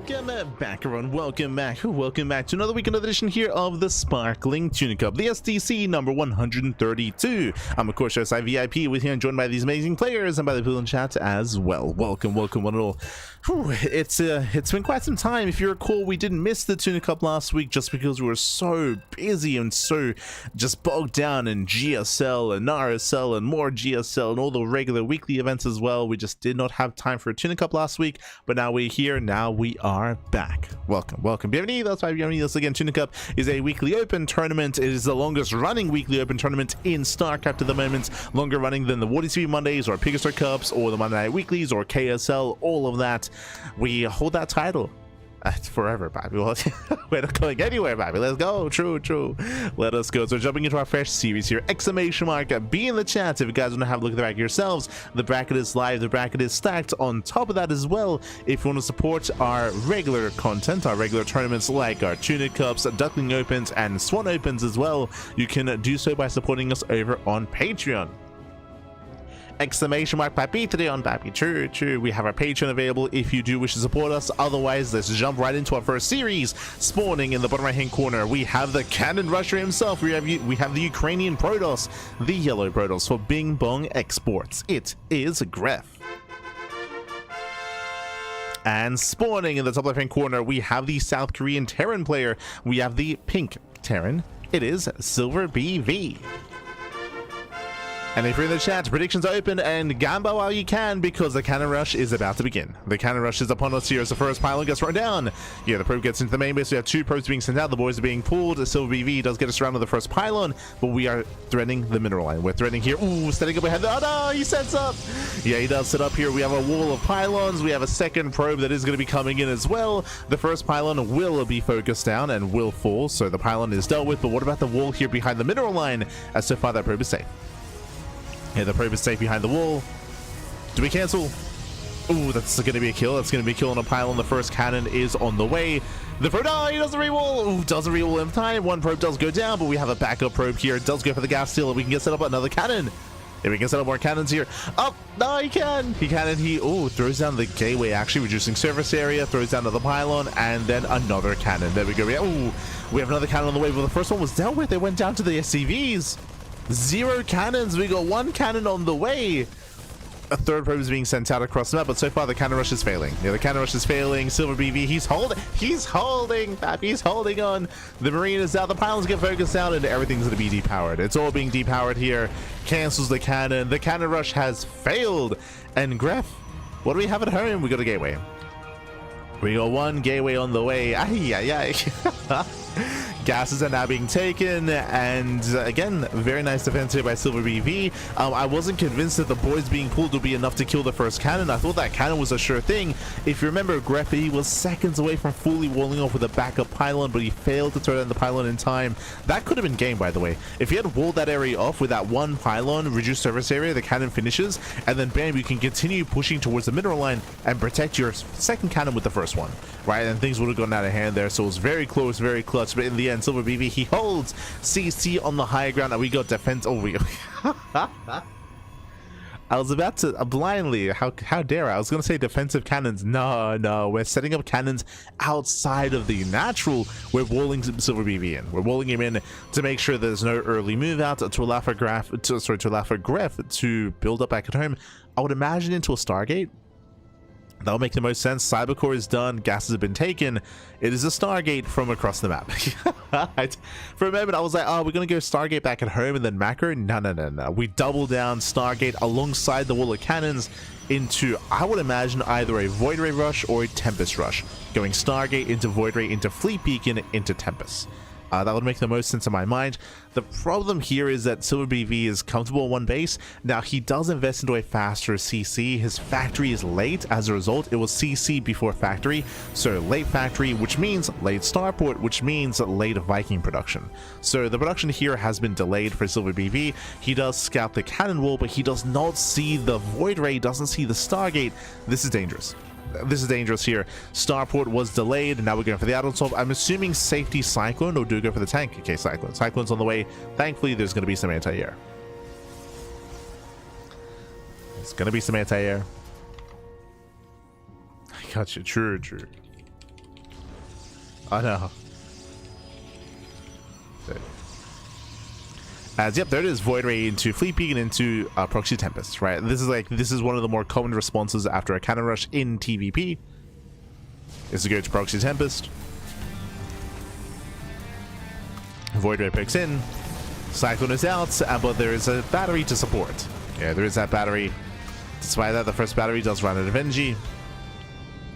Welcome back, everyone. Welcome back to another weekend edition here of the Sparkling Tuna Cup, the STC number 132. I'm of course your side VIP with here and joined by these amazing players and by the people in chat as well. Welcome one and all. Whew, it's been quite some time. If you recall, we didn't miss the Tuna Cup last week just because we were so busy and so just bogged down in GSL and RSL and more GSL and all the regular weekly events as well. We just did not have time for a Tuna Cup last week, but now we're here. Now we are back. Welcome. ByuN, that's why ByuN. This again, Tuna Cup is a weekly open tournament. It is the longest running weekly open tournament in StarCraft at the moment. Longer running than the WTC Mondays or Pigastar Cups or the Monday Night Weeklies or KSL, all of that. We hold that title. It's forever, baby. We're not going anywhere, baby. Let's go. True. Let us go. So jumping into our fresh series here. Exclamation mark. Be in the chat if you guys want to have a look at the bracket yourselves. The bracket is live. The bracket is stacked. On top of that as well, if you want to support our regular content, our regular tournaments like our Tuna Cups, Duckling Opens, and Swan Opens as well, you can do so by supporting us over on Patreon. Exclamation mark, Patreon, papi. True. We have our Patreon available if you do wish to support us. Otherwise, let's jump right into our first series. Spawning in the bottom right hand corner, we have the Cannon Rusher himself. We have the Ukrainian Protoss, the yellow Protoss for Bing Bong Exports. It is Gref. And spawning in the top left hand corner, we have the South Korean Terran player. We have the pink Terran. It is Silver BV. And if you're in the chat, predictions are open and gamble while you can because the Cannon Rush is about to begin. The Cannon Rush is upon us here as the first pylon gets run down. Yeah, the probe gets into the main base. We have two probes being sent out. The boys are being pulled. Silver BV does get us around to the first pylon, but we are threatening the mineral line. We're threatening here. Ooh, setting up behind the... Oh no, he sets up. Yeah, he does set up here. We have a wall of pylons. We have a second probe that is going to be coming in as well. The first pylon will be focused down and will fall, so the pylon is dealt with. But what about the wall here behind the mineral line? As so far, that probe is safe. Yeah, the probe is safe behind the wall. Do we cancel? Ooh, that's going to be a kill. That's going to be a kill on a pylon. The first cannon is on the way. The probe, oh, he doesn't re-wall. Ooh, doesn't re-wall in time. One probe does go down, but we have a backup probe here. It does go for the gas seal, and we can get set up another cannon. If we can set up more cannons here. Oh, no, he can. He throws down the gateway, actually, reducing surface area, throws down to the pylon, and then another cannon. There we go. Ooh, we have another cannon on the way, but the first one was dealt with. It went down to the SCVs. 0 cannons. We got 1 cannon on the way. A third probe is being sent out across the map, but so far the Cannon Rush is failing. Yeah, the Cannon Rush is failing. Silver BV, he's holding, Pap, he's holding on. The Marine is out, the pylons get focused down, and everything's going to be depowered. It's all being depowered here. Cancels the cannon. The Cannon Rush has failed. And Gref, what do we have at home? We got a gateway. We got 1 gateway on the way. Ay. Gases are now being taken, and again, very nice defense here by Silver BV. I wasn't convinced that the boys being pulled would be enough to kill the first cannon. I thought that cannon was a sure thing. If you remember, Greffy was seconds away from fully walling off with a backup pylon, but he failed to throw down the pylon in time. That could have been game, by the way. If he had walled that area off with that 1 pylon, reduced surface area, the cannon finishes, and then bam, you can continue pushing towards the mineral line and protect your second cannon with the first one, right? And things would have gone out of hand there, so it was very close, very clutch, but in the end, Silver BV, he holds CC on the high ground, and we got defense. Oh, I was about to blindly, how dare I was gonna say defensive cannons. No, we're setting up cannons outside of the natural. We're walling Silver BV in. We're walling him in to make sure there's no early move out, to allow for Gref to build up back at home. I would imagine into a Stargate. That'll make the most sense. Cybercore is done. Gases have been taken. It is a Stargate from across the map. For a moment, I was like, oh, we're going to go Stargate back at home and then macro. No. We double down Stargate alongside the wall of cannons into, I would imagine, either a Void Ray Rush or a Tempest Rush. Going Stargate into Void Ray, into Fleet Beacon, into Tempest. That would make the most sense in my mind. The problem here is that Silver BV is comfortable on 1 base. Now, he does invest into a faster CC. His factory is late. As a result, it was CC before factory. So late factory, which means late starport, which means late Viking production. So the production here has been delayed for Silver BV. He does scout the cannon wall, but he does not see the Void Ray, doesn't see the Stargate. This is dangerous. This is dangerous here. Starport was delayed, and now we're going for the add-on top. I'm assuming safety Cyclone, or do we go for the tank? Okay, Cyclone. Cyclone's on the way. Thankfully, there's going to be some anti-air. There's going to be some anti-air. I got you. True. Oh no. As yep, there it is. Void Ray into Fleet Beacon into Proxy Tempest. Right. This is one of the more common responses after a cannon rush in TVP. Is to go to Proxy Tempest. Void Ray picks in. Cyclone is out, but there is a battery to support. Yeah, there is that battery. Despite that, the first battery does run out of energy.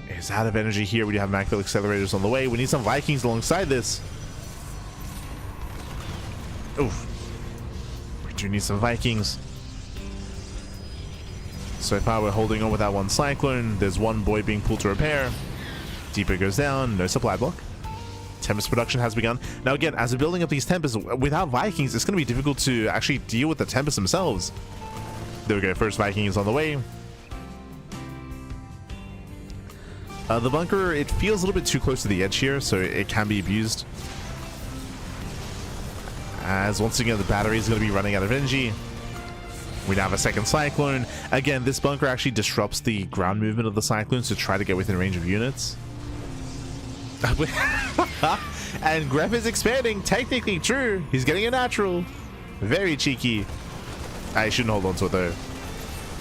It's out of energy here. We do have Macro accelerators on the way. We need some Vikings alongside this. Oof. We do need some Vikings. So far, we're holding on with that one Cyclone. There's one boy being pulled to repair. Deeper goes down. No supply block. Tempest production has begun. Now again, as we're building up these Tempests, without Vikings, it's going to be difficult to actually deal with the Tempests themselves. There we go. First Viking is on the way. The bunker, it feels a little bit too close to the edge here, so it can be abused. As once again, the battery is going to be running out of energy. We now have a second Cyclone. Again, this bunker actually disrupts the ground movement of the Cyclones to try to get within range of units. And Gref is expanding. Technically true. He's getting a natural. Very cheeky. I shouldn't hold on to it though.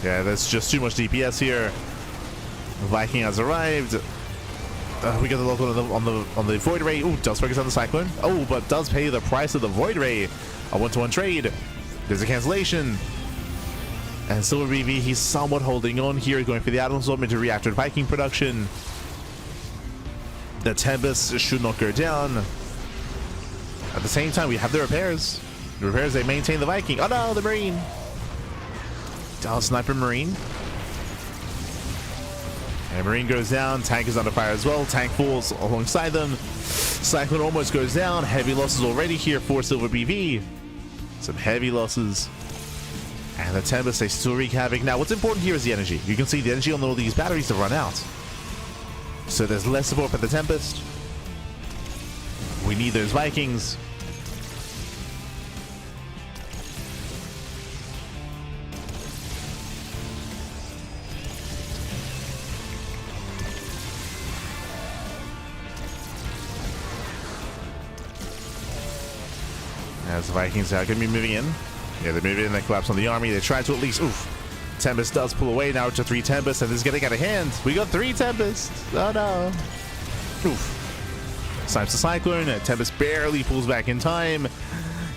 Yeah, there's just too much DPS here. Viking has arrived. We got the lock on the Void Ray. Ooh, does focus on the Cyclone. Oh, but does pay the price of the Void Ray. A 1-to-1 trade. There's a cancellation. And Silver BV, he's somewhat holding on here, going for the add-on assortment to reactivate Viking production. The Tempest should not go down. At the same time, we have the repairs. The repairs, they maintain the Viking. Oh no, the Marine. Down Sniper Marine. And Marine goes down. Tank is under fire as well. Tank falls alongside them. Cyclone almost goes down. Heavy losses already here for Silver BV. Some heavy losses. And the Tempest, they still wreak havoc. Now, what's important here is the energy. You can see the energy on all these batteries have run out. So there's less support for the Tempest. We need those Vikings. As the Vikings are going to be moving in. Yeah, they're moving in, they collapse on the army. They try to at least... Oof. Tempest does pull away now to 3 Tempests, and this is getting out of hand. We got 3 Tempests. Oh no. Oof. Snipes the Cyclone. Tempest barely pulls back in time.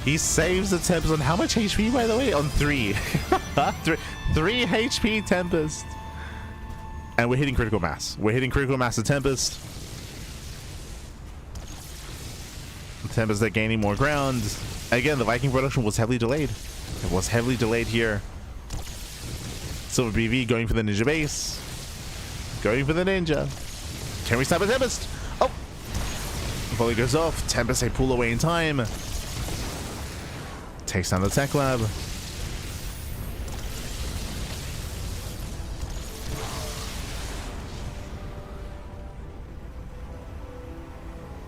He saves the Tempest on how much HP, by the way? On 3. 3 HP Tempest. And we're hitting critical mass. We're hitting critical mass of Tempest. Tempest, they're gaining more ground. Again, the Viking production was heavily delayed. It was heavily delayed here. Silver BV going for the ninja base. Going for the ninja. Can we stop a Tempest? Oh! Volley goes off. Tempest, they pull away in time. Takes down the tech lab.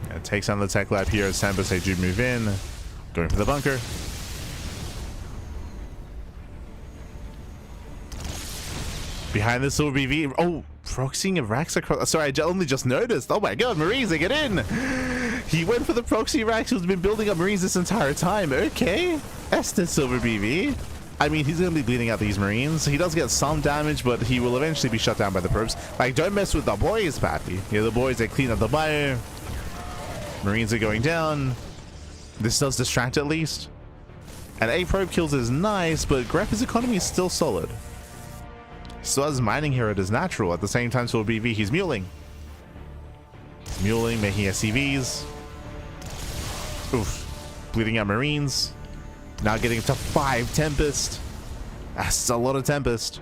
Yeah, takes down the tech lab here as Tempest, they do move in. Going for the bunker. Behind the Silver BV. Oh, proxying a Rax across. Sorry, I only just noticed. Oh my god, Marines, they get in. He went for the proxy Rax who's been building up Marines this entire time. Okay. Estes Silver BV. I mean, he's going to be bleeding out these Marines. He does get some damage, but he will eventually be shut down by the probes. Like, don't mess with the boys, Pappy. Yeah, the boys, they clean up the bio. Marines are going down. This does distract at least. And 8 probe kills is nice, but Gref's economy is still solid. Still has mining here at his natural. At the same time, so BV, he's muling. He's muling, making SCVs. Oof. Bleeding out Marines. Now getting to 5 Tempest. That's a lot of Tempest.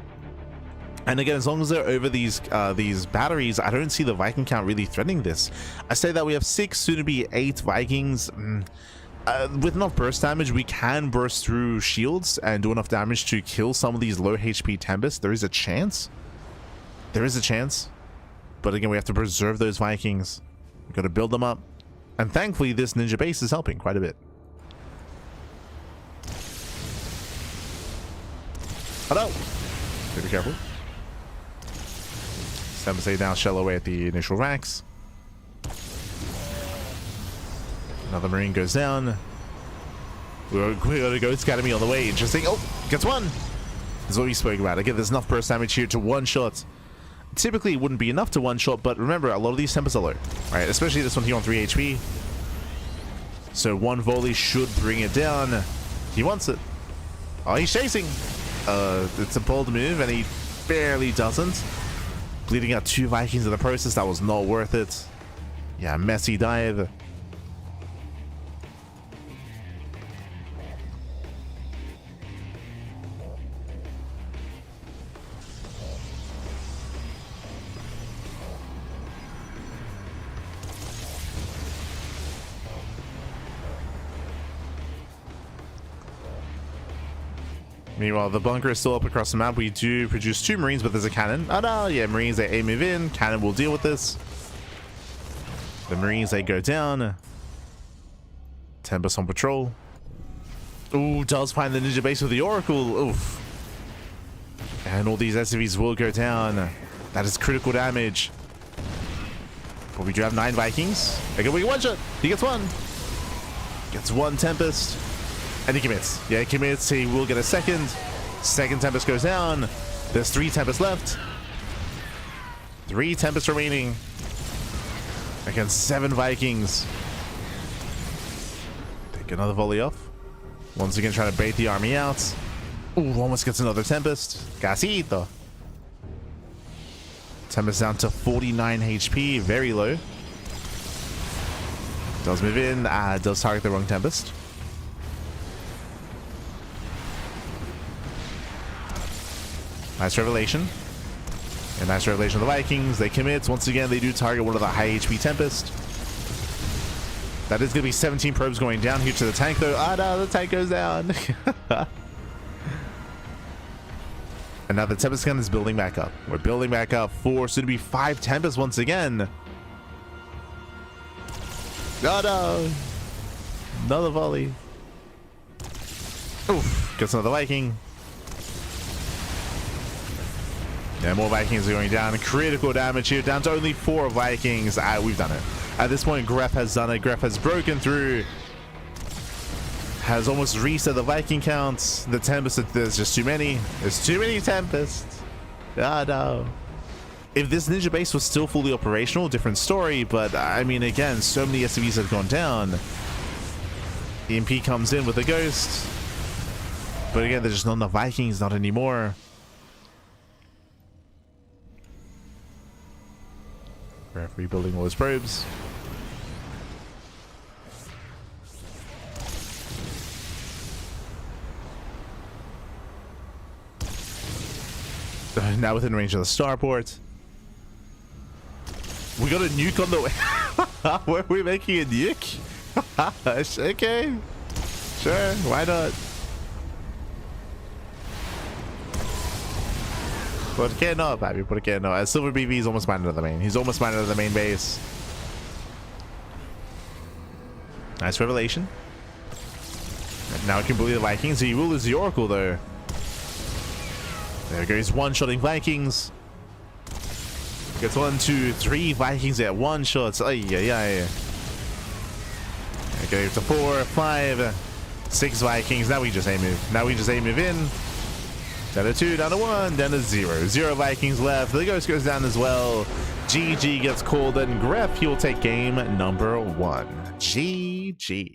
And again, as long as they're over these batteries, I don't see the Viking count really threatening this. I say that we have 6, soon to be 8 Vikings. With enough burst damage, we can burst through shields and do enough damage to kill some of these low HP Tempests. There is a chance. There is a chance. But again, we have to preserve those Vikings. We've got to build them up. And thankfully, this ninja base is helping quite a bit. Oh no! Be careful. Tempest now shell away at the initial racks. Another Marine goes down. We got a Ghost Academy on the way. Interesting. Oh, gets one. This is what we spoke about. Again, there's enough burst damage here to one-shot. Typically, it wouldn't be enough to one-shot, but remember, a lot of these tempers are low. Right, especially this one here on 3 HP. So one volley should bring it down. He wants it. Oh, he's chasing. It's a bold move, and he barely doesn't. Bleeding out 2 Vikings in the process. That was not worth it. Yeah, messy dive. Meanwhile, the bunker is still up across the map. We do produce 2 Marines, but there's a cannon. Oh no, yeah, Marines, they move in. Cannon will deal with this. The Marines, they go down. Tempest on patrol. Ooh, does find the ninja base with the Oracle. Oof. And all these SCVs will go down. That is critical damage. But we do have 9 Vikings. Okay, we can one-shot. He gets 1. Gets 1 Tempest. And he commits. Yeah, he commits. He will get a second. Second Tempest goes down. There's 3 Tempests left. 3 Tempests remaining. Against 7 Vikings. Take another volley off. Once again, trying to bait the army out. Ooh, almost gets another Tempest. Casito. Tempest down to 49 HP. Very low. Does move in. Does target the wrong Tempest. Nice revelation. And nice revelation of the Vikings. They commit. Once again, they do target one of the high HP Tempest. That is going to be 17 probes going down here to the tank, though. Ah, no, the tank goes down. And now the Tempest gun is building back up. We're building back up for soon to be 5 Tempests once again. Oh, no. Another volley. Oof. Gets another Viking. Yeah, more Vikings are going down. Critical damage here, down to only 4 Vikings. We've done it. At this point, Gref has done it. Gref has broken through. Has almost reset the Viking counts. The Tempest, there's just too many. There's too many Tempests. Ah, no. If this ninja base was still fully operational, different story. But, I mean, again, so many SCVs have gone down. The EMP comes in with a Ghost. But again, there's just not enough Vikings, not anymore. Rebuilding all his probes. Now within range of the starport. We got a nuke on the way. Where are we making a nuke? Okay. Sure, why not? ¿Por qué no, papi? ¿Por qué no? Silver BV is almost minded of the main. He's almost minded of the main base. Nice revelation. And now he can bully the Vikings. He will lose the Oracle, though. There goes one-shotting Vikings. Gets 1, 2, 3 Vikings at one shots. Ay, ay, ay. Okay, to 4, 5, 6 Vikings. Now we just aim move. Now we just aim move in. Down to 2, down to 1, down to 0. 0 Vikings left. The Ghost goes down as well. GG gets called, and Gref, he will take game number 1. GG.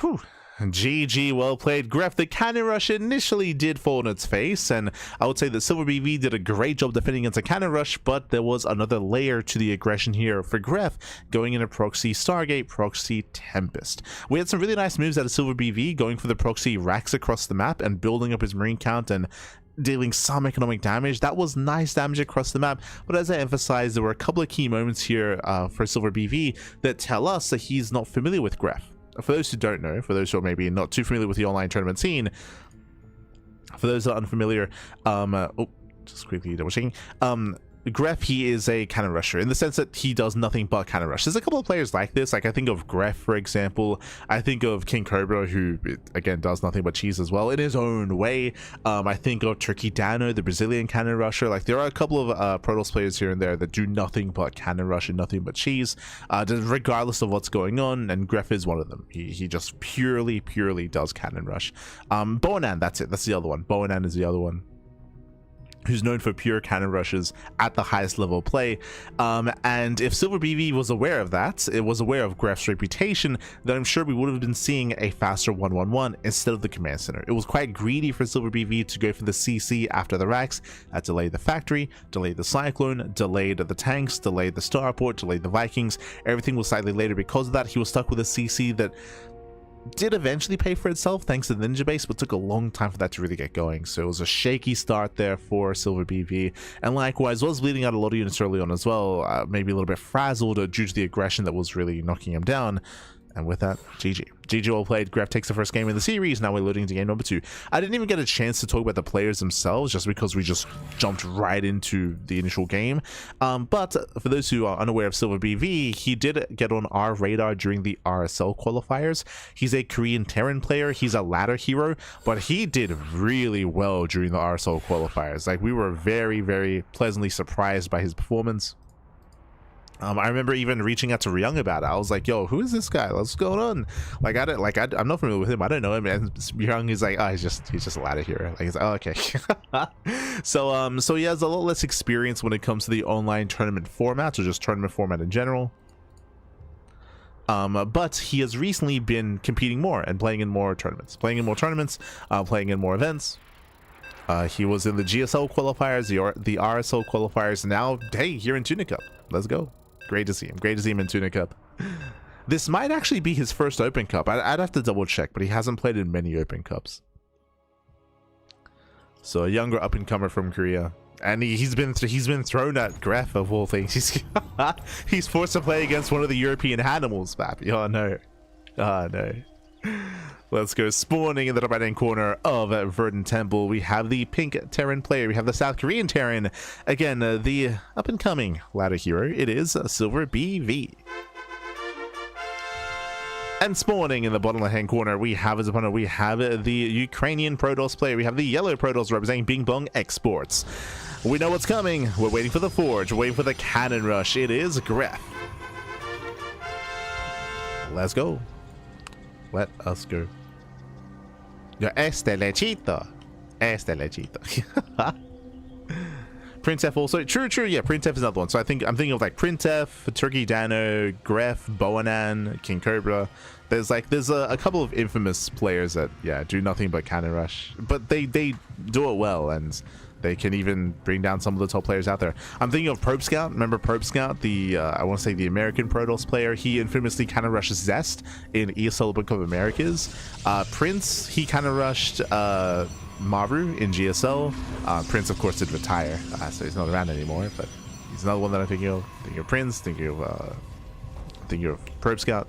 Whew. GG, well played. Gref, the cannon rush initially did fall on its face, and I would say that Silver BV did a great job defending against a cannon rush, but there was another layer to the aggression here for Gref, going into proxy Stargate, proxy Tempest. We had some really nice moves out of Silver BV, going for the proxy racks across the map and building up his Marine count and dealing some economic damage. That was nice damage across the map, but as I emphasized, there were a couple of key moments here for Silver BV that tell us that he's not familiar with Gref. For those who don't know, for those who are maybe not too familiar with the online tournament scene, for those that are unfamiliar, oh, just quickly double checking, Gref, he is a cannon rusher in the sense that he does nothing but cannon rush. There's a couple of players like this. Like I think of Gref, for example. I think of King Cobra, who again does nothing but cheese as well in his own way. I think of Turkey Dano, the Brazilian cannon rusher. Like there are a couple of Protoss players here and there that do nothing but cannon rush and nothing but cheese, regardless of what's going on. And Gref is one of them. He just purely does cannon rush. ByuN, that's it. That's the other one. ByuN is the other one, who's known for pure cannon rushes at the highest level of play. And if Silver BV was aware of that, it was aware of Gref's reputation, then I'm sure we would have been seeing a faster 1-1-1 instead of the command center. It was quite greedy for Silver BV to go for the CC after the racks. That delayed the factory, delayed the cyclone, delayed the tanks, delayed the starport, delayed the Vikings. Everything was slightly later because of that. He was stuck with a CC that did eventually pay for itself thanks to the ninja base, but took a long time for that to really get going. So it was a shaky start there for Silver BV, and likewise was bleeding out a lot of units early on as well, maybe a little bit frazzled due to the aggression that was really knocking him down. And with that, GG well played. Gref takes the first game in the series. Now we're loading into game number 2. I didn't even get a chance to talk about the players themselves just because we just jumped right into the initial game. But for those who are unaware of Silver BV, he did get on our radar during the RSL qualifiers. He's a Korean Terran player. He's a ladder hero, but he did really well during the RSL qualifiers. Like we were very pleasantly surprised by his performance. I remember even reaching out to YoungYakov about it. I was like, "Yo, who is this guy? What's going on?" Like, I'm not familiar with him. I don't know him. And YoungYakov is like, "Oh, he's just a ladder hero." Like, he's like, "Oh, okay." So he has a lot less experience when it comes to the online tournament formats or just tournament format in general. But he has recently been competing more and playing in more tournaments, playing in more events. He was in the GSL qualifiers, the RSL qualifiers. Now, hey, here in Tuna Cup. Let's go. Great to see him. Great to see him in Tuna Cup. This might actually be his first Open Cup. I'd have to double check, but he hasn't played in many Open Cups. So a younger up-and-comer from Korea. And he's been thrown at Gref of all things. He's forced to play against one of the European animals, Pappy. Oh no. Oh no. Let's go. Spawning in the right-hand corner of Verdant Temple, we have the pink Terran player. We have the South Korean Terran. Again, the up-and-coming ladder hero. It is Silver BV. And spawning in the bottom left-hand corner, we have as opponent, we have the Ukrainian Protoss player. We have the yellow Protoss representing Bing Bong Exports. We know what's coming. We're waiting for the Forge. We're waiting for the Cannon Rush. It is Gref. Let's go. Let us go. Este lechito. Printf also. True. Yeah, Printf is another one. So I'm thinking of like Printf, Turkey Dano, Gref, ByuN, King Cobra. There's a couple of infamous players that do nothing but cannon rush, but they do it well, and they can even bring down some of the top players out there. I'm thinking of Probe Scout. Remember Probe Scout, the I want to say the American Protoss player. He infamously cannon rushes Zest in ESL Book of Americas. Prince, he cannon rushed Maru in GSL. Prince, of course, did retire, so he's not around anymore. But he's another one that I'm thinking of. Thinking of Prince. Thinking of Probe Scout.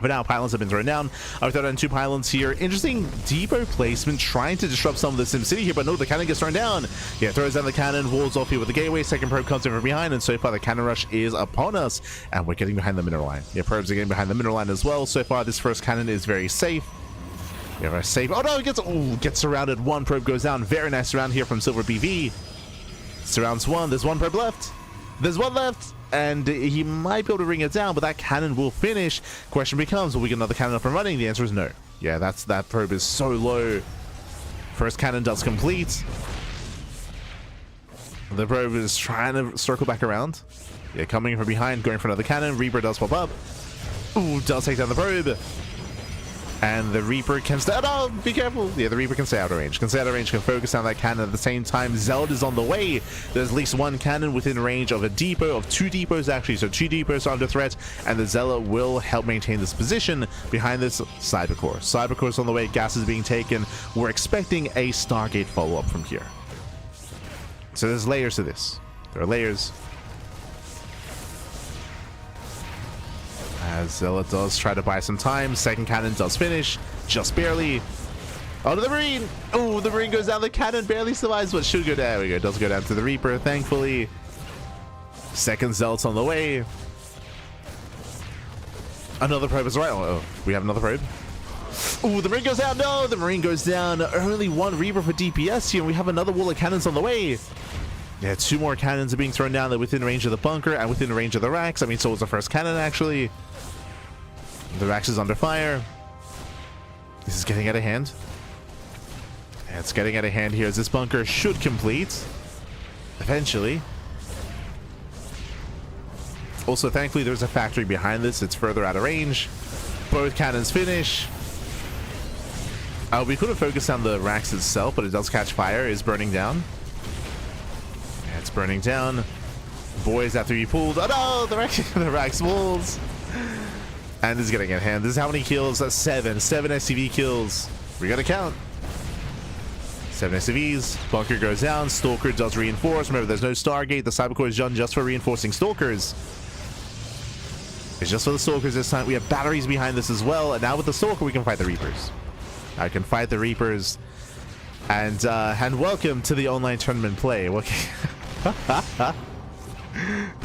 For now, pylons have been thrown down. I've thrown down 2 pylons here. Interesting depot placement, trying to disrupt some of the SimCity here, but no, the cannon gets thrown down. Yeah, throws down the cannon, walls off here with the gateway. Second probe comes in from behind, and so far the cannon rush is upon us, and we're getting behind the mineral line. Yeah, probes are getting behind the mineral line as well. So far, this first cannon is very safe. Yeah, very safe. Oh no, it gets surrounded. 1 probe goes down. Very nice surround here from Silver BV. Surrounds 1. There's 1 probe left. There's 1 left. And he might be able to bring it down, but that cannon will finish. Question becomes, will we get another cannon up and running? The answer is no. Yeah, that probe is so low. First cannon does complete. The probe is trying to circle back around. Yeah, coming from behind, going for another cannon. Reaper does pop up. Ooh, does take down the probe. And the Reaper can stay. Oh, be careful. Yeah, the Reaper can stay out of range. Can focus on that cannon at the same time. Zeld is on the way. There's at least 1 cannon within range of a depot, of 2 depots actually. So 2 depots are under threat, and the Zealot will help maintain this position behind this Cybercore. Cybercore's on the way. Gas is being taken. We're expecting a Stargate follow-up from here. So there's layers to this. There are layers. As Zealot does try to buy some time. Second cannon does finish, just barely. Oh, the Marine! Oh, the Marine goes down. The cannon barely survives, but should go down. There we go. It does go down to the Reaper, thankfully. Second Zelt's on the way. Another probe as well. Oh, we have another probe. Oh, the Marine goes down. No, the Marine goes down. Only one Reaper for DPS here, and we have another wall of cannons on the way. Yeah, 2 more cannons are being thrown down. They're within range of the bunker and within range of the racks. I mean, so was the first cannon, actually. The racks is under fire. This is getting out of hand. Yeah, it's getting out of hand here as this bunker should complete eventually. Also, thankfully, there's a factory behind this. It's further out of range. Both cannons finish. We could have focused on the racks itself, but it does catch fire. It's burning down. Yeah, it's burning down. Boys have to be pulled. Oh no! The racks walls. And it's getting at hand. This is how many kills? 7. 7 SCV kills. We gotta count. 7 SCVs. Bunker goes down. Stalker does reinforce. Remember, there's no Stargate. The Cybercore is done just for reinforcing Stalkers. It's just for the Stalkers this time. We have batteries behind this as well. And now with the Stalker, we can fight the Reapers. I can fight the Reapers. And welcome to the online tournament play. Okay.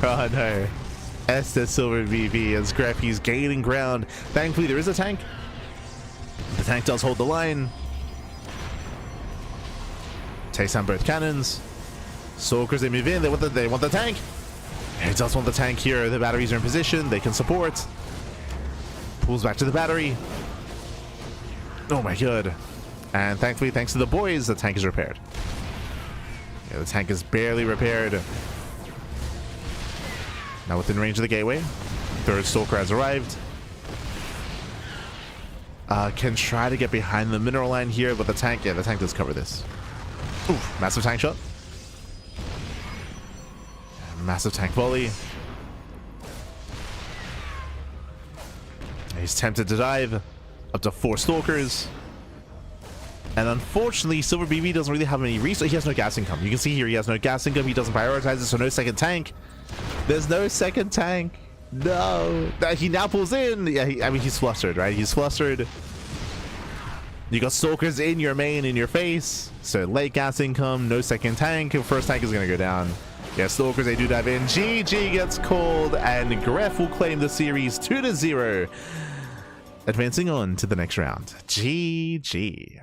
Oh no. Estes Silver BV as Greffy's gaining ground. Thankfully, there is a tank. The tank does hold the line. Takes down both cannons. Stalkers, they move in. They want the tank. It does want the tank here. The batteries are in position. They can support. Pulls back to the battery. Oh my god. And thankfully, thanks to the boys, the tank is repaired. Yeah, the tank is barely repaired. Now within range of the gateway. Third Stalker has arrived. Can try to get behind the mineral line here, but the tank does cover this. Oof, massive tank shot. Massive tank volley. He's tempted to dive. Up to 4 Stalkers. And unfortunately, Silver BB doesn't really have any resources. He has no gas income. You can see here he has no gas income. He doesn't prioritize it, so no second tank. There's no second tank. No. He now pulls in. Yeah, I mean, he's flustered, right? He's flustered. You got Stalkers in your main, in your face. So late gas income, no second tank. First tank is going to go down. Yeah, Stalkers, they do dive in. GG gets called, and Greff will claim the series 2-0. Advancing on to the next round. GG.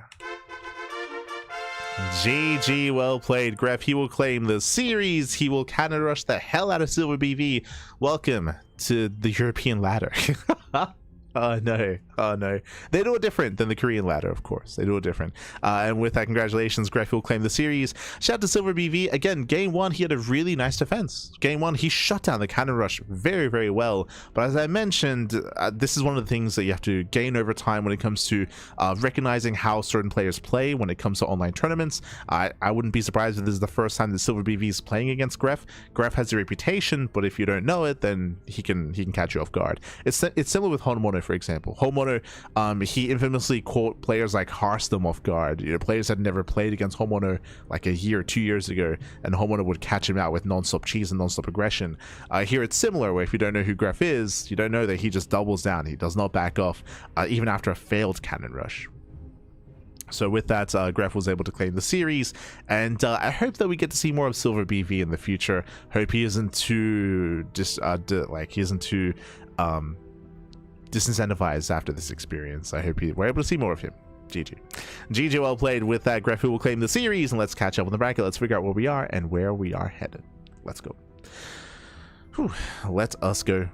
GG, well played, Greff. He will claim the series. He will cannon rush the hell out of Silver BV. Welcome to the European ladder. Oh no, oh no. They do it different than the Korean ladder, of course. They do it different. And with that, congratulations, Greff will claim the series. Shout out to Silver BV. Again, game 1, he had a really nice defense. Game 1, he shut down the cannon rush very, very well. But as I mentioned, this is one of the things that you have to gain over time when it comes to recognizing how certain players play when it comes to online tournaments. I wouldn't be surprised if this is the first time that Silver BV is playing against Greff. Greff has a reputation, but if you don't know it, then he can catch you off guard. It's similar with Homemono, for example. Homemono, he infamously caught players like Harstem off guard. You know, players had never played against Homemono like a year or 2 years ago, and Homemono would catch him out with non-stop cheese and non-stop aggression. Here it's similar, where if you don't know who Greff is, you don't know that he just doubles down. He does not back off, even after a failed cannon rush. So with that, Greff was able to claim the series, and I hope that we get to see more of Silver BV in the future. Hope he isn't too disincentivized after this experience. I hope we're able to see more of him. GG. GG, well played. With that, Greff will claim the series, and let's catch up on the bracket. Let's figure out where we are and where we are headed. Let's go. Whew. Let us go.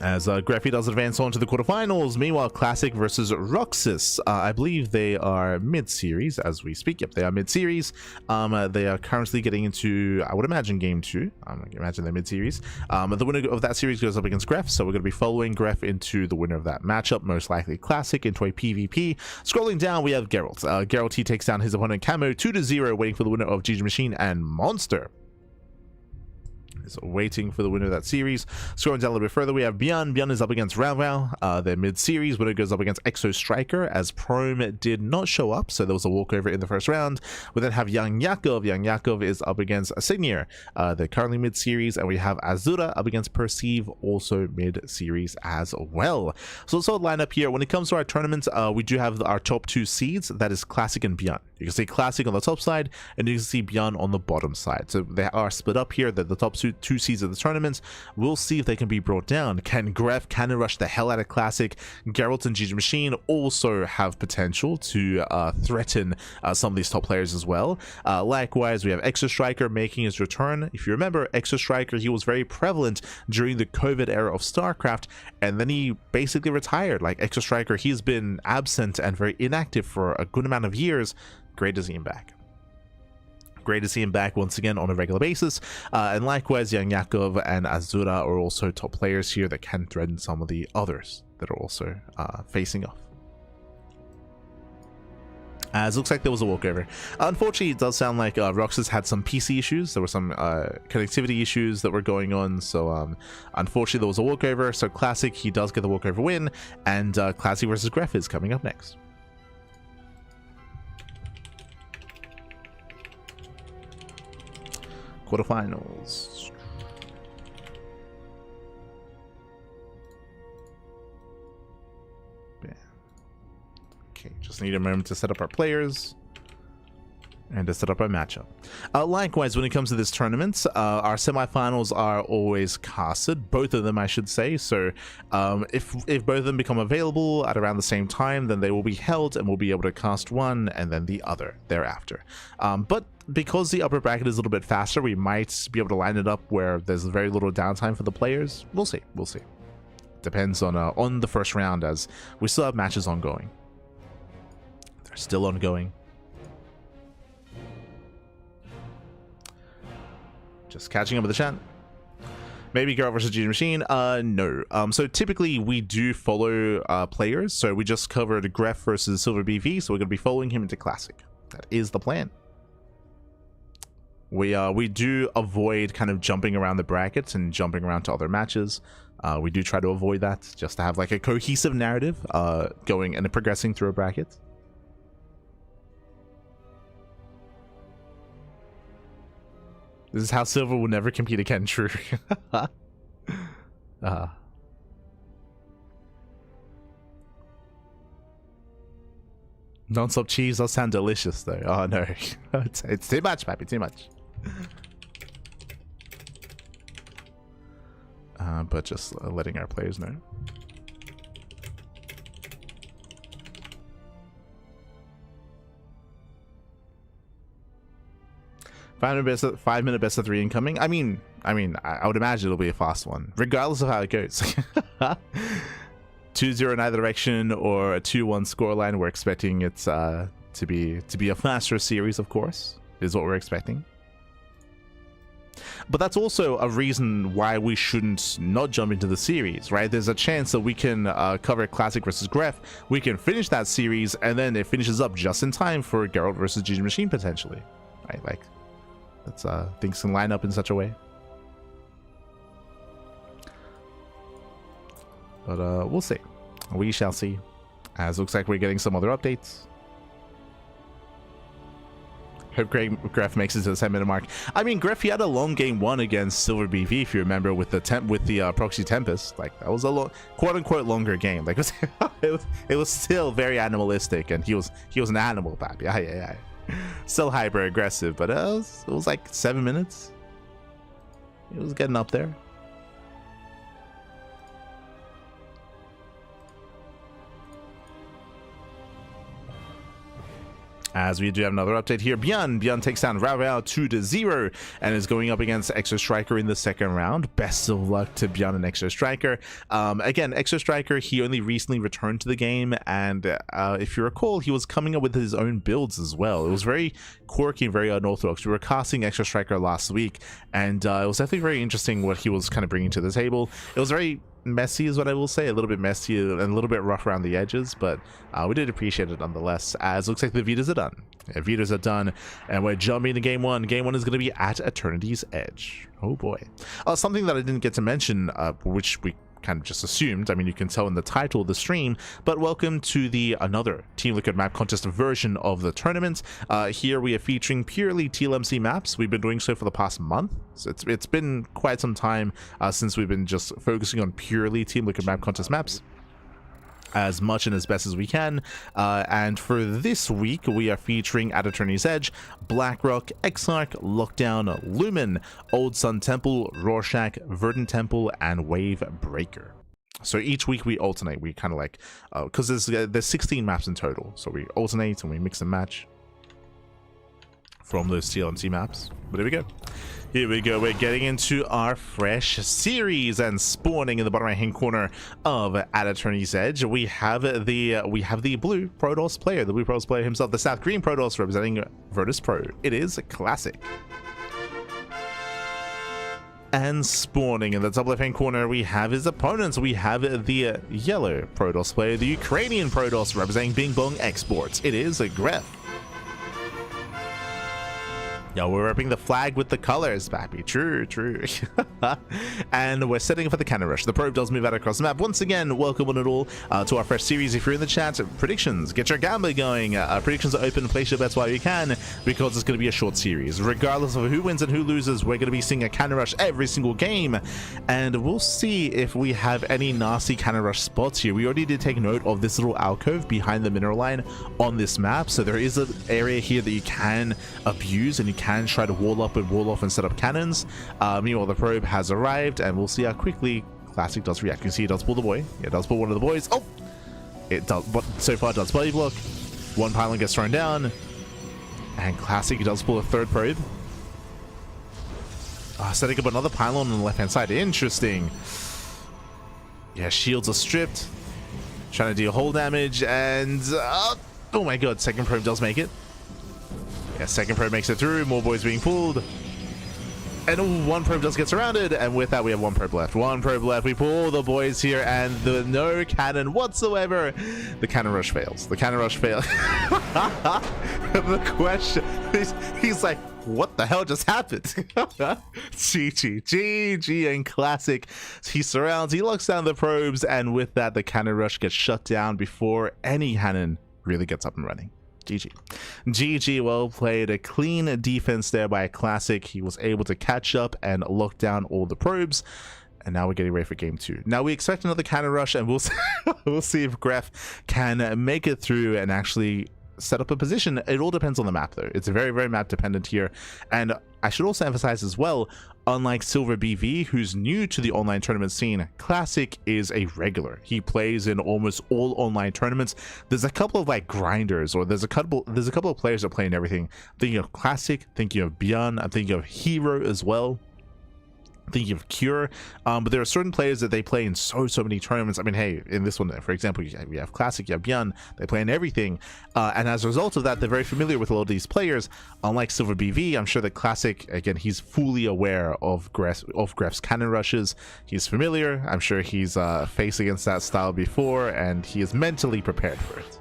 As Greffy does advance on to the quarterfinals. Meanwhile, Classic versus Roxas. I believe they are mid-series as we speak. Yep, they are mid-series. They are currently getting into, I would imagine, game 2. I imagine they're mid-series. The winner of that series goes up against Greff, so we're going to be following Greff into the winner of that matchup, most likely Classic, into a PvP. Scrolling down, we have Geralt. Geralt, he takes down his opponent Camo 2-0, waiting for the winner of GgMaChine and Monster. is waiting for the winner of that series. Scrolling down a little bit further, we have ByuN. ByuN is up against Rao. Their mid-series winner goes up against Exo Striker, as Prome did not show up, so there was a walkover in the first round. We then have YoungYakov. YoungYakov is up against Signier. They're currently mid-series, and we have Azura up against Perceive, also mid-series as well. So let's line up here. When it comes to our tournaments, we do have our top 2 seeds. That is Classic and ByuN. You can see Classic on the top side, and you can see ByuN on the bottom side. So they are split up here. The top two seeds of the tournaments. We'll see if they can be brought down. Can Gref cannon rush the hell out of Classic? Geralt and GgMaChine also have potential to threaten some of these top players as well. Likewise, we have Extra Striker making his return. If you remember, Extra Striker, he was very prevalent during the COVID era of StarCraft, and then he basically retired. Like, Extra Striker, he's been absent and very inactive for a good amount of years. Great to see him back. Great to see him back once again on a regular basis. And likewise, YoungYakov and Azura are also top players here that can threaten some of the others that are also facing off. As it looks like there was a walkover. Unfortunately, it does sound like Roxas had some PC issues. There were some connectivity issues that were going on. So unfortunately, there was a walkover. So Classic, he does get the walkover win. And Classic versus Gref is coming up next. Quarterfinals. Okay, just need a moment to set up our players and to set up our matchup. Likewise, when it comes to this tournament, our semifinals are always casted, both of them, I should say. So if both of them become available at around the same time, then they will be held, and we'll be able to cast one and then the other thereafter. But because the upper bracket is a little bit faster, we might be able to line it up where there's very little downtime for the players. We'll see. We'll see. Depends on the first round, as we still have matches ongoing. They're still ongoing. Just catching up with the chat. Maybe Geralt versus GgMaChine? No. So typically we do follow players. So we just covered Gref versus Silver BV, so we're going to be following him into Classic. That is the plan. We do avoid kind of jumping around the brackets and jumping around to other matches. We do try to avoid that, just to have like a cohesive narrative going and progressing through a bracket. This is how Silver will never compete again, true. Non-stop cheese does sound delicious though. Oh no. It's too much, papi, too much. But just letting our players know. Five-minute best of 3 incoming. I mean, I would imagine it'll be a fast one, regardless of how it goes. 2-0 in either direction or a 2-1 scoreline. We're expecting it to be a faster series, of course, is what we're expecting. But that's also a reason why we shouldn't not jump into the series, right? There's a chance that we can cover Classic versus Gref. We can finish that series, and then it finishes up just in time for Geralt versus GgMaChine potentially, right? Like, that's things can line up in such a way. But we'll see. We shall see. As looks like we're getting some other updates. Hope Gref makes it to the 10-minute mark. I mean, Gref, he had a long game 1 against Silver BV, if you remember, with the Proxy Tempest. Like, that was a quote-unquote longer game. Like, it was still very animalistic, and he was an animal, papi. Yeah. Still hyper aggressive, but it was like 7 minutes. It was getting up there. As we do have another update here, ByuN takes down Rao 2-0 and is going up against Extra Striker in the second round. Best of luck to ByuN and Extra Striker. Again, Extra Striker, he only recently returned to the game, and if you recall, he was coming up with his own builds as well. It was very quirky and very unorthodox. We were casting Extra Striker last week, and it was definitely very interesting what he was kind of bringing to the table. It was very messy is what I will say, a little bit messy and a little bit rough around the edges, but we did appreciate it nonetheless, as looks like the Vitas are done. Yeah, Vitas are done, and we're jumping to game one. Game one is going to be at Eternity's Edge. Oh boy. Something that I didn't get to mention, which we kind of just assumed, I mean, you can tell in the title of the stream, but welcome to the another Team Liquid map contest version of the tournament. Here we are featuring purely TLMC maps. We've been doing so for the past month, so it's been quite some time since we've been just focusing on purely Team Liquid map contest maps, as much and as best as we can. And for this week, we are featuring at Eternity's Edge, Blackrock, Exarch, Lockdown, Lumen, Old Sun Temple, Rorschach, Verdant Temple, and Wave Breaker. So each week we alternate. We kind of like, because there's 16 maps in total, so we alternate and we mix and match from those TLMC maps. But here we go. Here we go. We're getting into our fresh series, and spawning in the bottom right hand corner of at Eternity's Edge, we have the blue Protoss player, the blue Protoss player himself, the South Green Protoss representing Virtus Pro. It is a classic. And spawning in the top left hand corner, we have his opponents. We have the yellow Protoss player, the Ukrainian Protoss representing ByuN Exports. It is a Gref. Yo, we're repping the flag with the colors, Pappy. True, true. And we're setting for the cannon rush. The probe does move out across the map. Once again, welcome one and all to our fresh series. If you're in the chat, predictions, get your gambler going. Predictions are open. Place your bets while you can, because it's going to be a short series. Regardless of who wins and who loses, we're going to be seeing a cannon rush every single game. And we'll see if we have any nasty cannon rush spots here. We already did take note of this little alcove behind the mineral line on this map. So there is an area here that you can abuse, and you can try to wall up and wall off and set up cannons. Meanwhile, the probe has arrived, and we'll see how quickly Classic does react. You can see it does pull the boy. It does pull one of the boys. Oh, it does, but so far it does body block. One pylon gets thrown down, and Classic does pull a third probe. Setting up another pylon on the left hand side. Interesting. Yeah, shields are stripped, trying to deal hull damage, and oh my god, second probe does make it. Yeah, second probe makes it through. More boys being pulled. And one probe does get surrounded. And with that, we have one probe left. One probe left. We pull the boys here, and no cannon whatsoever. The cannon rush fails. The cannon rush fails. The question is, he's like, what the hell just happened? GG and Classic. He surrounds, he locks down the probes, and with that, the cannon rush gets shut down before any cannon really gets up and running. GG, well played. A clean defense there by Classic. He was able to catch up and lock down all the probes, and now we're getting ready for game two. Now we expect another cannon rush, and we'll see if Gref can make it through and actually set up a position. It all depends on the map, though. It's very, very map dependent here. And I should also emphasize as well, unlike Silver BV, who's new to the online tournament scene, Classic is a regular. He plays in almost all online tournaments. There's a couple of like grinders, or there's a couple of players that play in everything. Thinking of Classic, thinking of ByuN, I'm thinking of Hero as well, thinking of Cure, but there are certain players that they play in so many tournaments. I mean, hey, in this one, for example, we have Classic, you have ByuN, they play in everything, and as a result of that, they're very familiar with a lot of these players. Unlike Silver BV, I'm sure that Classic, again, he's fully aware of Gref's cannon rushes. He's familiar. I'm sure he's faced against that style before, and he is mentally prepared for it.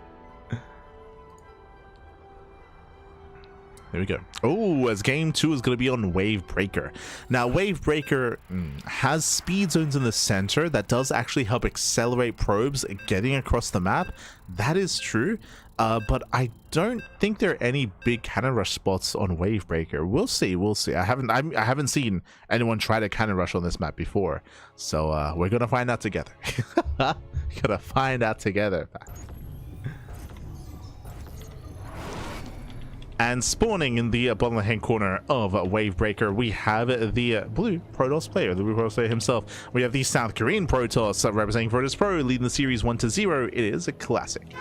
There we go. Oh, as game two is going to be on Wave Breaker. Now, Wave Breaker has speed zones in the center that does actually help accelerate probes getting across the map. That is true, but I don't think there are any big cannon rush spots on Wave Breaker. We'll see. We'll see. I haven't seen anyone try to cannon rush on this map before, so we're gonna find out together. Gonna find out together. And spawning in the bottom left-hand corner of Wave Breaker, we have the blue Protoss player, the blue Protoss player himself. We have the South Korean Protoss representing Virtus Pro, leading the series 1-0. It is a Classic.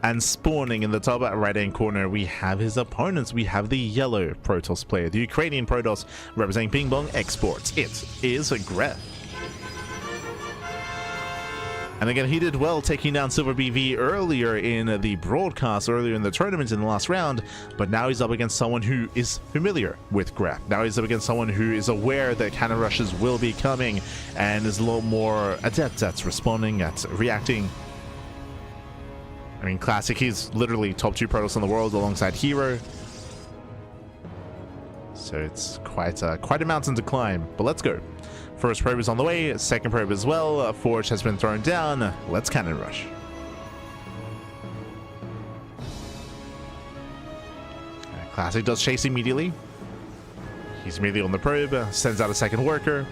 And spawning in the top right-hand corner, we have his opponents. We have the yellow Protoss player, the Ukrainian Protoss representing ByuN Exports. It is a Gref. And again, he did well taking down Silver BV earlier in the broadcast, earlier in the tournament in the last round, but now he's up against someone who is familiar with Grab. Now he's up against someone who is aware that cannon rushes will be coming and is a little more adept at responding, at reacting. I mean, Classic, he's literally top 2 Protoss in the world alongside Hero. So it's quite a mountain to climb, but let's go. First probe is on the way, second probe as well. Forge has been thrown down. Let's cannon rush. Classic does chase immediately. He's immediately on the probe, sends out a second worker.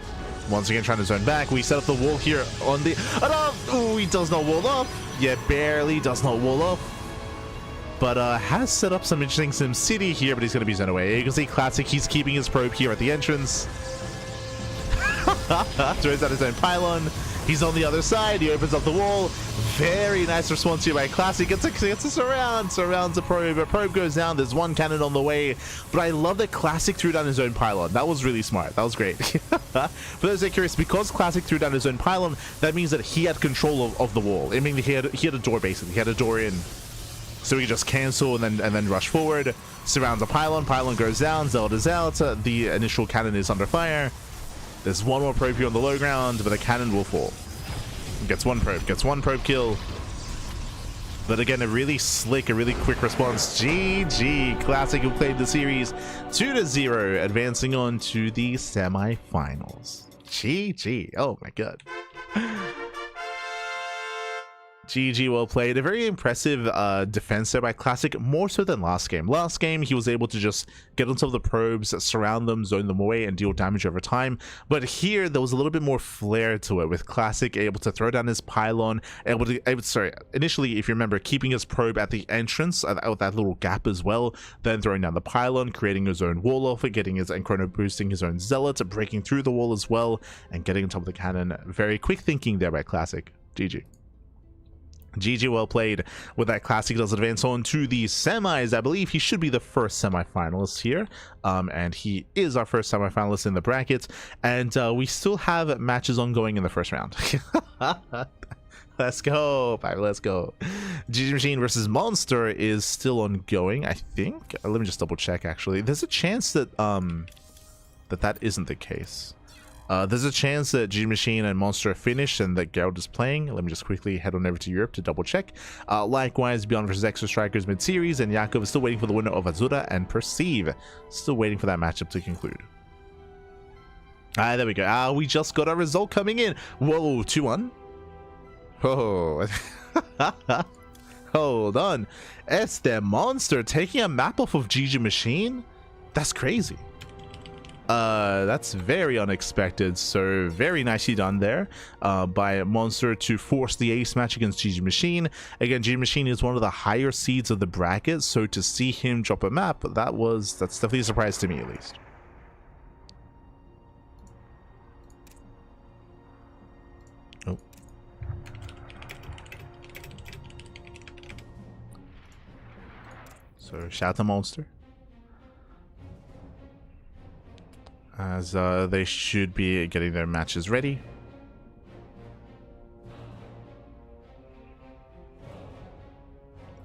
Once again trying to zone back. We set up the wall here on the... Oh, he does not wall up. Yeah, barely does not wall up. But has set up some interesting SimCity here, but he's going to be zoned away. You can see Classic, he's keeping his probe here at the entrance. Throws out his own pylon. He's on the other side. He opens up the wall. Very nice response here by Classic. Gets a surrounds the probe. A probe goes down. There's one cannon on the way. But I love that Classic threw down his own pylon. That was really smart. That was great. For those that are curious, because Classic threw down his own pylon, that means that he had control of the wall. I mean, he had a door basically. He had a door in. So he just cancel and then rush forward. Surrounds a pylon. Pylon goes down. Zelda's out. The initial cannon is under fire. There's one more probe here on the low ground, but the cannon will fall. Gets one probe kill. But again, a really slick, a really quick response. GG, Classic, who played the series 2-0, advancing on to the semifinals. GG, oh my god. GG, well played. A very impressive defense there by Classic, more so than last game. Last game, he was able to just get on top of the probes, surround them, zone them away, and deal damage over time. But here, there was a little bit more flair to it, with Classic able to throw down his pylon, initially, if you remember, keeping his probe at the entrance, with that little gap as well, then throwing down the pylon, creating his own wall off it, getting his, and chrono boosting his own zealot, breaking through the wall as well, and getting on top of the cannon. Very quick thinking there by Classic. GG. GG, well played. With that, Classic does advance on to the semis. I believe he should be the first semifinalist here, and he is our first semifinalist in the bracket, and we still have matches ongoing in the first round. Let's go, let's go. GgMaChine versus Monster is still ongoing, I think. Let me just double check. Actually, there's a chance that that isn't the case. There's a chance that GgMaChine and Monster are finished and that Geralt is playing. Let me just quickly head on over to Europe to double check. Likewise, ByuN versus Extra Strikers mid-series, and Yakov is still waiting for the winner of Azura and Perceive. Still waiting for that matchup to conclude. There we go. We just got a result coming in. Whoa, 2-1. Oh, hold on. It's the Monster taking a map off of GgMaChine? That's crazy. That's very unexpected, so very nicely done there by Monster to force the ace match against GgMaChine. Again, GgMaChine is one of the higher seeds of the bracket, so to see him drop a map, that's definitely a surprise to me, at least. Oh. So shout to Monster, as they should be getting their matches ready.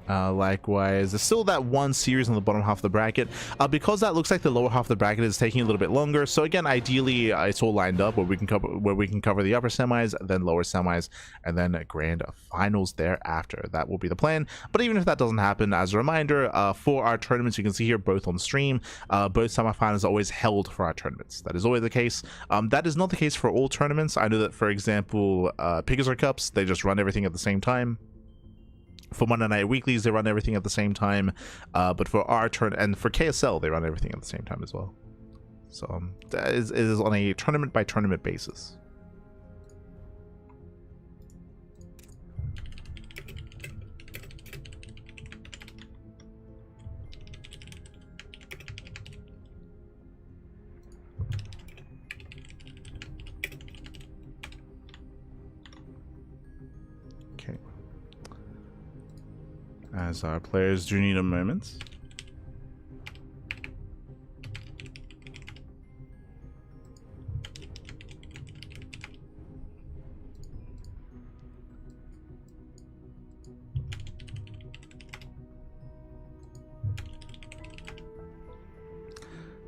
Likewise, there's still that one series on the bottom half of the bracket, because that looks like the lower half of the bracket is taking a little bit longer. So again, ideally it's all lined up where we can cover the upper semis, then lower semis, and then grand finals thereafter. That will be the plan. But even if that doesn't happen, as a reminder, for our tournaments, you can see here both on stream, both semifinals are always held for our tournaments. That is always the case. That is not the case for all tournaments. I know that, for example, Tuna Cups, they just run everything at the same time. For Monday Night Weeklies, they run everything at the same time, but for our turn, and for KSL, they run everything at the same time as well. So that is on a tournament by tournament basis. As our players do need a moment.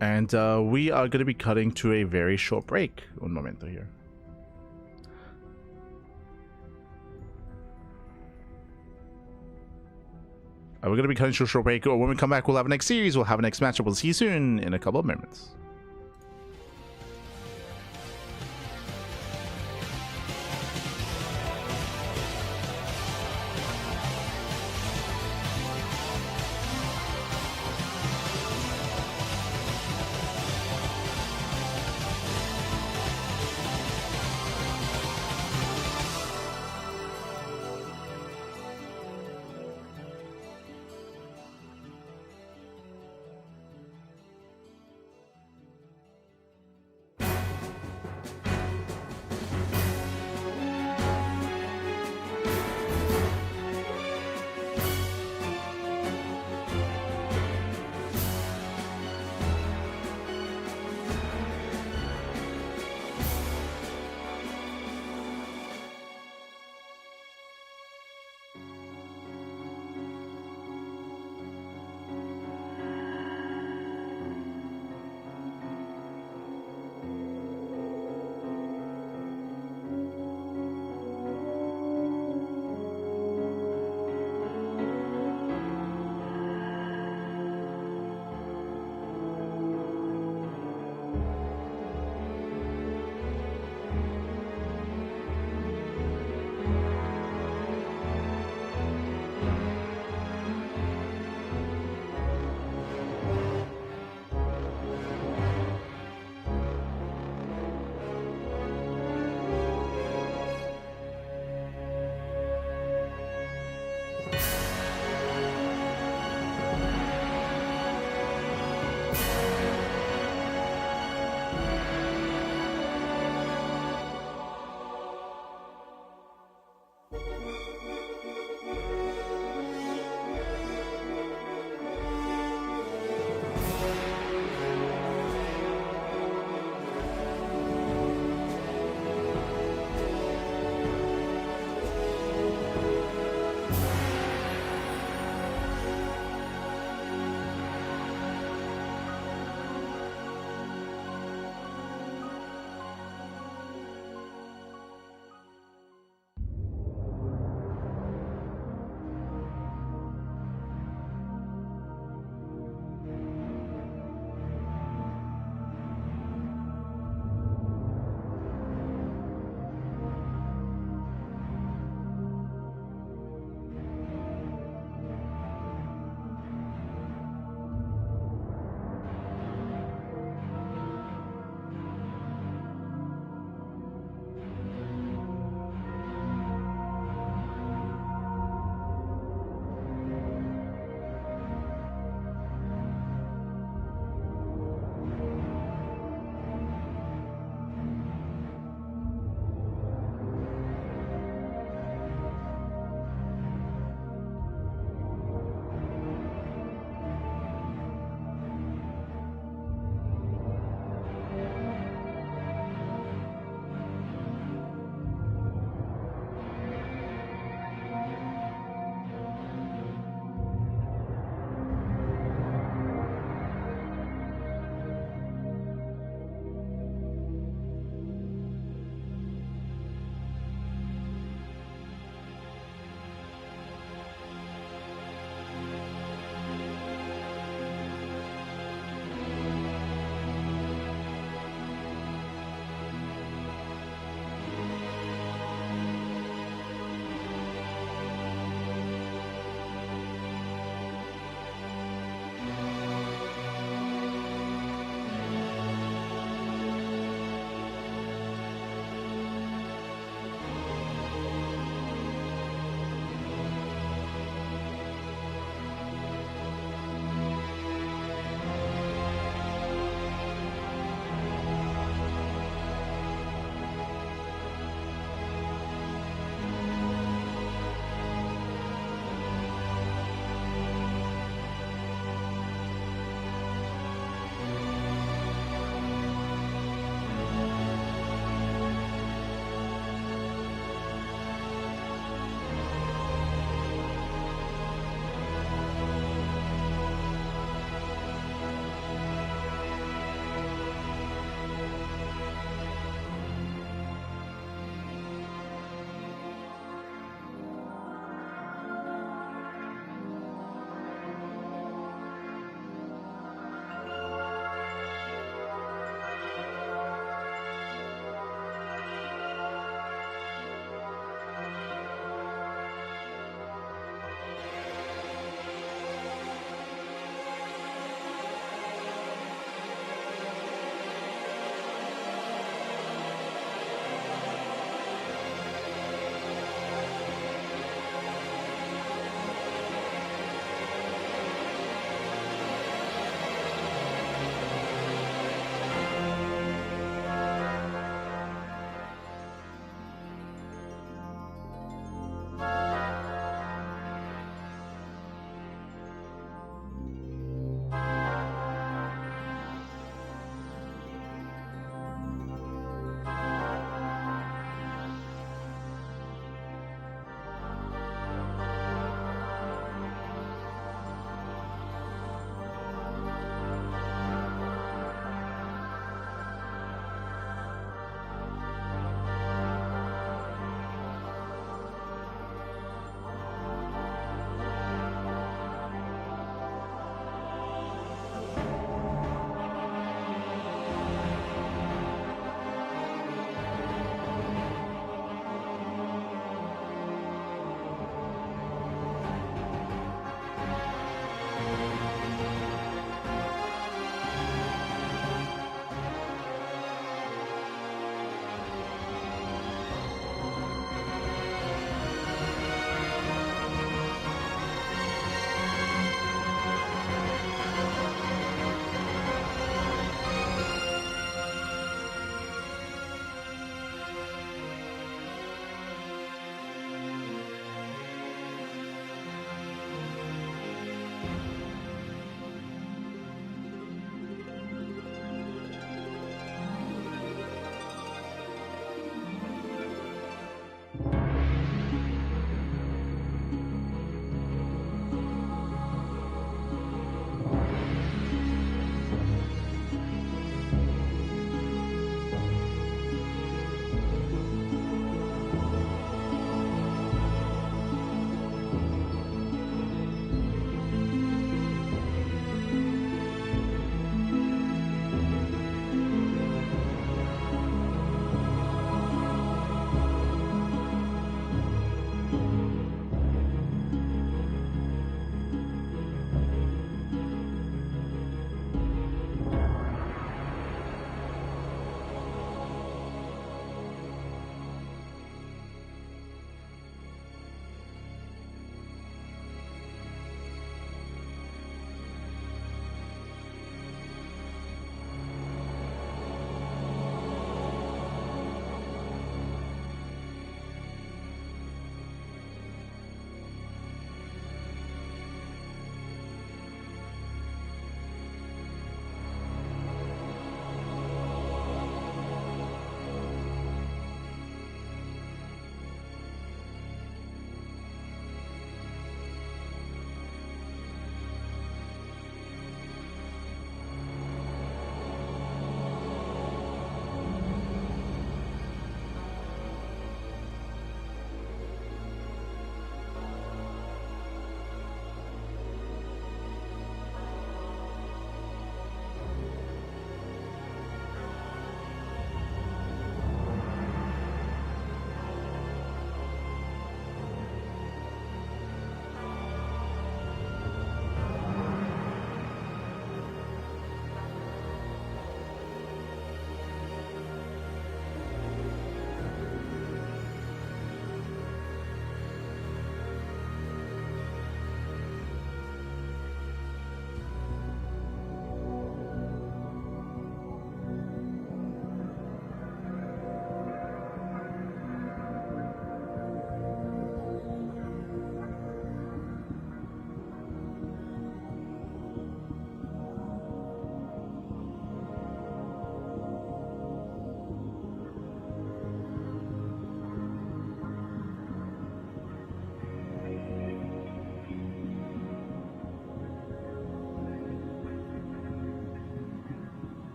And we are going to be cutting to a very short break. Un momento here. We're going to be cutting to a short break. When we come back, we'll have a next series. We'll have a next matchup. We'll see you soon in a couple of minutes.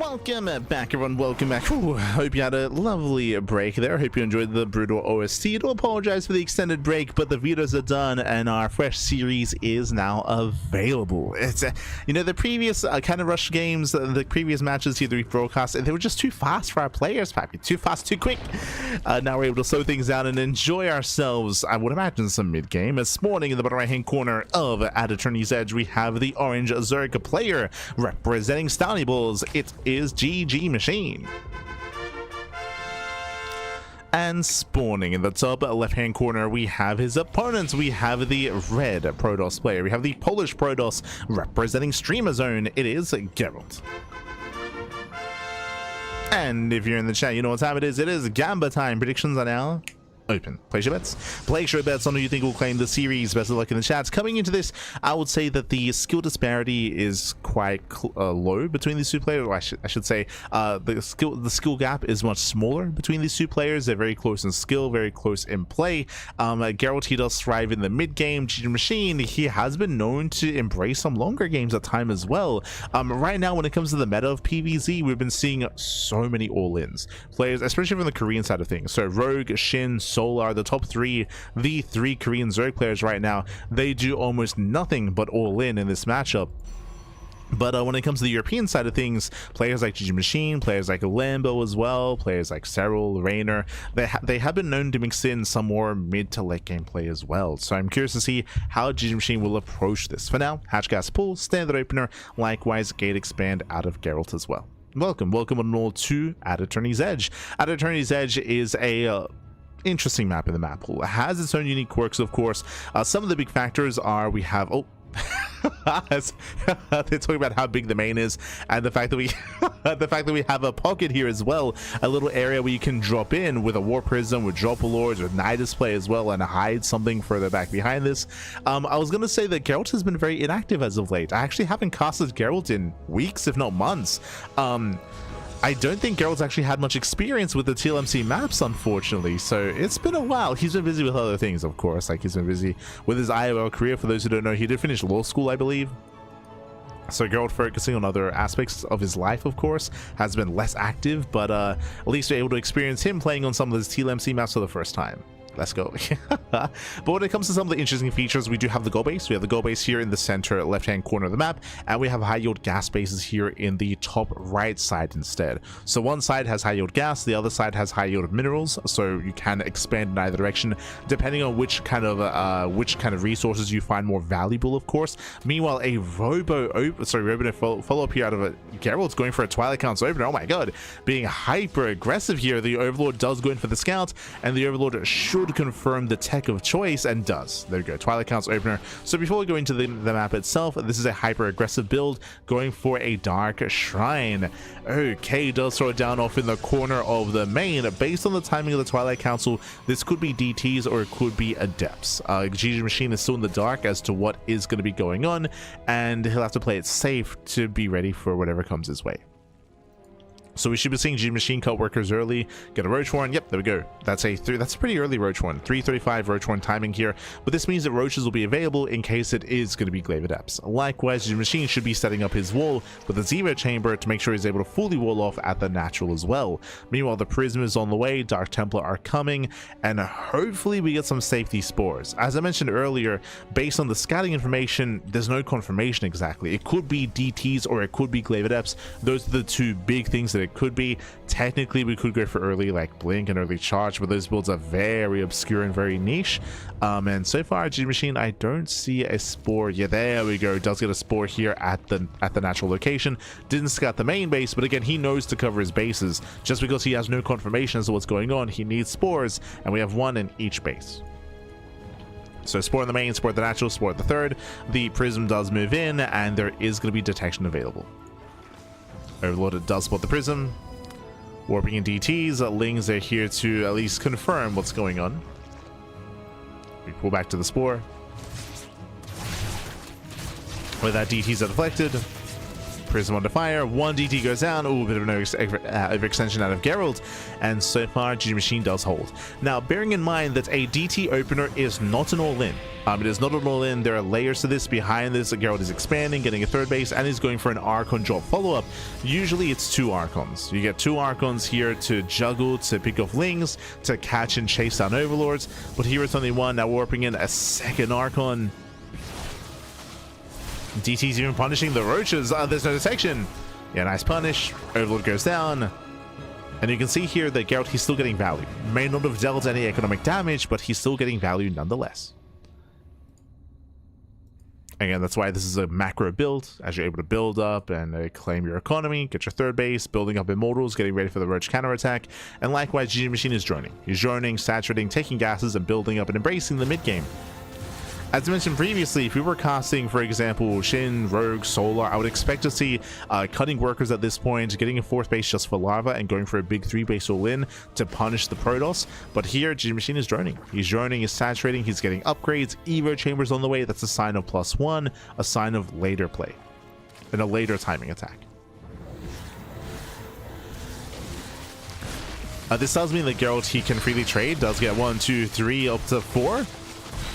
Welcome back, everyone. Welcome back. Ooh, hope you had a lovely break there. Hope you enjoyed the brutal OST. Do apologize for the extended break, but the videos are done and our fresh series is now available. It's you know, the previous kind of rush games, the previous matches here that we broadcast, they were just too fast for our players, Pappy. Too fast, too quick. Now we're able to slow things down and enjoy ourselves. I would imagine some mid-game. This morning in the bottom right-hand corner of At Attorney's Edge, we have the orange Zerg player representing Stony Bulls. It is GgMaChine. And spawning in the top left-hand corner, we have his opponents. We have the red Protoss player. We have the Polish Protoss representing Streamer Zone. It is Geralt. And if you're in the chat, you know what time it is. It is Gamba time. Predictions are now open. Place your bets. Place your bets on who you think will claim the series. Best of luck in the chats. Coming into this, I would say that the skill disparity is quite low between these two players. Or I should say the skill gap is much smaller between these two players. They're very close in skill, very close in play. Geralt, he does thrive in the mid game. GgMaChine, he has been known to embrace some longer games at time as well. Right now, when it comes to the meta of PvZ, we've been seeing so many all-ins players, especially from the Korean side of things. So Rogue, Shin, Solar, the top three, the three Korean Zerg players right now, they do almost nothing but all in this matchup. But when it comes to the European side of things, players like GgMaChine, players like Lambo as well, players like Cyril, Rainer, they have been known to mix in some more mid to late game play as well. So I'm curious to see how GgMaChine will approach this. For now, hatch gas pull, standard opener, likewise gate expand out of Geralt as well. Welcome on all to At Attorney's Edge. At Attorney's Edge is a interesting map in the map pool. It has its own unique quirks, of course. Some of the big factors are we have they're talking about how big the main is, and the fact that we have a pocket here as well, a little area where you can drop in with a War Prism, with Dropper Lords, with Nidus play as well, and hide something further back behind this. I was gonna say that Geralt has been very inactive as of late. I actually haven't casted Geralt in weeks, if not months. I don't think Geralt's actually had much experience with the TLMC maps, unfortunately, so it's been a while. He's been busy with other things, of course, like he's been busy with his IOL career. For those who don't know, he did finish law school, I believe. So Geralt, focusing on other aspects of his life, of course, has been less active, but at least we're able to experience him playing on some of his TLMC maps for the first time. Let's go. But when it comes to some of the interesting features, we do have the goal base. We have the goal base here in the center left-hand corner of the map, and we have high yield gas bases here in the top right side instead. So one side has high yield gas, the other side has high yield minerals, so you can expand in either direction depending on which kind of resources you find more valuable, of course. Meanwhile, a follow-up here out of a Geralt's going for a Twilight Council opener. Oh my god, being hyper aggressive here. The Overlord does go in for the scout, and the Overlord should confirm the tech of choice, and does. There we go, Twilight Council opener. So before we go into the map itself, this is a hyper aggressive build going for a Dark Shrine. Okay, does throw it down off in the corner of the main. Based on the timing of the Twilight Council, this could be DTs or it could be Adepts. GgMaChine is still in the dark as to what is going to be going on, and he'll have to play it safe to be ready for whatever comes his way. So we should be seeing GgMaChine cut workers early, get a Roach Warren. Yep, there we go. That's a pretty early Roach Warren. 3:35 Roach Warren timing here, but this means that Roaches will be available in case it is going to be Glaive Adepts. Likewise, GgMaChine should be setting up his wall with a Zero Chamber to make sure he's able to fully wall off at the natural as well. Meanwhile, the Prism is on the way, Dark Templar are coming, and hopefully we get some safety spores. As I mentioned earlier, based on the scouting information, there's no confirmation exactly. It could be DTs or it could be Glaive Adepts. Those are the two big things that it could be. Technically, we could go for early like Blink and early Charge, but those builds are very obscure and very niche. And so far, GgMaChine, I don't see a spore. Yeah, there we go. Does get a spore here at the natural location. Didn't scout the main base, but again, he knows to cover his bases. Just because he has no confirmation as to what's going on, he needs spores, and we have one in each base. So spore in the main, spore at the natural, spore at the third. The Prism does move in, and there is going to be detection available. Overlord does spot the Prism. Warping in DTs, Lings are here to at least confirm what's going on. We pull back to the spore. Where that DTs are deflected. Prism under fire. One DT goes down. Ooh, a bit of an overextension out of Geralt. And so far, GgMaChine does hold. Now, bearing in mind that a DT opener is not an all-in. It is not an all-in. There are layers to this. Behind this, Geralt is expanding, getting a third base, and is going for an Archon drop follow-up. Usually, it's 2 Archons. You get 2 Archons here to juggle, to pick off Lings, to catch and chase down Overlords. But here it's only 1. Now warping in a second Archon. DT's even punishing the roaches. There's no detection. Yeah, nice punish. Overlord goes down. And you can see here that Geralt, he's still getting value. May not have dealt any economic damage, but he's still getting value nonetheless. Again, that's why this is a macro build, as you're able to build up and claim your economy, get your third base, building up immortals, getting ready for the roach counterattack. And likewise, GgMaChine is droning. He's droning, saturating, taking gases, and building up and embracing the mid-game. As I mentioned previously, if we were casting, for example, Shin, Rogue, Solar, I would expect to see cutting workers at this point, getting a 4th base just for Lava, and going for a big 3 base all-in to punish the Protoss. But here, GgMaChine is droning. He's droning, he's saturating, he's getting upgrades, Evo Chambers on the way. That's a sign of +1, a sign of later play, and a later timing attack. This tells me that Geralt, he can freely trade, does get 1, 2, 3, up to 4.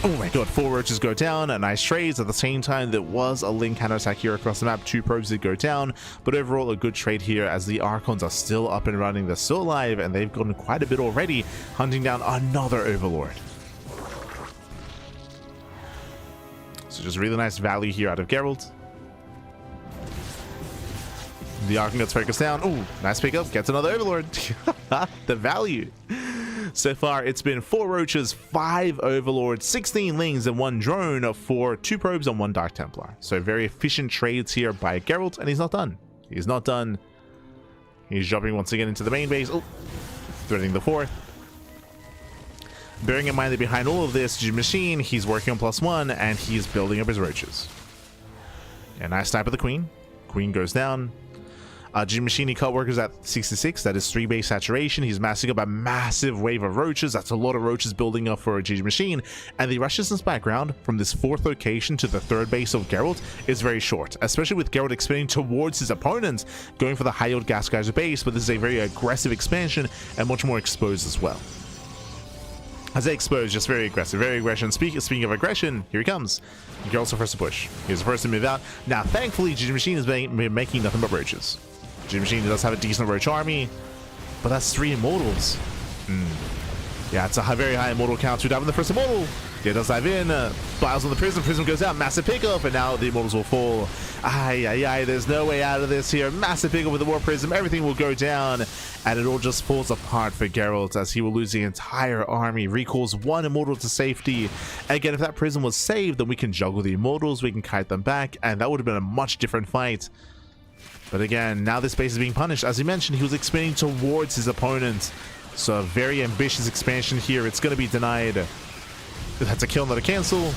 Oh my god, 4 roaches go down, a nice trades. At the same time, there was a Ling counterattack here across the map. 2 probes did go down, but overall a good trade here as the Archons are still up and running. They're still alive, and they've gotten quite a bit already, hunting down another Overlord. So just really nice value here out of Geralt. The Archon gets focused down. Ooh, nice pickup, gets another Overlord. The value. So far, it's been 4 roaches, 5 overlords, 16 lings, and 1 drone for 2 probes and 1 Dark Templar. So very efficient trades here by Geralt, and he's not done. He's not done. He's jumping once again into the main base. Oh, threatening the 4th. Bearing in mind that behind all of this, GgMaChine, he's working on +1, and he's building up his roaches. And nice snipe of the Queen. Queen goes down. GgMaChine cut workers at 66. That is 3 base saturation. He's massing up a massive wave of roaches. That's a lot of roaches building up for GgMaChine. And the rush distance background from this 4th location to the 3rd base of Geralt is very short, especially with Geralt expanding towards his opponent, going for the high yield gas geyser base. But this is a very aggressive expansion and much more exposed as well. I say exposed, just very aggressive. Very aggression. Speaking of aggression, here he comes. Geralt's the first to push. He's the first to move out. Now, thankfully, GgMaChine is making nothing but roaches. GgMaChine does have a decent roach army, but that's 3 immortals. Yeah, it's a very high immortal count. 2 dive on the first immortal. Yeah, does dive in. Biles on the prism. Prism goes out. Massive pickup, and now the immortals will fall. There's no way out of this here. Massive pickup with the war prism. Everything will go down, and it all just falls apart for Geralt as he will lose the entire army. Recalls 1 immortal to safety. Again, if that prism was saved, then we can juggle the immortals. We can kite them back, and that would have been a much different fight. But again, now this base is being punished. As he mentioned, he was expanding towards his opponent. So a very ambitious expansion here. It's going to be denied. That's a kill, not a cancel.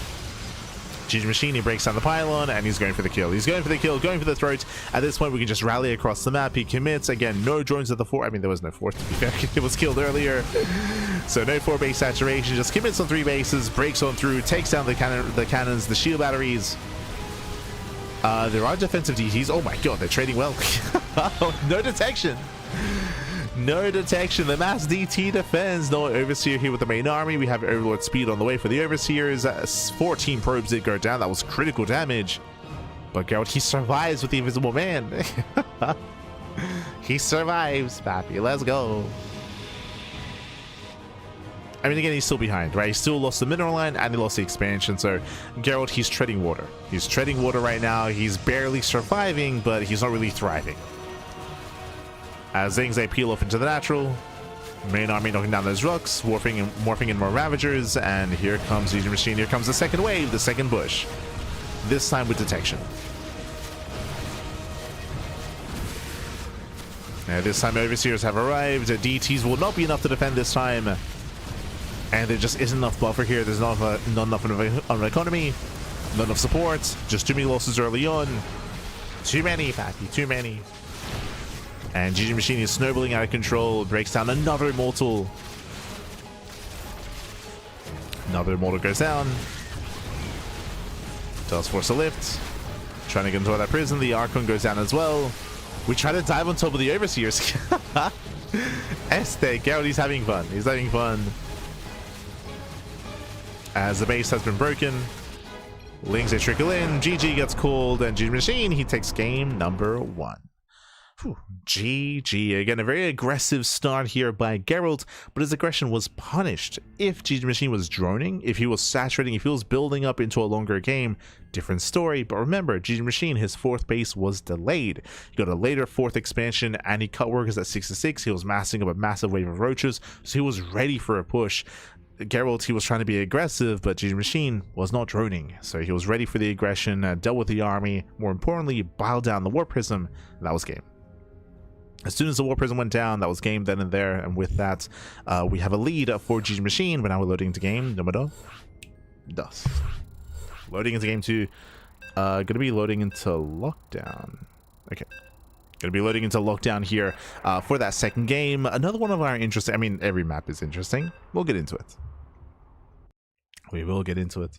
GgMaChine, he breaks down the pylon, and he's going for the kill. He's going for the kill, going for the throat. At this point, we can just rally across the map. He commits. Again, no drones at the 4. I mean, there was no 4th, to be fair. It was killed earlier. So no 4 base saturation. Just commits on 3 bases, breaks on through, takes down the cannons, the shield batteries. There are defensive DTs. Oh my god, they're trading well. No detection. No detection. The mass DT defends. No Overseer here with the main army. We have Overlord speed on the way for the Overseers. 14 probes did go down. That was critical damage. But Geralt, he survives with the Invisible Man. He survives, Pappy. Let's go. I mean, again, he's still behind, right? He still lost the mineral line and he lost the expansion. So Geralt, he's treading water. He's treading water right now. He's barely surviving, but he's not really thriving. As things, they peel off into the natural. Main army knocking down those rocks, morphing in more Ravagers, and here comes GgMaChine. Here comes the second wave, the second bush. This time with detection. Now, this time Overseers have arrived. DTs will not be enough to defend this time. And there just isn't enough buffer here. There's not enough of an economy. Not enough support. Just too many losses early on. Too many, Pappy. Too many. And GgMaChine is snowballing out of control. Breaks down another immortal. Another immortal goes down. Does force a lift. Trying to get into that prison. The Archon goes down as well. We try to dive on top of the Overseers. Geralt, he's having fun. He's having fun. As the base has been broken. Lings, they trickle in. GG gets called. And GgMaChine, he takes game number 1. Whew. GG. Again, a very aggressive start here by Geralt, but his aggression was punished. If GgMaChine was droning, if he was saturating, if he was building up into a longer game, different story. But remember, GgMaChine, his 4th base was delayed. He got a later 4th expansion, and he cut workers at 6-6. He was massing up a massive wave of roaches, so he was ready for a push. Geralt, he was trying to be aggressive, but GgMaChine was not droning, so he was ready for the aggression, dealt with the army, more importantly, biled down the War Prism, and that was game. As soon as the War Prism went down, that was game then and there, and with that, we have a lead for GgMaChine, but now we're loading into game number 2. Loading into game 2. Gonna be loading into lockdown. Okay. Gonna be loading into lockdown here for that second game. Another one of our interesting, I mean, every map is interesting. We'll get into it. We will get into it.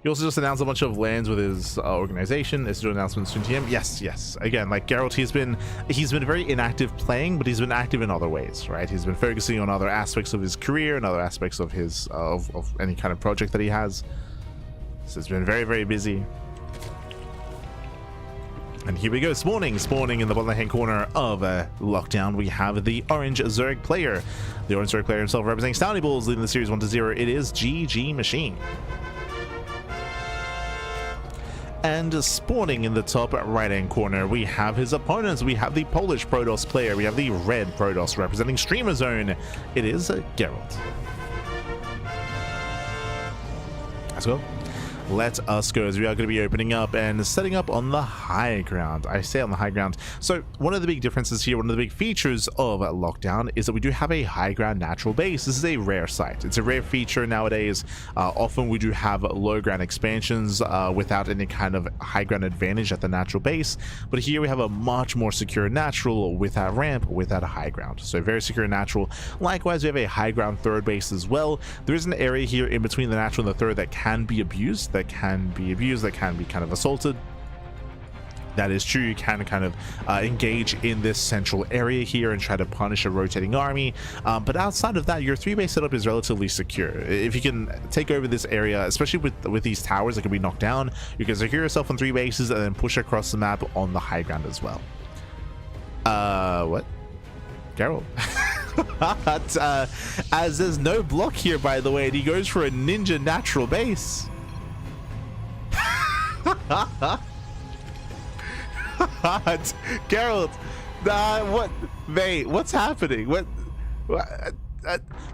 He also just announced a bunch of lands with his organization. Is there announcements soon to him? Yes. Again, like Geralt, he's been very inactive playing, but he's been active in other ways, right? He's been focusing on other aspects of his career and other aspects of his of any kind of project that he has. So it's been very, very busy. And here we go, spawning in the bottom left-hand corner of lockdown. We have the orange Zerg player. The orange Zerg player himself representing Stouty Bulls, leading the series 1-0. It is GgMaChine. And spawning in the top right-hand corner, we have his opponents. We have the Polish Protoss player. We have the red Protoss representing Streamer Zone. It is Geralt. Let's go. Let us go, as we are going to be opening up and setting up on the high ground. I say on the high ground. So one of the big differences here, one of the big features of lockdown is that we do have a high ground natural base. This is a rare site. It's a rare feature nowadays. Often we do have low ground expansions without any kind of high ground advantage at the natural base. But here we have a much more secure natural with that ramp, with that high ground. So very secure natural. Likewise, we have a high ground third base as well. There is an area here in between the natural and the third that can be abused. That can be kind of assaulted. That is true. You can kind of engage in this central area here and try to punish a rotating army, but outside of that, your 3-base setup is relatively secure. If you can take over this area, especially with these towers that can be knocked down, you can secure yourself on 3 bases and then push across the map on the high ground as well. What? Geralt. But, as there's no block here, by the way, and he goes for a ninja natural base. Geralt, what? Mate, what's happening? What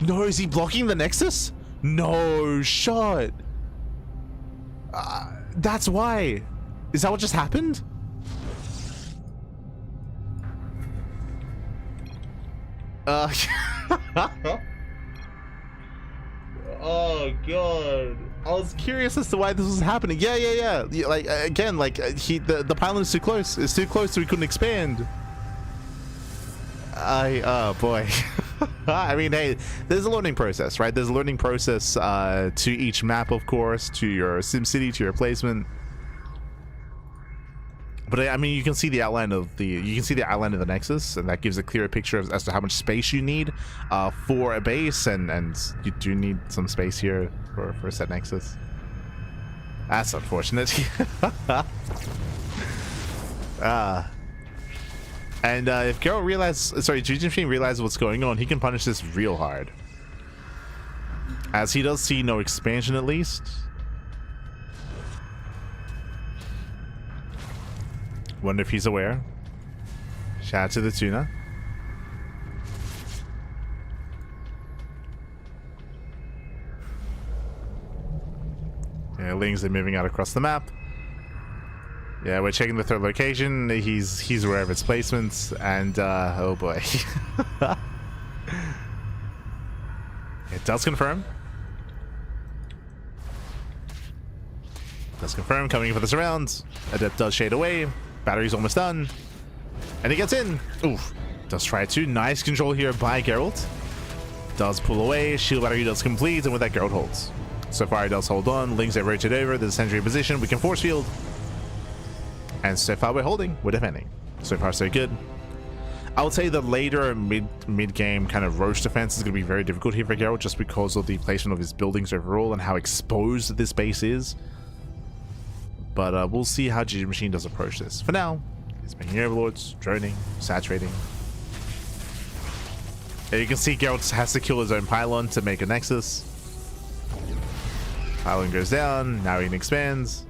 no, is he blocking the Nexus? No shot. That's why. Is that what just happened? Oh god, I was curious as to why this was happening. Yeah. Like again, like the pylon is too close. It's too close, so we couldn't expand. Oh boy. I mean, hey, there's a learning process, right? There's a learning process to each map, of course, to your SimCity, to your placement. But I mean, you can see the outline of the Nexus, and that gives a clearer picture as to how much space you need for a base, and you do need some space here for a set Nexus. That's unfortunate. And if Geralt GgMaChine realizes what's going on, he can punish this real hard, as he does see no expansion at least. Wonder if he's aware. Shout out to the Tuna. Yeah, Lings are moving out across the map. Yeah, we're checking the third location. He's aware of its placements, and oh boy. It does confirm. Does confirm, coming in for this round. Adept does shade away. Battery's almost done. And he gets in. Oof. Does try to. Nice control here by Geralt. Does pull away. Shield battery does complete, and with that, Geralt holds. So far, he does hold on. Lings have rotated over. There's a sentry in position. We can force field. And so far, we're holding. We're defending. So far, so good. I would say the later mid-game kind of roach defense is going to be very difficult here for Geralt, just because of the placement of his buildings overall and how exposed this base is. But we'll see how GgMaChine does approach this. For now, he's making overlords, droning, saturating. And you can see Geralt has to kill his own pylon to make a nexus. Pylon goes down. Now he expands.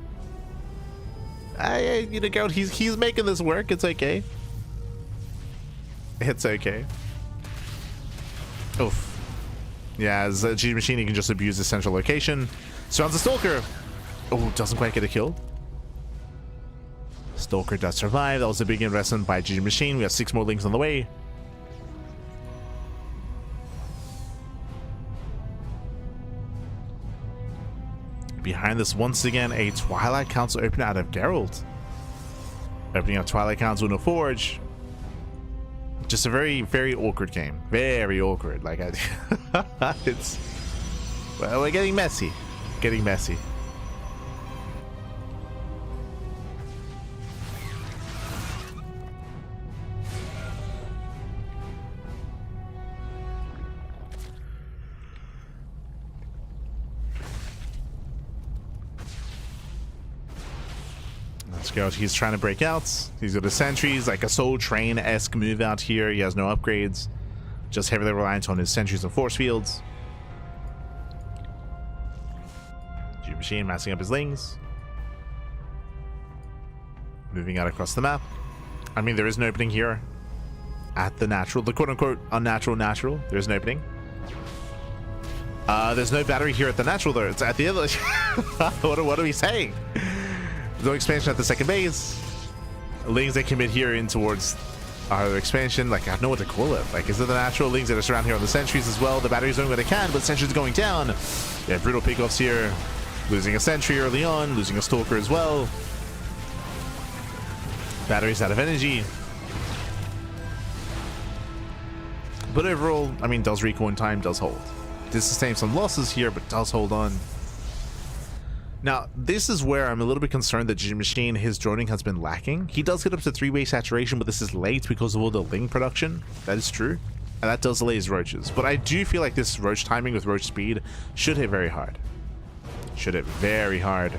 You know, Geralt, he's making this work. It's okay. It's okay. Oof. Yeah, as GgMaChine, he can just abuse the central location. Surrounds the Stalker. Oh, doesn't quite get a kill. Stalker does survive. That was a big investment by GgMaChine. We have 6 more Lings on the way. Behind this, once again, a Twilight Council opener out of Geralt. Opening up Twilight Council in a Forge. Just a very, very awkward game. Very awkward. Like, it's... Well, we're getting messy. Getting messy. Geralt, he's trying to break out. He's got the sentries, like a Soul Train-esque move out here. He has no upgrades, just heavily reliant on his sentries and force fields. GgMaChine massing up his Lings, moving out across the map. I mean, there is an opening here at the natural, the quote-unquote unnatural natural. There is an opening. There's no battery here at the natural, though. It's at the other. What are we saying? No expansion at the second base. Lings that commit here in towards our expansion. Like, I don't know what to call it. Like, is it the natural Lings that are surrounded here on the sentries as well? The battery's doing what it can, but sentries going down. Yeah, brutal pickoffs here. Losing a sentry early on, losing a stalker as well. Battery's out of energy. But overall, I mean, does recall in time, does hold. Does sustain some losses here, but does hold on. Now, this is where I'm a little bit concerned that GgMaChine, his droning has been lacking. He does get up to 3-way saturation, but this is late because of all the Ling production. That is true. And that does delay his roaches. But I do feel like this roach timing with roach speed should hit very hard. Should hit very hard.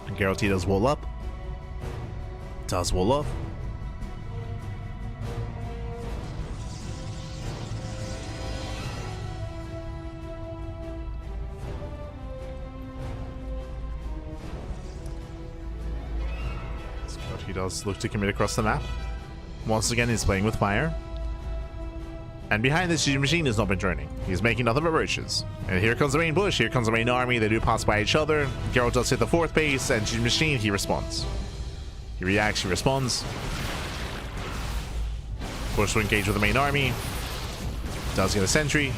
And Geralt does wall up. Does wall up. He does look to commit across the map. Once again, he's playing with fire. And behind this, GgMaChine has not been droning. He's making nothing but roaches. And here comes the main bush. Here comes the main army. They do pass by each other. Geralt does hit the 4th base, and GgMaChine, he responds. He reacts, he responds. Forced to engage with the main army. Does get a sentry.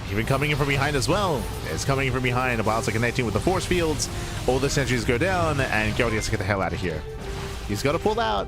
Even coming in from behind as well. It's coming in from behind while it's connecting with the force fields. All the sentries go down, and Geralt has to get the hell out of here. He's got to pull out.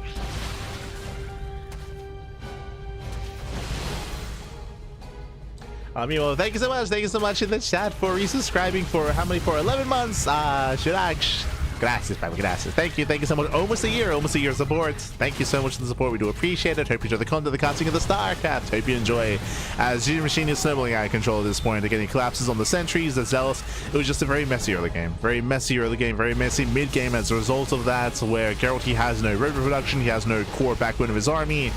Well, thank you so much. Thank you so much in the chat for resubscribing for how many? For 11 months. Shiraj. Gracias, Papa. Gracias. Thank you so much. Almost a year of support. Thank you so much for the support. We do appreciate it. Hope you enjoy the content, the casting of the StarCraft. Hope you enjoy. As GgMaChine is snowballing out of control at this point. Again, he collapses on the sentries, the zealous. It was just a very messy early game. Very messy early game. Very messy mid game as a result of that, where Geralt, he has no road production. He has no core backbone of his army.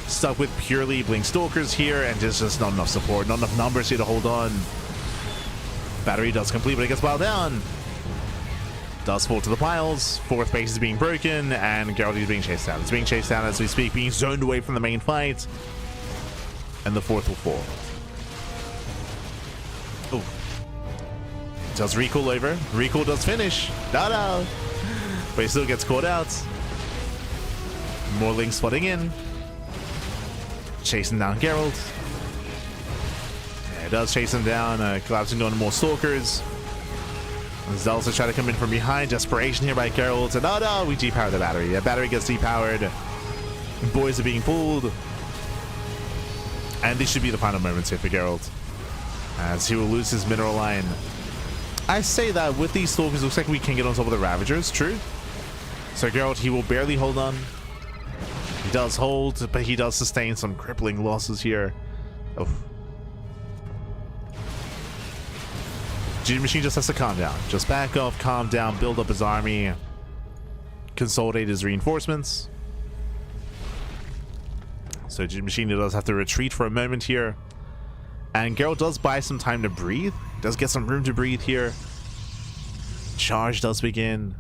Stuck with purely Blink Stalkers here, and there's just not enough support. Not enough numbers here to hold on. Battery does complete, but it gets piled down. Does fall to the piles. 4th base is being broken, and Geralt is being chased down. It's being chased down as we speak, being zoned away from the main fight. And the 4th will fall. Oh. Does recall over. Recall does finish. No. But he still gets caught out. More Lings flooding in. Chasing down Geralt. Yeah, it does chase him down, collapsing down more Stalkers. Zelsa try to come in from behind. Desperation here by Geralt. And no, we depower the battery. The battery gets depowered. Boys are being pulled. And this should be the final moments here for Geralt, as he will lose his mineral line. I say that with these Stalkers, it looks like we can get on top of the Ravagers, true. So Geralt, he will barely hold on. He does hold, but he does sustain some crippling losses here. Oh. GgMaChine just has to calm down. Just back off, calm down, build up his army, consolidate his reinforcements. So GgMaChine does have to retreat for a moment here. And Geralt does buy some time to breathe. Does get some room to breathe here. Charge does begin.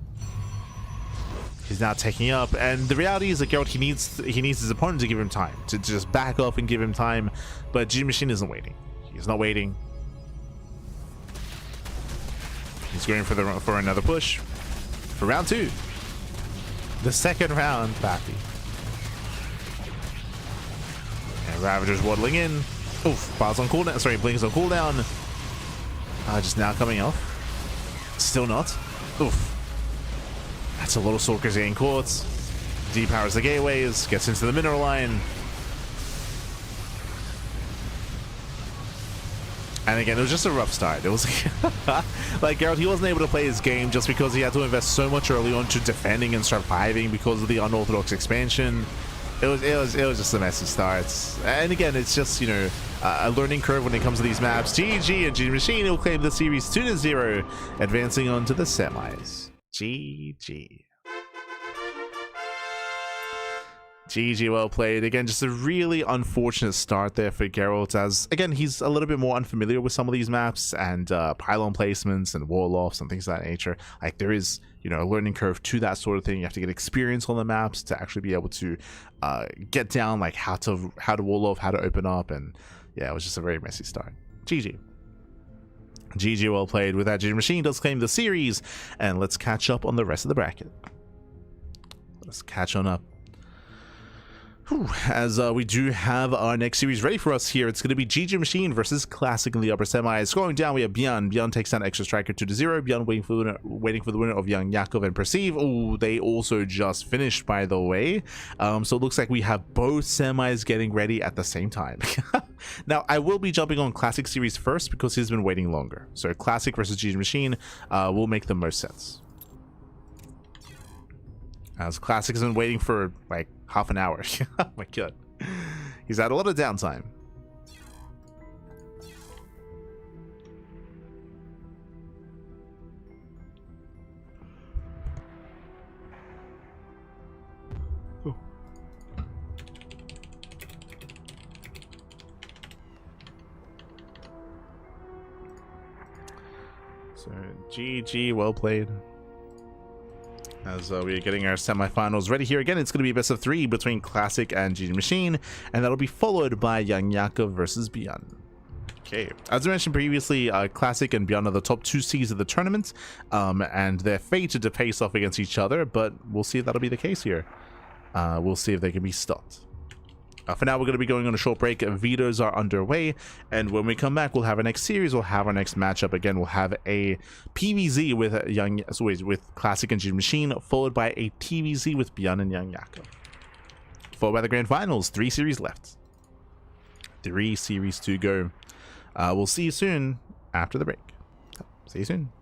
He's now taking up. And the reality is that Geralt, he needs his opponent to give him time. To just back off and give him time. But GgMaChine isn't waiting. He's not waiting. He's going for another push. For round 2. The second round, Pappy. And Ravager's waddling in. Oof, bars on cooldown. Sorry, blinks on cooldown. Just now coming off. Still not. Oof. That's a lot of Stalkers getting caught. Depowers the gateways. Gets into the mineral line. And again, it was just a rough start. It was like Geralt, he wasn't able to play his game just because he had to invest so much early on to defending and surviving because of the unorthodox expansion. It was just a messy start. And again, it's just, you know, a learning curve when it comes to these maps. GG and GgMaChine will claim the series 2-0, advancing on to the semis. GG. GG, well played. Again, just a really unfortunate start there for Geralt, as again, he's a little bit more unfamiliar with some of these maps and pylon placements and wall offs and things of that nature. Like, there is, you know, a learning curve to that sort of thing. You have to get experience on the maps to actually be able to get down like how to wall off, how to open up, and yeah, it was just a very messy start. GG. GG, well played. With that, GgMaChine does claim the series, and let's catch up on the rest of the bracket. Let's catch on up. As we do have our next series ready for us here. It's going to be GgMaChine versus Classic in the upper semis. Going down, we have ByuN. ByuN takes down Extra Striker 2-0. ByuN waiting for the winner of YoungYakov and Perceive. Oh, they also just finished, by the way. So it looks like we have both semis getting ready at the same time. Now, I will be jumping on Classic series first because he's been waiting longer. So Classic versus GgMaChine will make the most sense. As Classic has been waiting for like half an hour. Oh my god. He's had a lot of downtime. Oh. So GG, well played. As we are getting our semifinals ready here. Again, it's going to be a best of 3 between Classic and GgMaChine, and that'll be followed by YoungYakov versus ByuN. Okay, as I mentioned previously, Classic and ByuN are the top 2 seeds of the tournament, and they're fated to face off against each other, but we'll see if that'll be the case here. We'll see if they can be stopped. For now, we're going to be going on a short break. Vetoes are underway, and when we come back, we'll have our next series. We'll have our next matchup. Again, we'll have a PvZ with Classic and GgMaChine, followed by a TvZ with ByuN and YoungYakov. Followed by the grand finals. 3 series left. 3 series to go. We'll see you soon after the break. See you soon.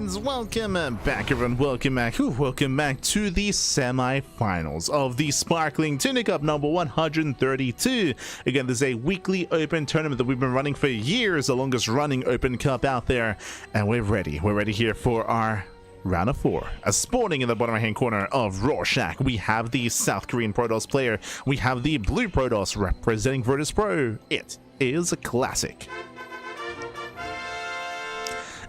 And welcome back, everyone. Welcome back to the semi-finals of the sparkling Tuna Cup number 132. Again, this is a weekly open tournament that we've been running for years, the longest running open cup out there, and we're ready here for our round of 4. As spawning in the bottom right hand corner of Rorschach, we have the South Korean Protoss player. We have the blue Protoss representing Virtus Pro. It is a classic.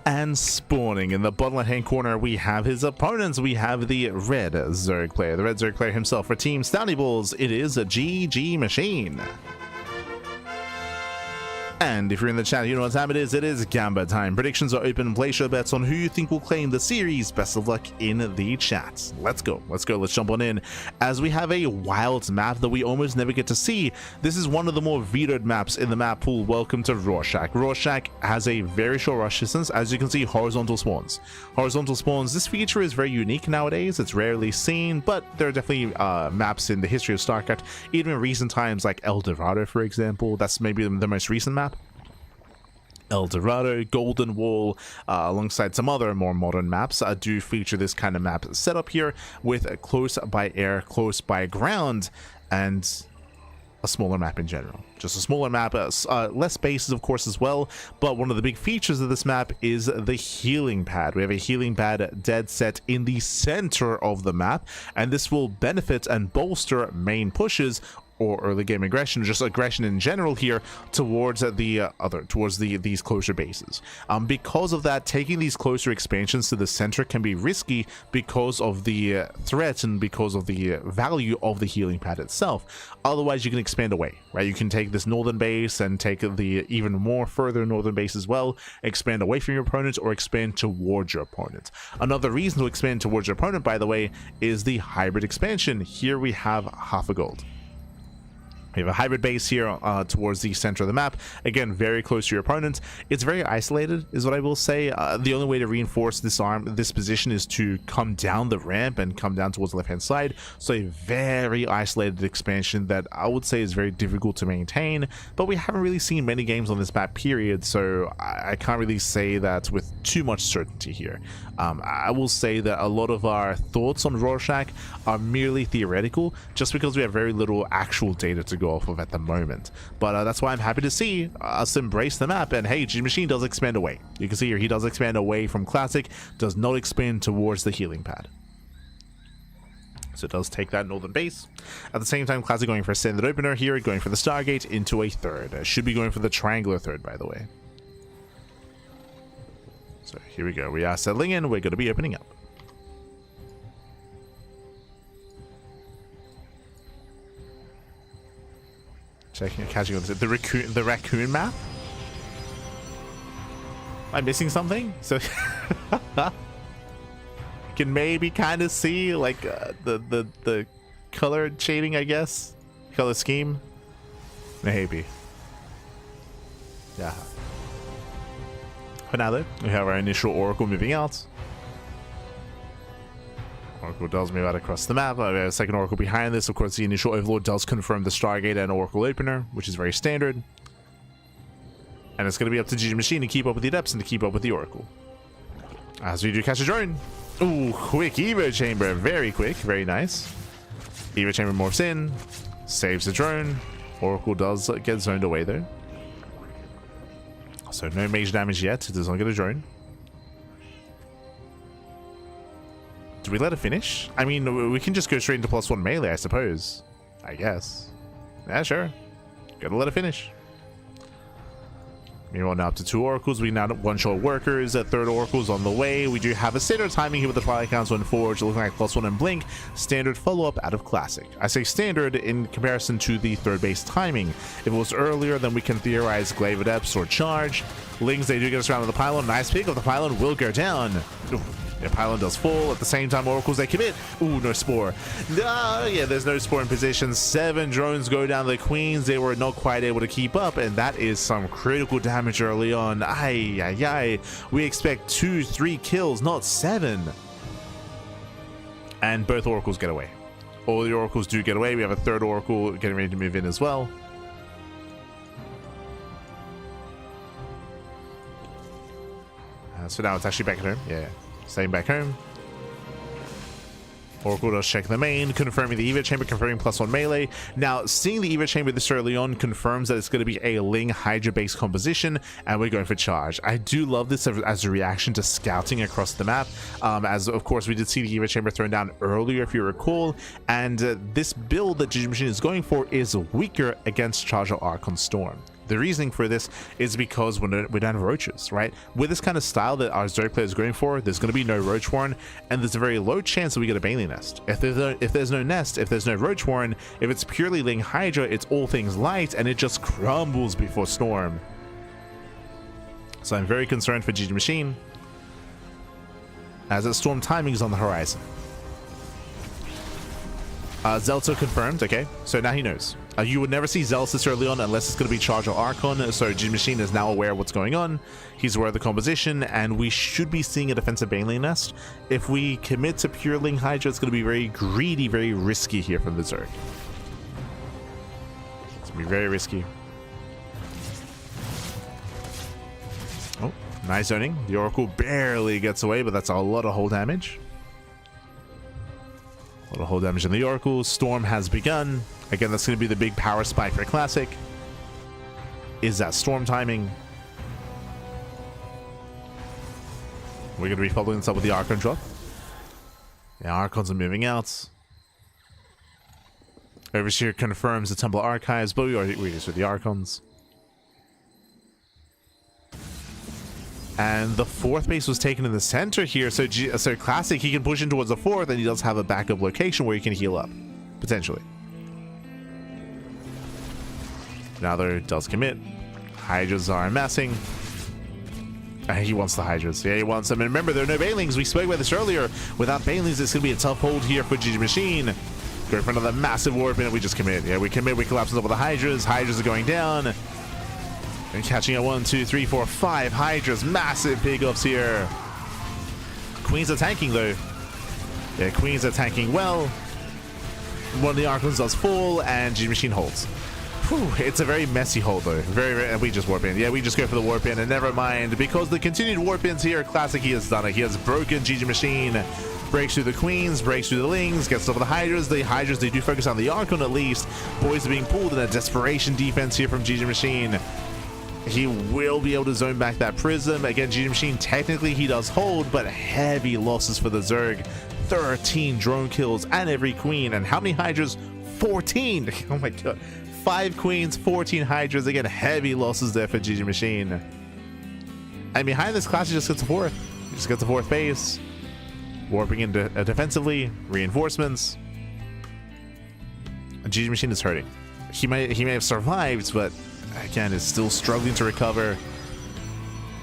And spawning in the bottom left hand corner, we have his opponents. We have the red Zerg player, the red Zerg player himself for Team Stouty Balls. It is a GgMaChine. And if you're in the chat, you know what time it is. It is Gamba time. Predictions are open. Place your bets on who you think will claim the series. Best of luck in the chat. Let's go. Let's jump on in. As we have a wild map that we almost never get to see. This is one of the more vetoed maps in the map pool. Welcome to Rorschach. Rorschach has a very short rush distance. As you can see, horizontal spawns. Horizontal spawns. This feature is very unique nowadays. It's rarely seen, but there are definitely maps in the history of StarCraft, even in recent times, like El Dorado, for example. That's maybe the most recent map. El Dorado, Golden Wall, alongside some other more modern maps, do feature this kind of map setup here with close by air, close by ground, and a smaller map in general. Just a smaller map, less bases of course as well, but one of the big features of this map is the healing pad. We have a healing pad dead set in the center of the map, and this will benefit and bolster main pushes or early game aggression, or just aggression in general here towards these closer bases. Because of that, taking these closer expansions to the center can be risky because of the threat and because of the value of the healing pad itself. Otherwise, you can expand away, right? You can take this northern base and take the even more further northern base as well, expand away from your opponent or expand towards your opponent. Another reason to expand towards your opponent, by the way, is the hybrid expansion. Here we have half a gold. We have a hybrid base here towards the center of the map. Again, very close to your opponent. It's very isolated, is what I will say. The only way to reinforce this position is to come down the ramp and come down towards the left-hand side. So a very isolated expansion that I would say is very difficult to maintain. But we haven't really seen many games on this map, period. So I can't really say that with too much certainty here. I will say that a lot of our thoughts on Rorschach are merely theoretical, just because we have very little actual data to go off of at the moment. But that's why I'm happy to see us embrace the map. And hey, GgMaChine does expand away. You can see here he does expand away from Classic, does not expand towards the healing pad. So it does take that northern base. At the same time, Classic going for a standard opener here, going for the Stargate into a third. Should be going for the triangular third, by the way. So here we go. We are settling in. We're going to be opening up. Catching on the raccoon map. Am I missing something? So you can maybe kind of see like the color shading, I guess, color scheme. Maybe. Yeah. For now, though, we have our initial Oracle moving out. Oracle does move out across the map. We have a second Oracle behind this. Of course, the initial Overlord does confirm the Stargate and Oracle opener, which is very standard. And it's going to be up to GgMaChine to keep up with the Adepts and to keep up with the Oracle. As we do catch a drone. Ooh, quick Evo Chamber. Very quick. Very nice. Evo Chamber morphs in. Saves the drone. Oracle does get zoned away, though. So no major damage yet. It does not get a drone. Do we let it finish? I mean, we can just go straight into +1 melee, I suppose. I guess. Yeah, sure. Gotta let it finish. Meanwhile, now up to 2 Oracles. We now one-shot workers. A third Oracle's on the way. We do have a standard timing here with the Twilight Council and Forge, looking like +1 and Blink. Standard follow-up out of Classic. I say standard in comparison to the third base timing. If it was earlier, then we can theorize Glaive Adepts or Charge. Lings, they do get us around to the pylon. Nice pick of the pylon will go down. Ooh. Yeah, pylon does fall. At the same time, Oracles, they commit. Ooh, no Spore. Yeah, there's no Spore in position. 7 drones go down the Queens. They were not quite able to keep up, and that is some critical damage early on. Ay, ay, ay. We expect 2-3 kills, not 7. And both Oracles get away. All the Oracles do get away. We have a third Oracle getting ready to move in as well. So now it's actually back at home. Yeah. Staying back home. Oracle does check the main, confirming the Eva Chamber, confirming +1 melee. Now, seeing the Eva Chamber this early on confirms that it's going to be a Ling Hydra based composition, and we're going for charge. I do love this as a reaction to scouting across the map, as of course we did see the Eva Chamber thrown down earlier, if you recall, and this build that GgMaChine is going for is weaker against Charger Archon Storm. The reasoning for this is because we don't have roaches, right? With this kind of style that our Zerg player is going for, there's going to be no roach warren, and there's a very low chance that we get a Bailey nest. If there's no nest, if there's no roach warren, if it's purely Ling Hydra, it's all things light, and it just crumbles before storm. So I'm very concerned for GgMaChine, as that storm timing is on the horizon. Zelto confirmed, okay, so now he knows. You would never see Zealous this early on unless it's going to be Charger Archon, so GgMaChine is now aware of what's going on. He's aware of the composition, and we should be seeing a defensive Baneling nest. If we commit to pure Ling Hydra, it's going to be very greedy, very risky here from the Zerg. It's going to be very risky. Oh, nice zoning. The Oracle barely gets away, but that's a lot of hull damage. A lot of hull damage on the Oracle. Storm has begun. Again, that's going to be the big power spike for Classic. Is that storm timing? We're going to be following this up with the Archon drop. Yeah, Archons are moving out. Overseer confirms the Temple Archives, but we just with the Archons. And the fourth base was taken in the center here, so Classic, he can push in towards the fourth, and he does have a backup location where he can heal up, potentially. Now there does commit. Hydras are amassing. He wants the Hydras. Yeah, he wants them. And remember, there are no Banelings. We spoke about this earlier. Without Banelings, it's going to be a tough hold here for GgMaChine. Go for another massive warp, and we just commit. Yeah, we commit. We collapse on top of the Hydras. Hydras are going down. And catching at 1, 2, 3, 4, 5 Hydras. Massive big ups here. Queens are tanking, though. Yeah, Queens are tanking well. One of the Archons does fall, and GgMaChine holds. Whew, it's a very messy hold, though. And we just warp in. Yeah, we just go for the warp in, and never mind, because the continued warp ins here, Classic, he has done it. He has broken GgMaChine. Breaks through the Queens, breaks through the Lings, gets over the Hydras. The Hydras, they do focus on the Archon at least. Boys are being pulled in a desperation defense here from GgMaChine. He will be able to zone back that Prism. Again, GgMaChine, technically he does hold, but heavy losses for the Zerg. 13 drone kills and every Queen. And how many Hydras? 14. Oh my god. 5 Queens, 14 Hydras. Again, heavy losses there for GgMaChine. And behind this class, he just gets a fourth. He just gets a fourth base. Warping into defensively. Reinforcements. GgMaChine is hurting. He may have survived, but again, is still struggling to recover.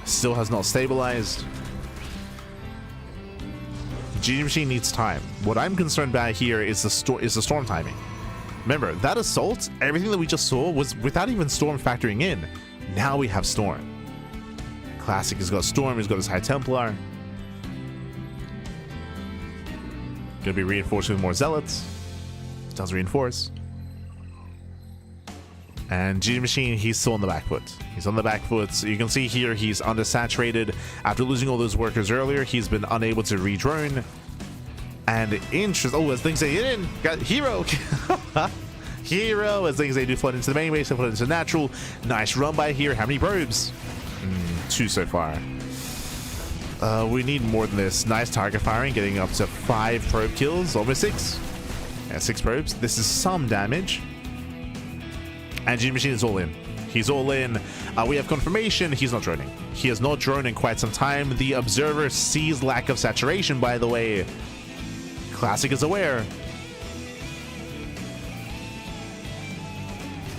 Still has not stabilized. GgMaChine needs time. What I'm concerned about here is the storm timing. Remember, that assault, everything that we just saw was without even storm factoring in. Now we have storm. Classic has got storm, he's got his High Templar. Gonna be reinforced with more zealots. It does reinforce. And GgMaChine, he's still on the back foot. He's on the back foot. So you can see here he's undersaturated. After losing all those workers earlier, he's been unable to redrone. And as things say, got Hero. Hero, as things they do flood into the main base, they flood into natural. Nice run by here. How many probes? 2 so far. We need more than this. Nice target firing, getting up to 5 probe kills, almost 6. Yeah, 6 probes. This is some damage. And GgMaChine is all in. He's all in. We have confirmation. He's not droning. He has not droned in quite some time. The observer sees lack of saturation, by the way. Classic is aware.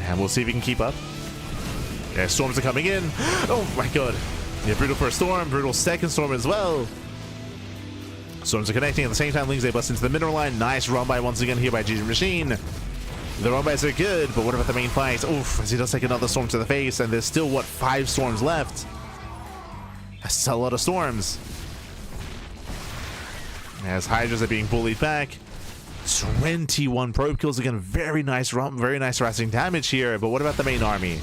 And we'll see if he can keep up. Yeah, storms are coming in. Oh my god. Yeah, brutal first storm, brutal second storm as well. Storms are connecting at the same time. Lings, they bust into the mineral line. Nice run by once again here by GgMaChine. The run bys are good, but what about the main fight? Oof, as he does take another storm to the face, and there's still, what, 5 storms left? That's still a lot of storms. As Hydras are being bullied back. 21 probe kills again. Very nice run, very nice harassing damage here. But what about the main army?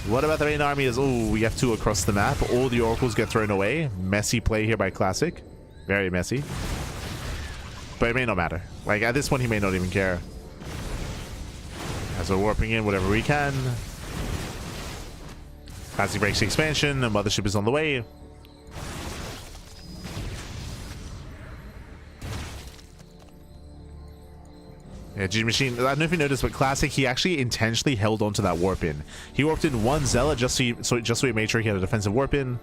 What about the main army is, oh, we have two across the map. All the oracles get thrown away. Messy play here by Classic. Very messy. But it may not matter. Like, at this point, he may not even care. As we're warping in whatever we can. Classic breaks the expansion. The mothership is on the way. Yeah, GgMaChine, I don't know if you noticed, but Classic, he actually intentionally held onto that warp in. He warped in one Zealot just so he made sure he had a defensive warp in.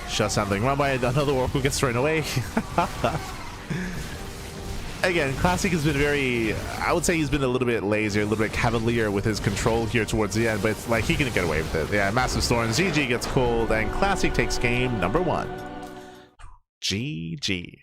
Shuts down the run by, another Oracle gets thrown away. Again, Classic has been very, I would say he's been a little bit lazy, a little bit cavalier with his control here towards the end, but it's like he can get away with it. Yeah, Massive Storms, GG gets called, and Classic takes game number 1. GG.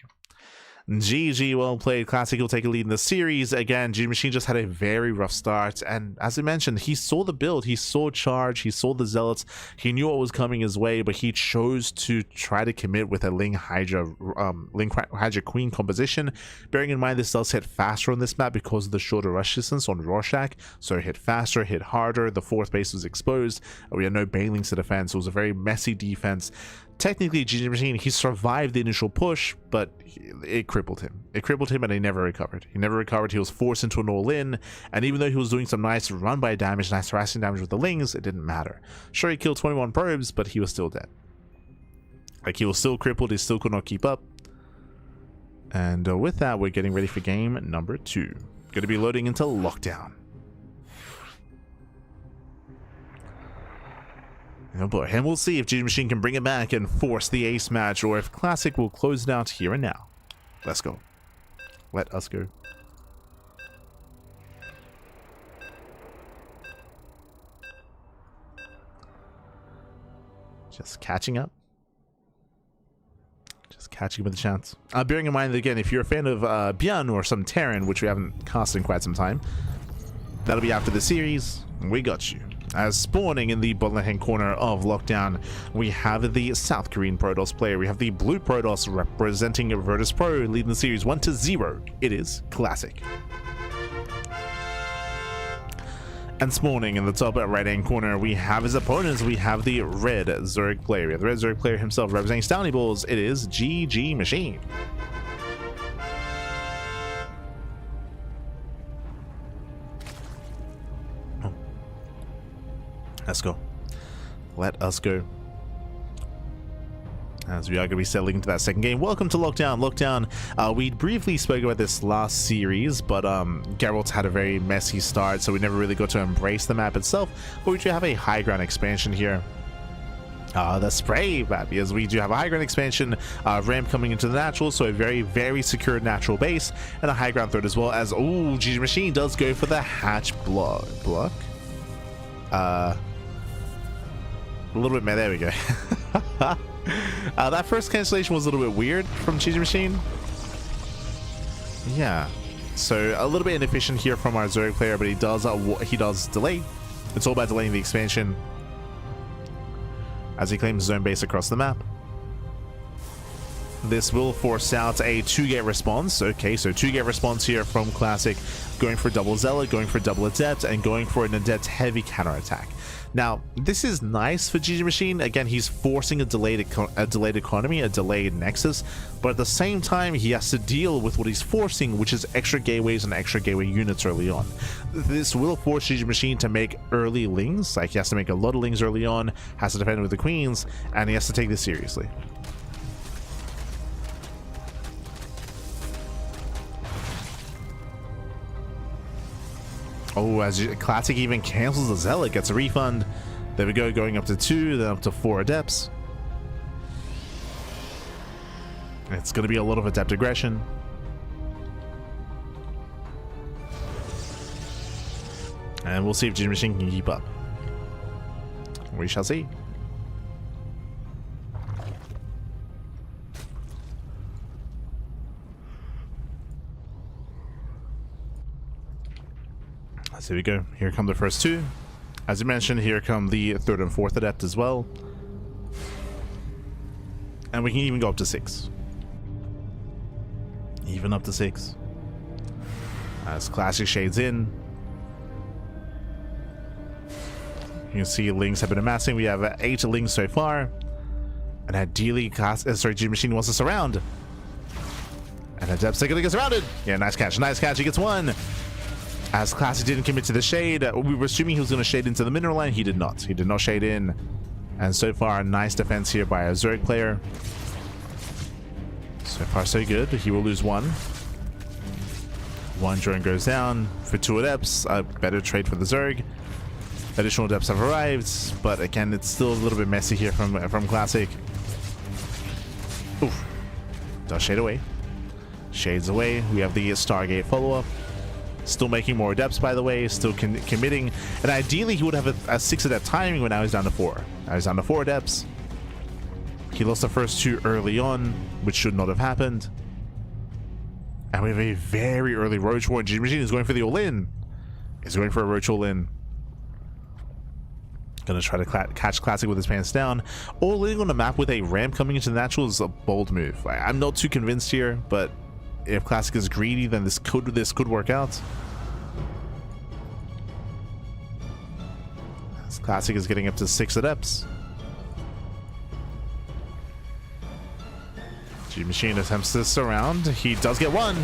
GG, well played. Classic will take a lead in the series. Again, GgMaChine just had a very rough start, and as I mentioned, he saw the build, he saw charge, he saw the Zealots, he knew what was coming his way, but he chose to try to commit with a Ling Hydra Queen composition. Bearing in mind this does hit faster on this map because of the shorter rush distance on Rorschach, so it hit faster, hit harder, the 4th base was exposed, we had no Banelings to defend, so it was a very messy defense. Technically, GgMaChine, he survived the initial push, but it crippled him. It crippled him and he never recovered. He never recovered. He was forced into an all-in, and even though he was doing some nice run-by damage, nice harassing damage with the Lings, it didn't matter. Sure, he killed 21 probes, but he was still dead. Like, he was still crippled, he still could not keep up. And with that, we're getting ready for game number 2. Going to be loading into Lockdown. Oh boy, and we'll see if GgMaChine can bring it back and force the ace match, or if Classic will close it out here and now. Let's go. Let us go. Just catching up. Just catching up with the chance. Bearing in mind that, again, if you're a fan of ByuN or some Terran, which we haven't cast in quite some time, that'll be after the series. We got you. As spawning in the bottom left-hand corner of Lockdown, we have the South Korean Protoss player. We have the blue Protoss representing Virtus Pro, leading the series 1-0. It is Classic. And spawning in the top right-hand corner, we have his opponents. We have the red Zerg player. We have the red Zerg player himself representing Stony Balls. It is GgMaChine. Let's go. Let us go. As we are going to be settling into that second game. Welcome to Lockdown. Lockdown, we briefly spoke about this last series, but Geralt had a very messy start, so we never really got to embrace the map itself. But we do have a high ground expansion here. The spray map, as we do have a high ground expansion, ramp coming into the natural, so a very, very secure natural base, and a high ground threat as well. As, oh, GgMaChine does go for the hatch block. A little bit, there we go. That first cancellation was a little bit weird from GgMaChine. Yeah, so a little bit inefficient here from our Zerg player, but he does delay. It's all about delaying the expansion as he claims zone base across the map. This will force out a 2-gate response. Okay, so 2-gate response here from Classic, going for double Zealot, going for double Adept, and going for an Adept heavy counterattack. Now, this is nice for GgMaChine. Again, he's forcing a delayed economy, a delayed Nexus, but at the same time, he has to deal with what he's forcing, which is extra gateways and extra gateway units early on. This will force GgMaChine to make early Lings, like he has to make a lot of Lings early on, has to defend with the Queens, and he has to take this seriously. Oh, as Classic even cancels the Zealot, gets a refund. There we go, going up to 2, then up to 4 Adepts. It's going to be a lot of Adept aggression. And we'll see if GgMaChine can keep up. We shall see. So here we go. Here come the first 2. As I mentioned, here come the 3rd and 4th Adept as well. And we can even go up to 6. Even up to 6. As Classic shades in. You can see Lings have been amassing. We have 8 Lings so far. And ideally, GgMaChine wants to surround. And Adept's going to get surrounded. Yeah, nice catch. Nice catch. He gets one. As Classic didn't commit to the shade, we were assuming he was going to shade into the mineral line. He did not. He did not shade in. And so far, a nice defense here by a Zerg player. So far, so good. He will lose one. One drone goes down for 2 Adepts. A better trade for the Zerg. Additional Adepts have arrived, but again, it's still a little bit messy here from Classic. Oof. Does shade away. Shades away. We have the Stargate follow-up. Still making more Adepts, by the way. Still committing. And ideally, he would have a 6 Adept timing, but now he's down to 4. Now he's down to 4 Adepts. He lost the first 2 early on, which should not have happened. And we have a very early Roach War. GgMaChine is going for the all-in. He's going for a Roach all-in. Gonna try to catch Classic with his pants down. All-in on a map with a ramp coming into the natural is a bold move. I'm not too convinced here, but if Classic is greedy, then this could work out. As Classic is getting up to 6 Adepts. GgMaChine attempts to surround. He does get one.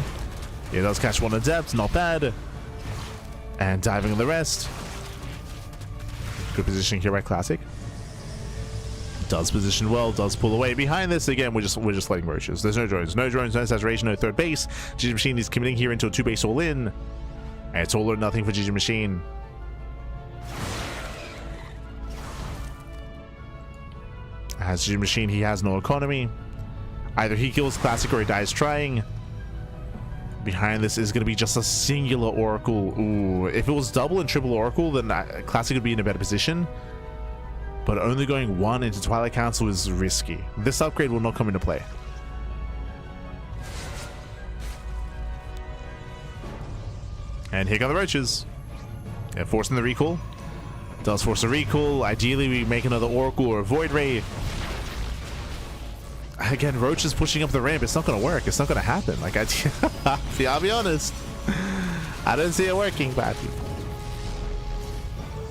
He does catch 1 Adept, not bad. And diving on the rest. Good positioning here by Classic. Does position well, does pull away. Behind this, again, we're just letting roaches. There's no drones, no saturation, no third base. GgMaChine is committing here into a 2-base all-in. And it's all or nothing for GgMaChine. As GgMaChine, he has no economy. Either he kills Classic or he dies trying. Behind this is going to be just a singular Oracle. Ooh, if it was double and triple Oracle, then Classic would be in a better position. But only going 1 into Twilight Council is risky. This upgrade will not come into play. And here come the roaches. Yeah, forcing the recall. Does force a recall. Ideally, we make another Oracle or a Void Ray. Again, Roach is pushing up the ramp. It's not going to work. It's not going to happen. Like, I'll be honest. I don't see it working, but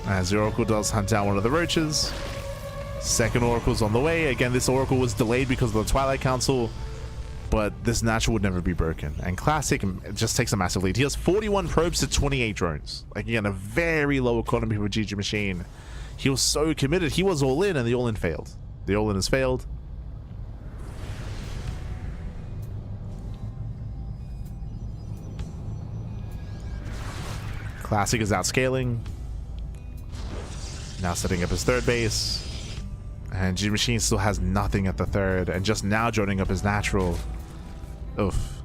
as the Oracle does hunt down one of the Roaches. Second Oracle's on the way. Again, this Oracle was delayed because of the Twilight Council, but this natural would never be broken. And Classic just takes a massive lead. He has 41 probes to 28 drones. Like, again, a very low economy for GgMaChine. He was so committed. He was all in, and the all-in failed. The all-in has failed. Classic is outscaling. Now setting up his third base. And GgMaChine still has nothing at the third. And just now joining up his natural. Oof.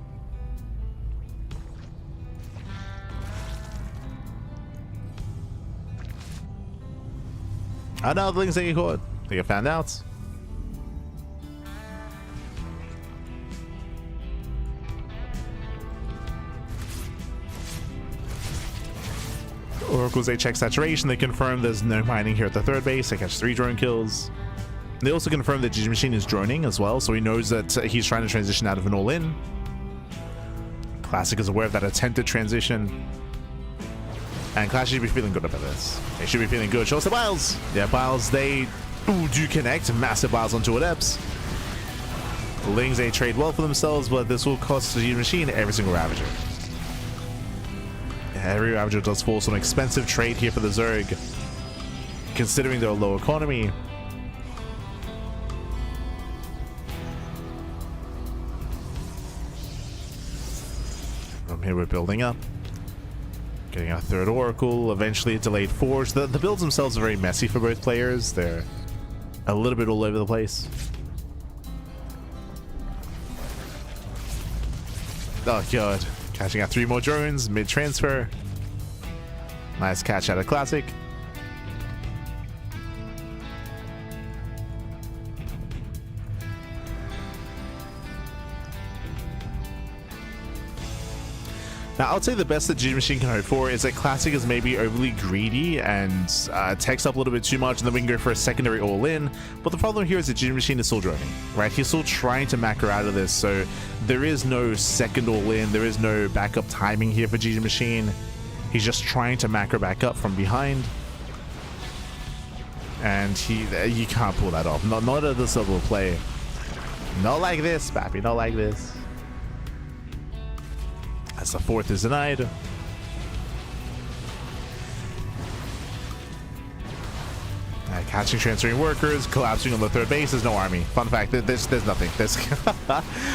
Oh no, the Lings get caught. They get found out. Oracles, they check saturation. They confirm there's no mining here at the third base. They catch 3 drone kills. They also confirm that GgMaChine is droning as well, so he knows that he's trying to transition out of an all-in. Classic is aware of that attempted transition. And Classic should be feeling good about this. They should be feeling good. Show us the Biles. Yeah, Biles, they do connect. Massive Biles onto Adepts. Lings, they trade well for themselves, but this will cost GgMaChine every single Ravager. Every Ravager does fall some expensive trade here for the Zerg, considering their low economy. From here we're building up. Getting our third Oracle, eventually a delayed Forge. The builds themselves are very messy for both players. They're a little bit all over the place. Oh god. Catching out 3 more drones mid-transfer. Nice catch out of Classic. Now, I would say the best that GgMaChine can hope for is that Classic is maybe overly greedy and takes up a little bit too much, and then we can go for a secondary all-in. But the problem here is that GgMaChine is still droning, right? He's still trying to macro out of this, so there is no second all-in. There is no backup timing here for GgMaChine. He's just trying to macro back up from behind. And you can't pull that off. Not at this level of play. Not like this, Pappy. Not like this. As the fourth is denied. Catching transferring workers, collapsing on the third base. There's no army. Fun fact, there's nothing.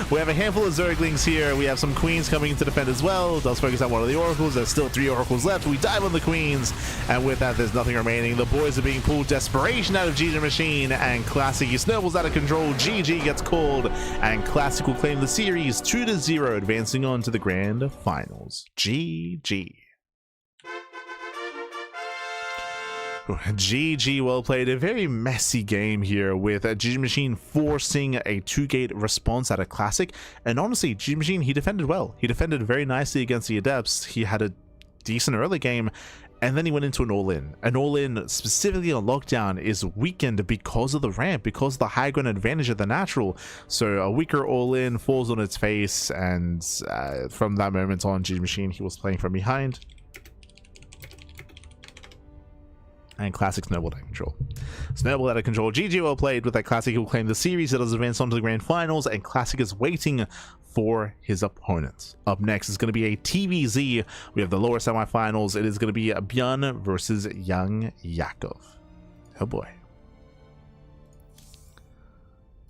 We have a handful of Zerglings here. We have some queens coming to defend as well. Does focus on one of the oracles. There's still 3 oracles left. We dive on the queens, and with that, there's nothing remaining. The boys are being pulled. Desperation out of GgMaChine, and Classic, he snowballs out of control. GG gets called, and Classic will claim the series 2-0, advancing on to the grand finals. GG. GG, well played. A very messy game here with GgMaChine forcing a 2-gate response at a Classic. And honestly, GgMaChine, he defended well. He defended very nicely against the Adepts. He had a decent early game, and then he went into an all-in. An all-in, specifically on Lockdown, is weakened because of the ramp, because of the high ground advantage of the natural. So a weaker all-in falls on its face, and from that moment on, GgMaChine, he was playing from behind. And Classic snowballed out of control. Snowballed out of control. GG, well played. With that, Classic will claim the series. It has advanced on to the grand finals, and Classic is waiting for his opponent. Up next is going to be a TVZ. We have the lower semifinals. It is going to be ByuN versus YoungYakov. Oh boy.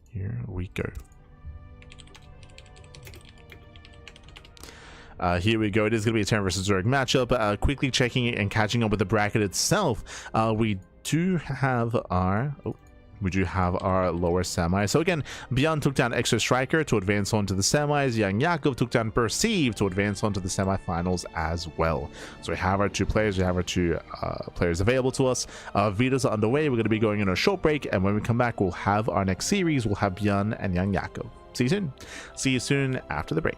Here we go. Here we go. It is going to be a Terran versus Zerg matchup. Quickly checking and catching up with the bracket itself. We do have our lower semi. So again, ByuN took down Extra Striker to advance on to the semis. YoungYakov took down Perceive to advance on to the semifinals as well. So we have our 2 players. We have our 2 players available to us. Vitas are underway. We're going to be going on a short break, and when we come back, we'll have our next series. We'll have ByuN and YoungYakov. See you soon. See you soon after the break.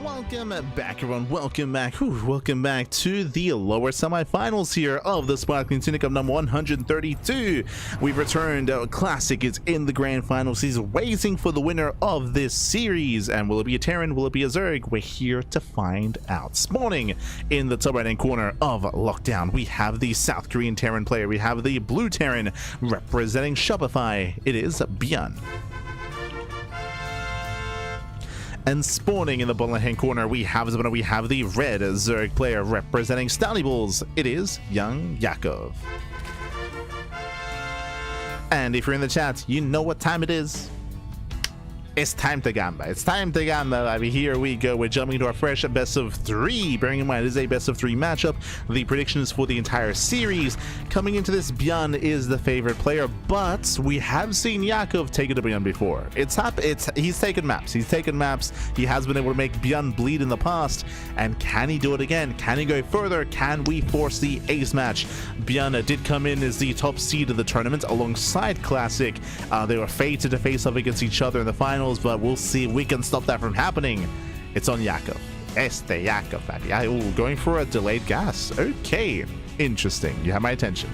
Welcome back, everyone. Welcome back. Welcome back to the lower semifinals here of the Sparkling Tuna Cup number 132. We've returned. Classic is in the grand finals. He's waiting for the winner of this series. And will it be a Terran? Will it be a Zerg? We're here to find out. Spawning in the top right-hand corner of Lockdown, we have the South Korean Terran player. We have the blue Terran representing Shopify. It is ByuN. And spawning in the bottom left-hand corner, we have the red Zerg player representing Stony Bulls. It is YoungYakov. And if you're in the chat, you know what time it is. It's time to gamba. It's time to gamba, baby. Here we go. We're jumping into our fresh best of 3. Bearing in mind, it is a best of 3 matchup. The predictions for the entire series. Coming into this, ByuN is the favorite player, but we have seen Yakov take it to ByuN before. He's taken maps. He has been able to make ByuN bleed in the past. And can he do it again? Can he go further? Can we force the ace match? ByuN did come in as the top seed of the tournament alongside Classic. They were fated to face off against each other in the finals, but we'll see if we can stop that from happening. It's on Yakov. Yakov, baby. Ooh, going for a delayed gas. Okay, interesting. You have my attention.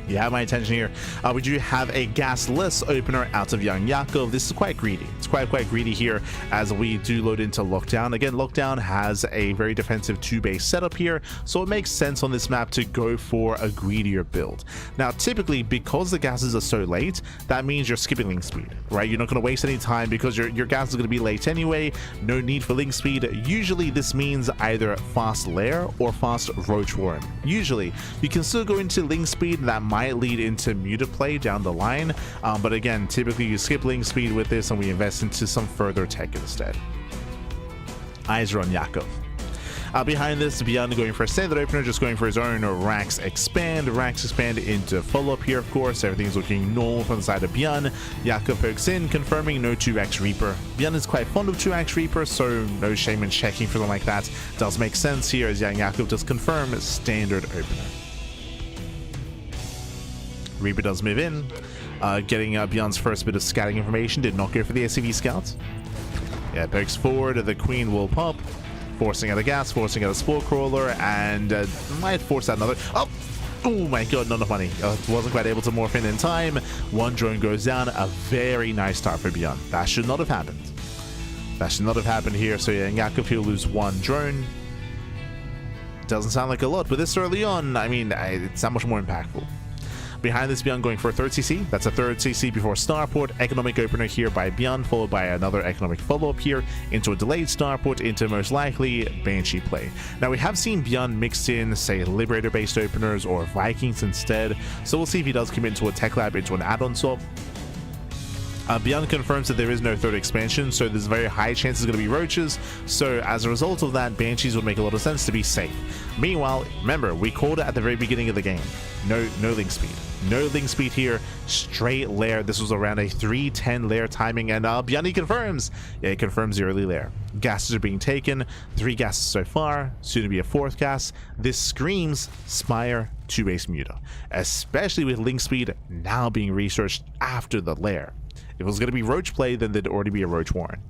Here. We do have a gasless opener out of YoungYakov. This is quite greedy. It's quite greedy here as we do load into Lockdown. Again, Lockdown has a very defensive 2-base setup here, so it makes sense on this map to go for a greedier build. Now, typically, because the gases are so late, that means you're skipping link speed, right? You're not going to waste any time because your gas is going to be late anyway. No need for link speed. Usually, this means either fast lair or fast roach warren. Usually, you can still go into link speed. That might lead into muted play down the line, but again, typically you skip link speed with this and we invest into some further tech instead. Eyes are on Yakov. Behind this, ByuN going for a standard opener, just going for his own Rax expand into follow-up here. Of course, everything's looking normal from the side of ByuN. Yakov pokes in, confirming no 2x Reaper. ByuN is quite fond of 2x Reaper, so no shame in checking for them like that. Does make sense here as YoungYakov does confirm standard opener. Reaper does move in, getting ByuN's first bit of scouting information. Did not go for the SCV scout. Yeah, pokes forward, the queen will pop, forcing out a gas, forcing out a spore crawler, and might force out another. Oh my god, not enough money. Wasn't quite able to morph in time. One drone goes down. A very nice start for ByuN. That should not have happened. Here. So yeah, Yakov will lose 1 drone. Doesn't sound like a lot, but this early on, I mean, it's that much more impactful. Behind this, ByuN going for a 3rd CC. That's a 3rd CC before Starport. Economic opener here by ByuN, followed by another economic follow-up here into a delayed Starport, into most likely Banshee play. Now, we have seen ByuN mix in, say, Liberator-based openers or Vikings instead, so we'll see if he does commit into a Tech Lab, into an add-on swap. ByuN confirms that there is no 3rd expansion, so there's a very high chance it's going to be roaches. So as a result of that, Banshees would make a lot of sense to be safe. Meanwhile, remember, we called it at the very beginning of the game. No link speed. No link speed here. Straight lair. This was around a 3:10 lair timing, and ByuN confirms. Yeah, he confirms the early lair. Gases are being taken. 3 gases so far. Soon to be a 4th gas. This screams Spire 2-base Muta, especially with link speed now being researched after the lair. If it was going to be roach play, then there'd already be a roach warren.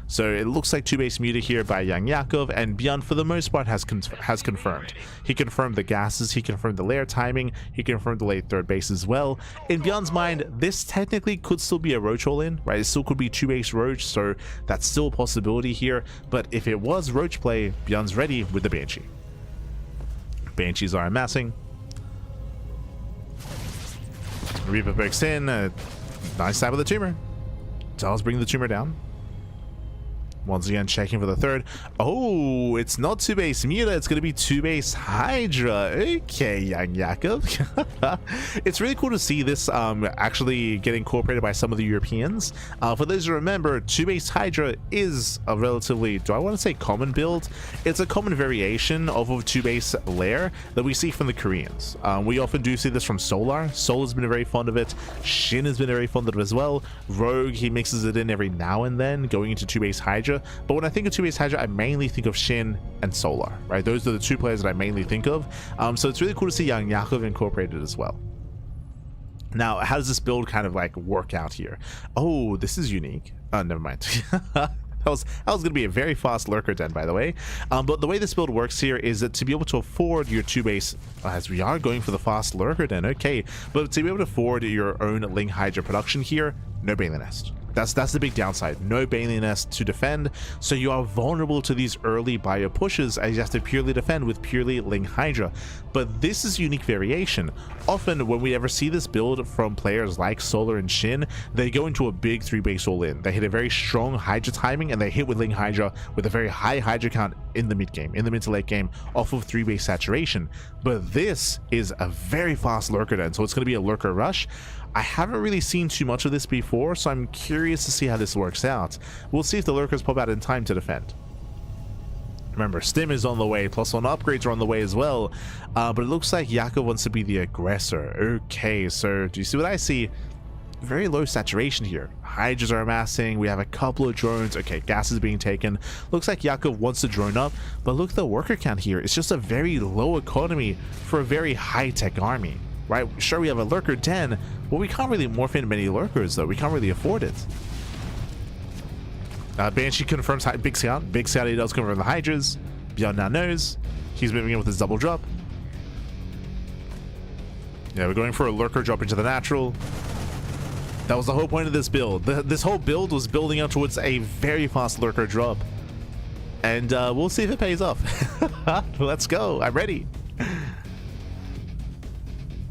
So it looks like 2-base Muta here by YoungYakov, and ByuN for the most part has confirmed. He confirmed the gases, he confirmed the lair timing, he confirmed the late 3rd base as well. In ByuN's mind, this technically could still be a roach all-in, right? It still could be 2-base roach, so that's still a possibility here. But if it was roach play, ByuN's ready with the Banshee. Banshees are amassing. Reaper pokes in. Nice stab with the tumor. Does bring the tumor down. Once again, checking for the 3rd. Oh, it's not 2-base Muta. It's going to be 2-base Hydra. Okay, YoungYakov. It's really cool to see this actually get incorporated by some of the Europeans. For those who remember, 2-base Hydra is a relatively, do I want to say common build? It's a common variation of a 2-base lair that we see from the Koreans. We often do see this from Solar. Solar's been very fond of it. Shin has been very fond of it as well. Rogue, he mixes it in every now and then, going into 2-base Hydra. But when I think of 2-base Hydra, I mainly think of Shin and Solar, right? Those are the 2 players that I mainly think of. So it's really cool to see YoungYakov incorporated as well. Now, how does this build kind of like work out here? Oh, this is unique. Oh, never mind. That was going to be a very fast lurker den, by the way. But the way this build works here is that to be able to afford your 2-base, as we are going for the fast lurker den, okay, but to be able to afford your own Ling Hydra production here, no Bailey Nest. That's the big downside. No Bailey Nest to defend, so you are vulnerable to these early bio pushes as you have to purely defend with purely Ling Hydra. But this is a unique variation. Often when we ever see this build from players like Solar and Shin, they go into a big 3-base all-in. They hit a very strong Hydra timing and they hit with Ling Hydra with a very high Hydra count in the mid game, in the mid to late game, off of 3-base saturation. But this is a very fast lurker den, so it's going to be a lurker rush. I haven't really seen too much of this before, so I'm curious to see how this works out. We'll see if the lurkers pop out in time to defend. Remember, Stim is on the way, plus one upgrades are on the way as well. But it looks like Yakov wants to be the aggressor. Okay, so do you see what I see? Very low saturation here. Hydras are amassing. We have a couple of drones. Okay, gas is being taken. Looks like Yakov wants to drone up, but look at the worker count here. It's just a very low economy for a very high-tech army. Right, sure, we have a lurker den, but we can't really morph in many lurkers, though. We can't really afford it. Banshee confirms Big Scout. Big Scout, he does confirm the Hydras. ByuN now knows. He's moving in with his double drop. Yeah, we're going for a lurker drop into the natural. That was the whole point of this build. This whole build was building up towards a very fast lurker drop. And we'll see if it pays off. Let's go. I'm ready.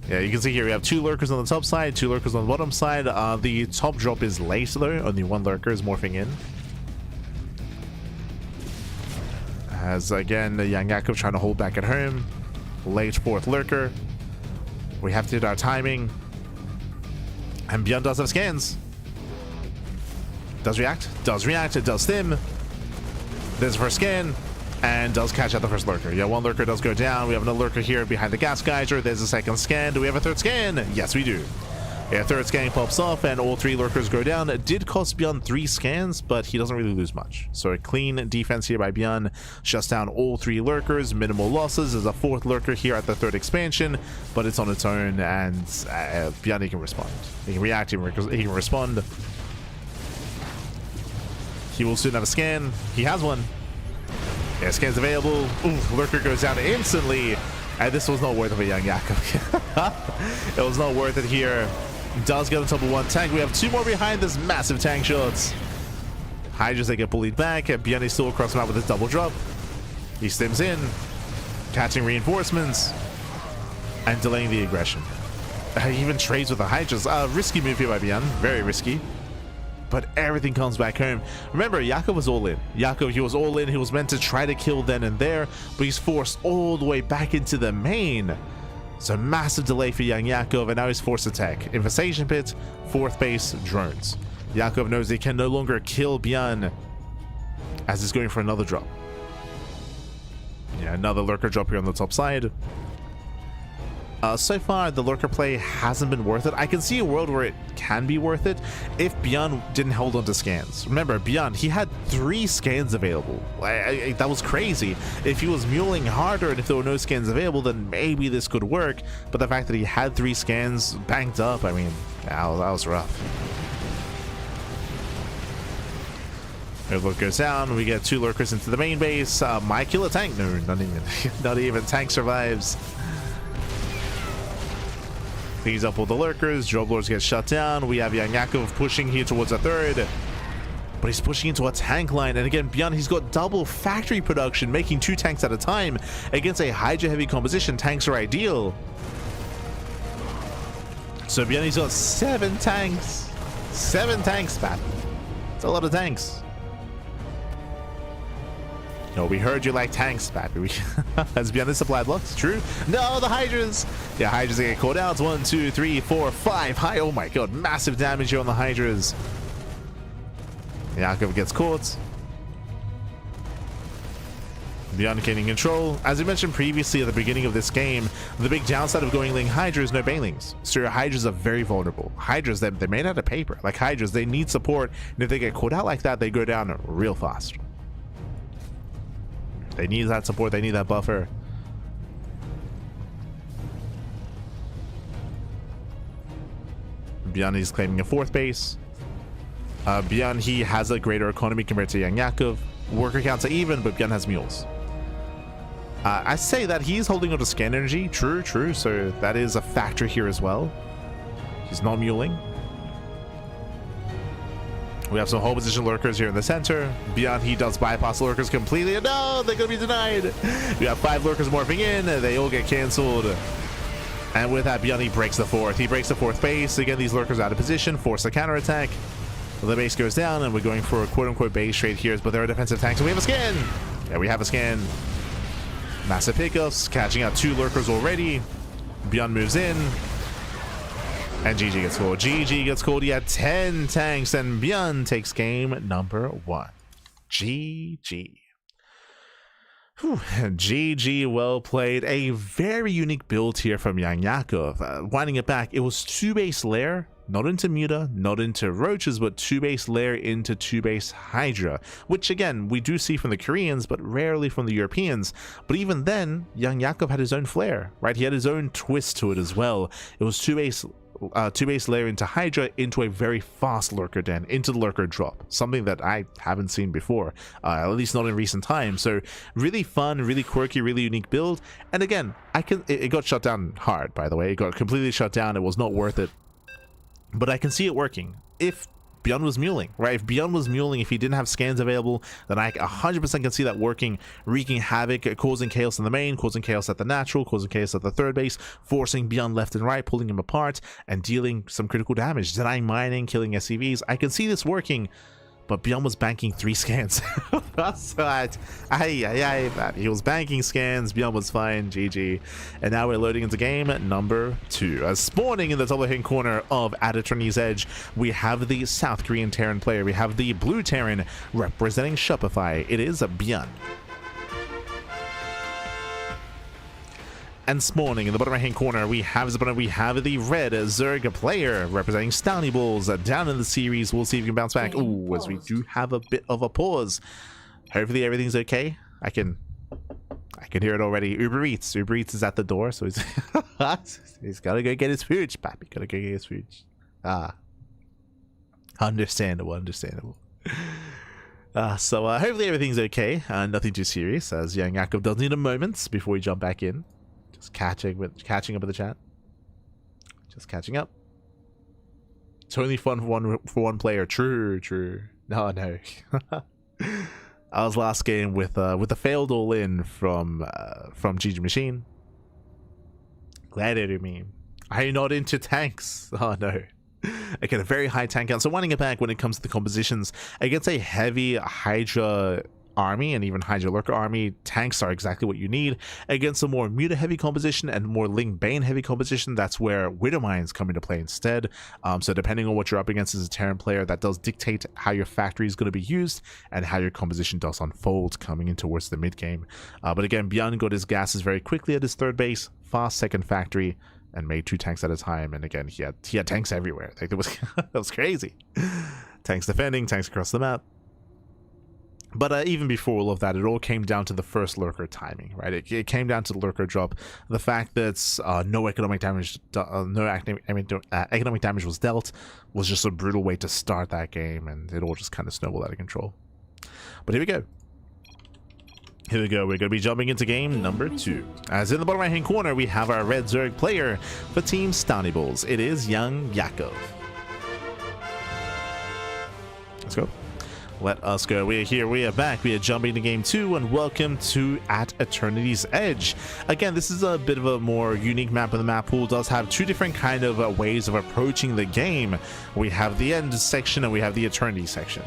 Yeah, you can see here we have 2 lurkers on the top side, 2 lurkers on the bottom side. The top drop is late though, only 1 lurker is morphing in. As again, the YoungYakov trying to hold back at home. Late 4th lurker. We have to hit our timing. And ByuN does have scans. Does react, it does stim. There's the first scan. And does catch out the first lurker. Yeah, 1 lurker does go down. We have another lurker here behind the gas geyser. There's a second scan. Do we have a 3rd scan? Yes, we do. Yeah, 3rd scan pops off and all 3 lurkers go down. It did cost ByuN 3 scans, but he doesn't really lose much. So a clean defense here by ByuN. Shuts down all 3 lurkers. Minimal losses. There's a 4th lurker here at the 3rd expansion, but it's on its own, and ByuN, he can respond. He can react, he can respond. He will soon have a scan. He has one. Yeah, scans available. Ooh, lurker goes down instantly. And this was not worth it for YoungYakov. It was not worth it here. Does get on top of 1 tank. We have 2 more behind this massive tank shots. Hydras, they get bullied back. ByuN is still across the map with his double drop. He stims in, catching reinforcements and delaying the aggression. He even trades with the Hydras. Risky move here by ByuN. Very risky. But everything comes back home. Remember, Yakov was all in. Yakov, he was all in. He was meant to try to kill then and there, but he's forced all the way back into the main. So massive delay for YoungYakov, and now he's forced to attack. Infestation pit, 4th base, drones. Yakov knows he can no longer kill ByuN as he's going for another drop. Yeah, another lurker drop here on the top side. So far, the lurker play hasn't been worth it. I can see a world where it can be worth it if ByuN didn't hold on to scans. Remember, ByuN, he had 3 scans available. That was crazy. If he was muling harder and if there were no scans available, then maybe this could work. But the fact that he had 3 scans banked up, I mean, that was rough. Lurker goes down. We get 2 lurkers into the main base. Might kill a tank. No, not even. Tank survives. Cleans up all the lurkers. Droblords get shut down. We have YoungYakov pushing here towards a 3rd. But he's pushing into a tank line. And again, ByuN, he's got double factory production, making 2 tanks at a time. Against a Hydra-heavy composition, tanks are ideal. So ByuN, he's got 7 tanks. 7 tanks, Pat. It's a lot of tanks. No, we heard you like tanks, Pat. Has ByuN supply blocks? True. No, the Hydras. Yeah, Hydras get called out. 1, 2, 3, 4, 5. High. Oh my god, massive damage here on the Hydras. Yakov gets caught. ByuN gaining control. As I mentioned previously at the beginning of this game, the big downside of going Ling Hydra is no Bailings. So your Hydras are very vulnerable. Hydras, they're made out of paper. Like Hydras, they need support. And if they get caught out like that, they go down real fast. They need that support. They need that buffer. ByuN is claiming a 4th base. ByuN, he has a greater economy compared to YoungYakov. Worker counts are even, but ByuN has mules. I say that he's holding on to scan energy. True, true. So that is a factor here as well. He's not muling. We have some hold position lurkers here in the center. ByuN, he does bypass lurkers completely. No, they're going to be denied. We have 5 lurkers morphing in. They all get canceled. And with that, ByuN, he breaks the 4th. He breaks the 4th base. Again, these lurkers out of position, force a counterattack. The base goes down, and we're going for a quote-unquote base trade here, but there are defensive tanks. So we have a scan. Yeah, we have a scan. Massive pickups, catching out 2 lurkers already. ByuN moves in. And GG gets called. GG gets called. He had 10 tanks, and ByuN takes game number 1. GG. Whew. GG, well played. A very unique build here from YoungYakov. Winding it back, it was 2 base lair, not into Muta, not into roaches, but 2 base lair into 2 base Hydra, which again we do see from the Koreans, but rarely from the Europeans. But even then, YoungYakov had his own flair, right? He had his own twist to it as well. It was 2 base layer into Hydra into a very fast lurker den, into the lurker drop, something that I haven't seen before, at least not in recent times. So really fun, really quirky, really unique build. And again, it got shut down hard, by the way. It got completely shut down. It was not worth it, but I can see it working if ByuN was muling, right? If ByuN was muling, if he didn't have scans available, then I 100% can see that working, wreaking havoc, causing chaos in the main, causing chaos at the natural, causing chaos at the 3rd base, forcing ByuN left and right, pulling him apart, and dealing some critical damage, denying mining, killing SCVs. I can see this working, but ByuN was banking 3 scans. That's right. He was banking scans. ByuN was fine. GG. And now we're loading into game number 2. Spawning in the top left-hand corner of Attorney's Edge, we have the South Korean Terran player. We have the blue Terran representing Shopify. It is ByuN. And spawning in the bottom right hand corner, we have the red Zerg player representing Stony Balls. Down in the series, we'll see if we can bounce back. Ooh, as we do have a bit of a pause. Hopefully everything's okay. I can hear it already. Uber Eats is at the door, so he's gotta go get his food. Pappy gotta go get his food. Understandable. So hopefully everything's okay. Nothing too serious, as YoungYakov does need a moment before we jump back in. Just catching up with the chat. Just catching up. It's only fun for one player. True. No. I was last game with the failed all in from GgMaChine. Glad it me. Are you not into tanks? Oh no. I get a very high tank count. So winding it back when it comes to the compositions against a heavy Hydra army and even Hydra lurker army, tanks are exactly what you need. Against a more Muta heavy composition and more Ling Bane heavy composition, that's where Widow Mines come into play instead. So depending on what you're up against as a Terran player, that does dictate how your factory is going to be used and how your composition does unfold coming in towards the mid game. But again, ByuN got his gases very quickly at his 3rd base, fast 2nd factory, and made 2 tanks at a time. And again, he had tanks everywhere. Like it was that was crazy. Tanks defending, tanks across the map. But even before all of that, it all came down to the first lurker timing, right? It came down to the lurker drop. The fact that no economic damage was dealt was just a brutal way to start that game, and it all just kind of snowballed out of control. But here we go. We're going to be jumping into game number 2. As in the bottom right-hand corner, we have our red Zerg player for Team Stony Balls. It is YoungYakov. Let's go. Let us go. We are here. We are back. We are jumping to game 2, and welcome to At Eternity's Edge. Again, this is a bit of a more unique map, and the map pool does have 2 different kind of ways of approaching the game. We have the end section and we have the eternity section,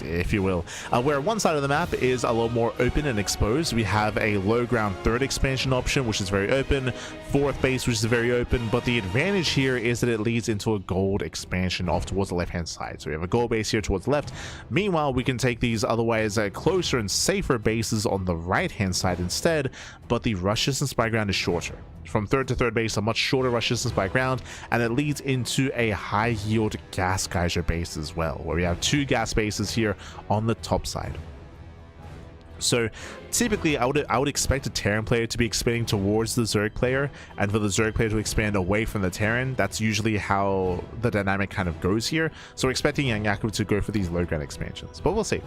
if you will, where one side of the map is a lot more open and exposed. We have a low ground 3rd expansion option, which is very open, 4th base, which is very open, but the advantage here is that it leads into a gold expansion off towards the left hand side. So we have a gold base here towards the left. Meanwhile, we can take these otherwise closer and safer bases on the right hand side instead, but the rush distance by ground is shorter. From 3rd to 3rd base, a much shorter rush distance by ground, and it leads into a high yield gas geyser base as well, where we have 2 gas bases here on the top side. So typically I would expect a Terran player to be expanding towards the Zerg player, and for the Zerg player to expand away from the Terran. That's usually how the dynamic kind of goes here. So we're expecting YoungYakov to go for these low ground expansions, but we'll see.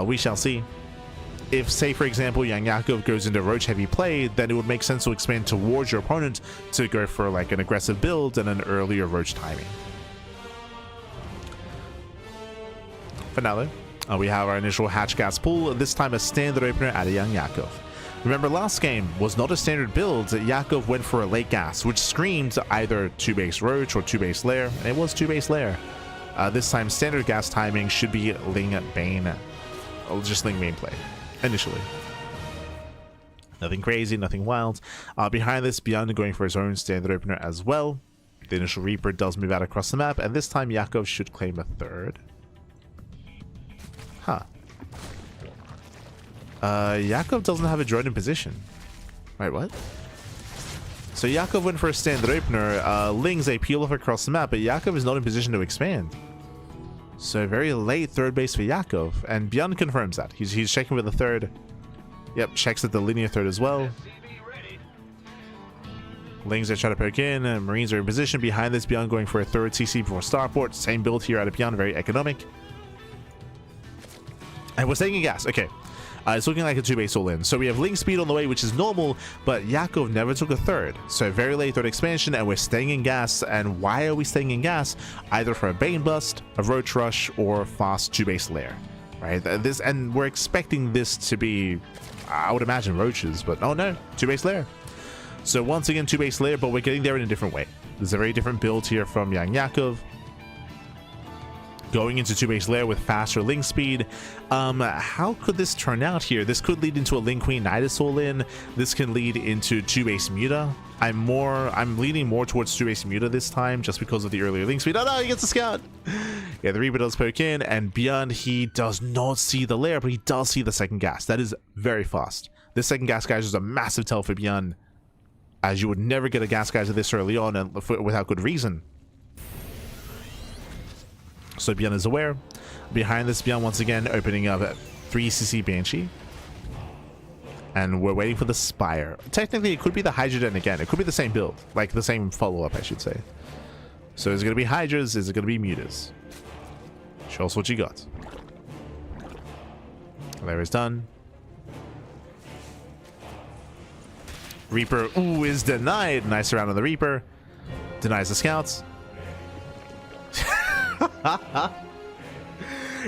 We shall see. If, say for example, YoungYakov goes into Roach heavy play, then it would make sense to expand towards your opponent to go for like an aggressive build and an earlier Roach timing. For now though, we have our initial hatch gas pool, this time a standard opener at a YoungYakov. Remember, last game was not a standard build. Yakov went for a late gas, which screamed either 2-base Roach or 2-base Lair, and it was 2-base Lair. This time, standard gas timing should be Ling Bane. Just Ling Bane play, initially. Nothing crazy, nothing wild. Behind this, ByuN going for his own standard opener as well. The initial Reaper does move out across the map, and this time Yakov should claim a third. Huh. Yakov doesn't have a drone in position. Wait, what? So Yakov went for a standard opener. Ling's a peel off across the map, but Yakov is not in position to expand. So very late third base for Yakov, and ByuN confirms that. He's checking with the third. Yep, checks at the linear third as well. Lings are trying to poke in, and Marines are in position. Behind this, ByuN going for a third CC before starport. Same build here out of ByuN, very economic. And we're staying in gas. Okay. It's looking like a 2-base all-in. So we have Ling speed on the way, which is normal, but Yakov never took a third. So very late third expansion, and we're staying in gas. And why are we staying in gas? Either for a Bane Bust, a Roach Rush, or fast 2-base Lair. Right? And we're expecting this to be, I would imagine, Roaches, but oh no, 2-base Lair. So once again, 2-base Lair, but we're getting there in a different way. There's a very different build here from YoungYakov. Going into 2-base Lair with faster Ling speed. How could this turn out here? This could lead into a Ling Queen Nidus all-in. This can lead into 2-base Muta. I'm leaning more towards 2-base Muta this time, just because of the earlier Ling speed. Oh no, he gets a scout! Yeah, the Reaper does poke in, and ByuN, he does not see the Lair, but he does see the second gas. That is very fast. This second gas geyser is a massive tell for ByuN, as you would never get a gas geyser this early on and without good reason. So ByuN is aware. Behind this, ByuN once again opening up 3cc Banshee. And we're waiting for the Spire. Technically, it could be the Hydra Den again. It could be the same build. Like, the same follow-up, I should say. So is it going to be Hydras? Is it going to be Mutas? Show us what you got. There is done. Reaper, ooh, is denied. Nice round on the Reaper. Denies the Scouts.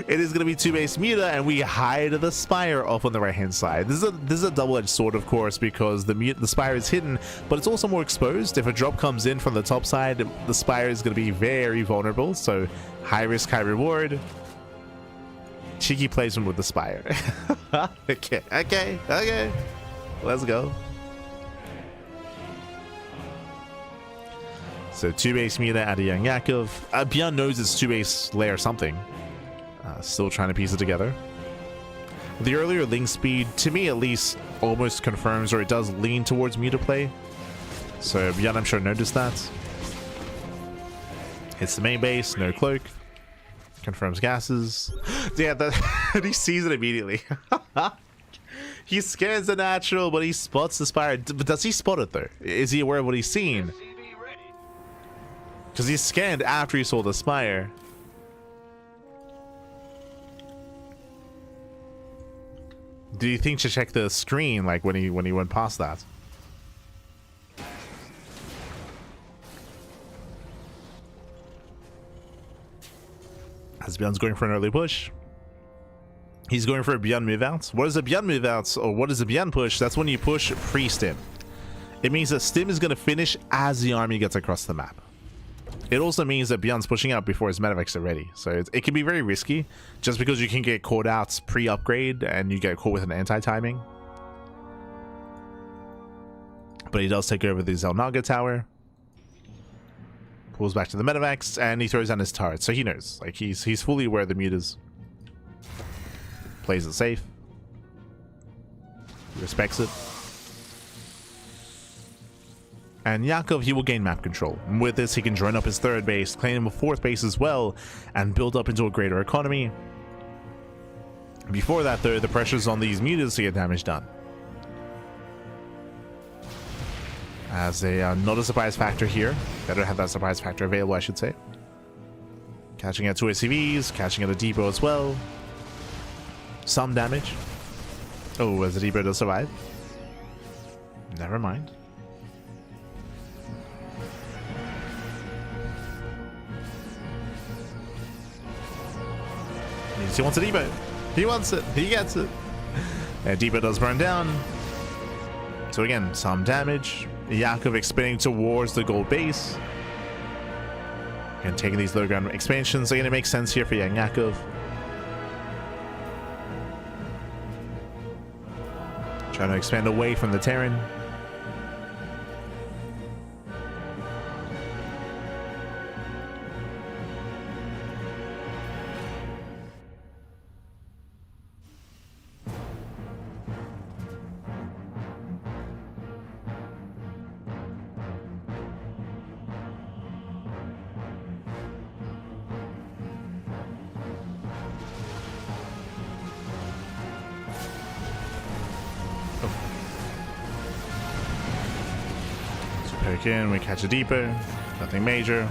It is going to be 2-base Muta, and we hide the Spire off on the right hand side. This is a double-edged sword, of course, because the Spire is hidden, but it's also more exposed. If a drop comes in from the top side, the Spire is going to be very vulnerable. So high risk, high reward. Cheeky placement with the Spire. Okay. Let's go. So 2-base Muta at a YoungYakov. ByuN knows it's 2-base Lair something. Still trying to piece it together. The earlier Ling speed, to me at least, almost confirms, or it does lean towards Muta play. So ByuN, I'm sure, noticed that. Hits the main base, no cloak. Confirms gases. Yeah, he sees it immediately. He scans the natural, but he spots the Spire. But does he spot it though? Is he aware of what he's seen? Because he scanned after he saw the Spire. Do you think to check the screen, like when he went past that? As ByuN's going for an early push. He's going for a ByuN move out. What is a ByuN move out, or what is a ByuN push? That's when you push pre-stim. It means that stim is going to finish as the army gets across the map. It also means that ByuN's pushing out before his medevacs are ready. So it can be very risky, just because you can get caught out pre-upgrade and you get caught with an anti-timing. But he does take over the Zelnaga tower. Pulls back to the medevacs, and he throws down his turret. So he knows. Like, he's fully aware of the mutas. Plays it safe. He respects it. And Yakov, he will gain map control. And with this, he can join up his third base, claim a fourth base as well, and build up into a greater economy. Before that, though, the pressure's on these mutas to get damage done. As a not a surprise factor here. Better have that surprise factor available, I should say. Catching at 2 ACVs, catching at a depot as well. Some damage. Oh, as the depot does survive. Never mind. He wants a depot. He wants it. He gets it. And depot does burn down. So again, some damage. Yakov expanding towards the gold base. And taking these low ground expansions are going to make sense here for YoungYakov. Trying to expand away from the Terran. In, we catch a depot, nothing major,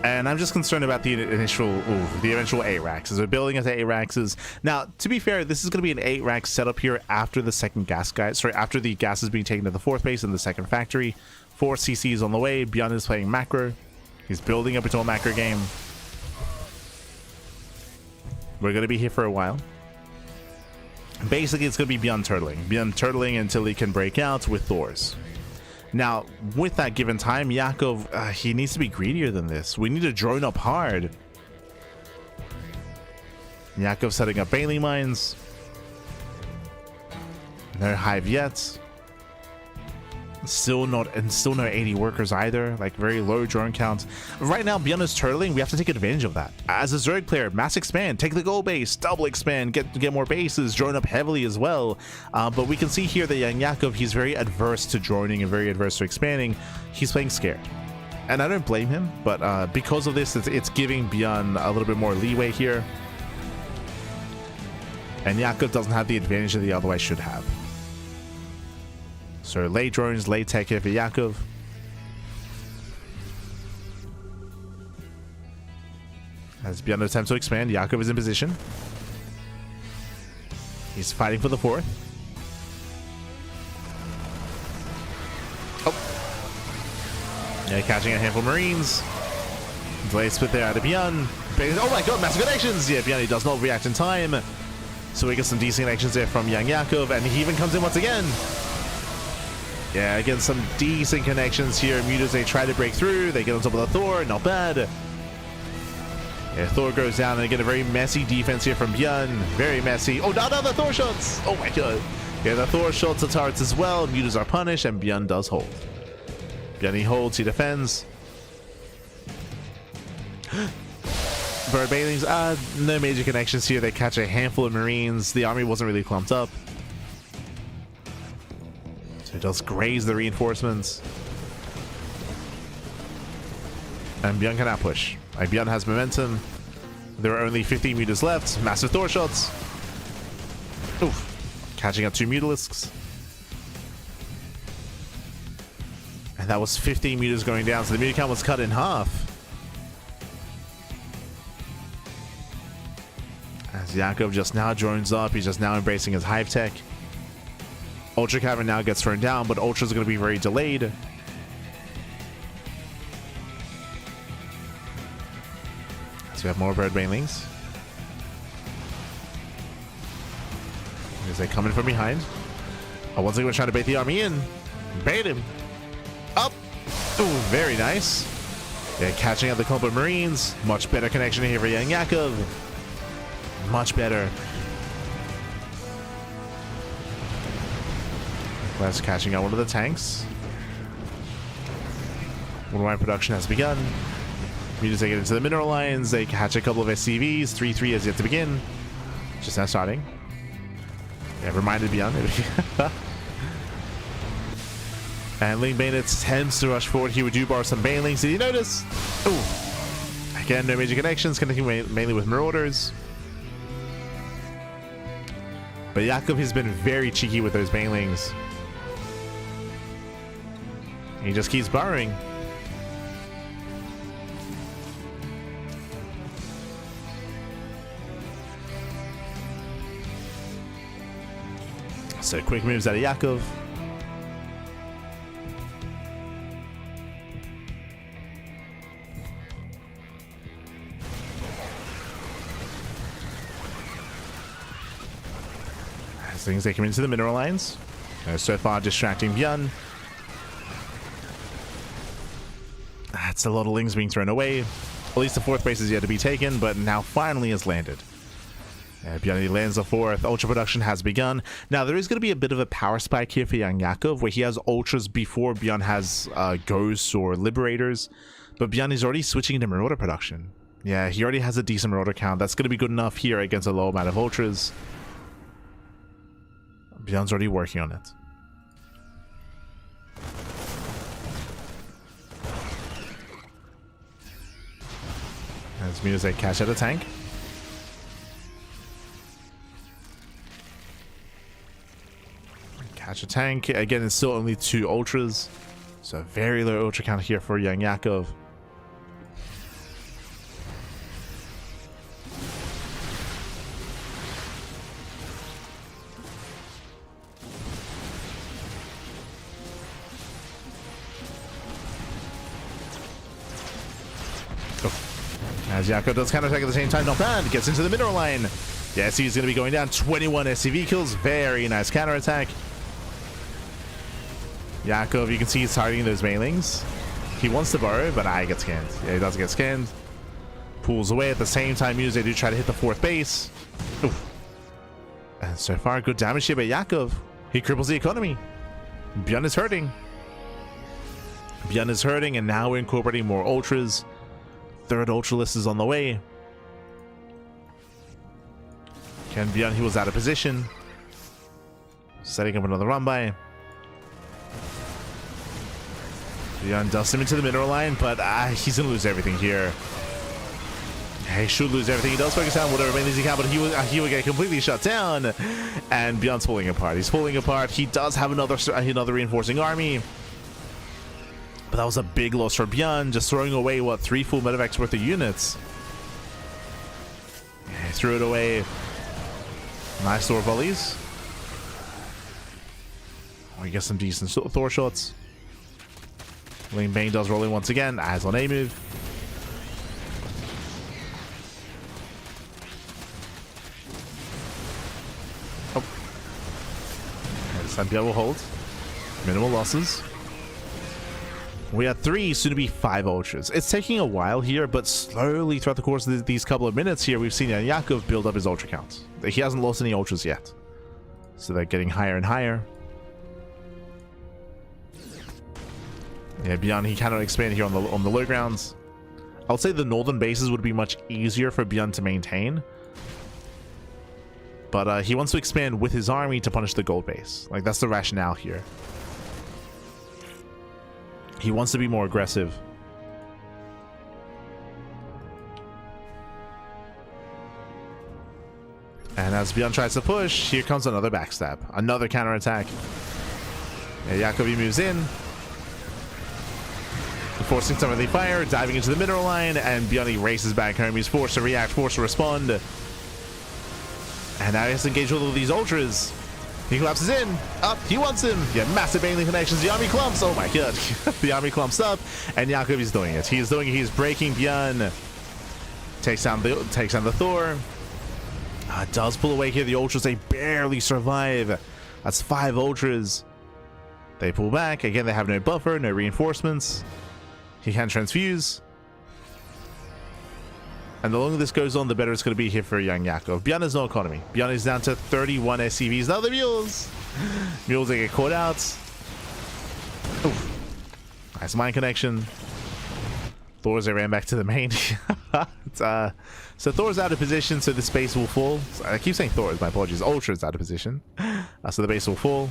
and I'm just concerned about the eventual 8 racks. As we're building into 8 racks. Now, to be fair, this is going to be an 8 rack setup here after the second gas guy. Sorry, after the gas is being taken to the 4th base in the second factory. 4 CCs on the way. ByuN is playing macro. He's building up into a macro game. We're going to be here for a while. Basically, it's going to be ByuN turtling until he can break out with Thors. Now, with that given time, Yakov, he needs to be greedier than this. We need to drone up hard. Yakov setting up baling mines. No hive yet. Still no 80 workers either. Like, very low drone count. Right now, ByuN is turtling. We have to take advantage of that. As a Zerg player, mass expand, take the gold base, double expand, get more bases, drone up heavily as well. But we can see here that YoungYakov, he's very adverse to droning and very adverse to expanding. He's playing scared. And I don't blame him, but because of this, it's giving ByuN a little bit more leeway here. And Yakov doesn't have the advantage that he otherwise should have. So late drones, late tech here for Yakov. As ByuN attempts to expand, Yakov is in position. He's fighting for the 4th. Oh. Yeah, catching a handful of Marines. Delayed split there out of ByuN. Oh my god, massive connections! Yeah, ByuN does not react in time. So we get some decent connections there from YoungYakov, and he even comes in once again. Yeah, again, some decent connections here. Mutas, they try to break through. They get on top of the Thor. Not bad. Yeah, Thor goes down, and again, a very messy defense here from ByuN. Very messy. Oh, no, the Thor shots. Oh, my God. Yeah, the Thor shots the turrets as well. Mutas are punished, and ByuN does hold. ByuN, he holds. He defends. Bird Bailings. No major connections here. They catch a handful of Marines. The army wasn't really clumped up. So it does graze the reinforcements. And ByuN cannot push. Like, ByuN has momentum. There are only 15 mutas left. Massive Thor shots. Oof. Catching up 2 mutalisks. And that was 15 mutas going down. So the muta count was cut in half. As Yakov just now joins up. He's just now embracing his hive tech. Ultra Cavern now gets thrown down, but Ultra's going to be very delayed. So we have more bird banelings. As they come in from behind. Oh, once again, we're trying to bait the army in. Bait him. Up. Ooh, very nice. Yeah, catching up the clump of Marines. Much better connection here for YoungYakov. Much better. That's catching out one of the tanks. One production has begun. We just take it into the mineral lines. They catch a couple of SCVs. 3-3 is yet to begin. Just now starting. Yeah, reminded ByuN. And Ling Bandits tends to rush forward here. We do borrow some Banelings. Did you notice? Oh, again, no major connections. Connecting mainly with Marauders. But Yakov has been very cheeky with those banelings. He just keeps burrowing. So quick moves out of Yakov. As things take him into the mineral lines. So far distracting ByuN. That's a lot of lings being thrown away. At least the fourth base is yet to be taken, but now finally has landed. ByuN lands the fourth. Ultra production has begun. Now there is going to be a bit of a power spike here for YoungYakov, where he has ultras before ByuN has ghosts or liberators, but ByuN is already switching into marauder production. Yeah, he already has a decent marauder count. That's going to be good enough here against a low amount of ultras. ByuN's already working on it. As music catch at a tank. Catch a tank. Again, it's still only 2 ultras. So very low ultra count here for YoungYakov. As Yakov does counterattack at the same time, not bad. Gets into the mineral line. Yes, he's going to be going down. 21 SCV kills. Very nice counterattack. Yakov, you can see he's targeting those banelings. He wants to burrow, but he gets scanned. Yeah, he does get scanned. Pulls away at the same time. They do try to hit the fourth base. Oof. And so far, good damage here by Yakov. He cripples the economy. ByuN is hurting. ByuN is hurting, and now we're incorporating more ultras. Third ultra list is on the way. Can ByuN, he was out of position. Setting up another run by. ByuN dusts him into the mineral line, but he's gonna lose everything here. He should lose everything. He does focus on whatever banelings he can, but he will get completely shut down. And ByuN's falling apart. He's falling apart. He does have another reinforcing army. But that was a big loss for ByuN, just throwing away, what, 3 full medevacs worth of units. Yeah, he threw it away. Nice Thor volleys. We get some decent Thor shots. Ling Bane does rolling once again, as on A move. Oh. Okay, this time ByuN will hold. Minimal losses. We had 3, soon to be 5 ultras. It's taking a while here, but slowly throughout the course of these couple of minutes here, we've seen Yakov build up his ultra count. He hasn't lost any ultras yet. So they're getting higher and higher. Yeah, ByuN, he cannot expand here on the low grounds. I would say the northern bases would be much easier for ByuN to maintain. But he wants to expand with his army to punish the gold base. Like, that's the rationale here. He wants to be more aggressive. And as ByuN tries to push, here comes another backstab. Another counterattack. Yeah, Yakov moves in. Forcing some of the fire, diving into the mineral line, and ByuN races back home. He's forced to react, forced to respond. And now he has to engage with all these ultras. He collapses in. Up. He wants him. Yeah, massive baneling connections. The army clumps. Oh my god. The army clumps up. And Yakov is doing it. He's doing it. He's breaking ByuN. Takes down the Thor. Does pull away here. The ultras, they barely survive. That's 5 ultras. They pull back. Again, they have no buffer, no reinforcements. He can transfuse. And the longer this goes on, the better it's going to be here for YoungYakov. ByuN has no economy. ByuN is down to 31 SCVs. Now the mules. Mules, they get caught out. Oof. Nice mine connection. Thor's, they ran back to the main. So Thor's out of position, so this base will fall. I keep saying Thor, my apologies. Ultra's out of position. So the base will fall.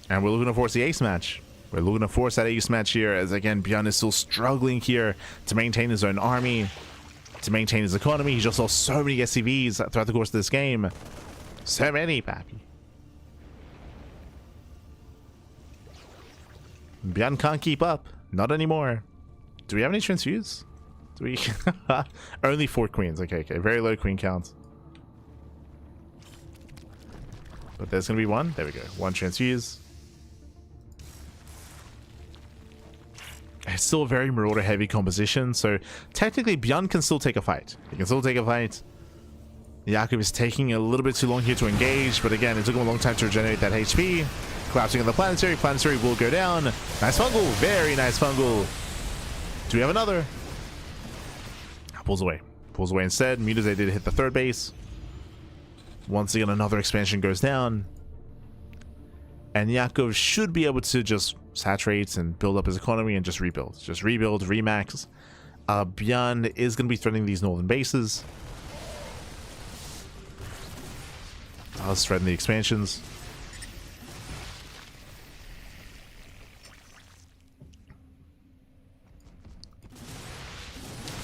And we're looking to force the ace match. We're looking to force that ace match here, as again, ByuN is still struggling here to maintain his own army, to maintain his economy. He just lost so many SCVs throughout the course of this game. So many, pappy. ByuN can't keep up. Not anymore. Do we have any transfuse? Do we? Only 4 queens. Okay, okay. Very low queen count. But there's going to be one. There we go. 1 transfuse. It's still a very Marauder heavy composition, so technically ByuN can still take a fight. He can still take a fight. Yakov is taking a little bit too long here to engage, but again, it took him a long time to regenerate that HP. Collapsing on the planetary. Planetary will go down. Nice fungal. Very nice fungal. Do we have another? Pulls away. Pulls away instead. Mutazay did hit the 3rd base. Once again, another expansion goes down. And Yakov should be able to just saturate and build up his economy and just rebuild. Just rebuild, remax. ByuN is going to be threatening these northern bases. Does threaten the expansions.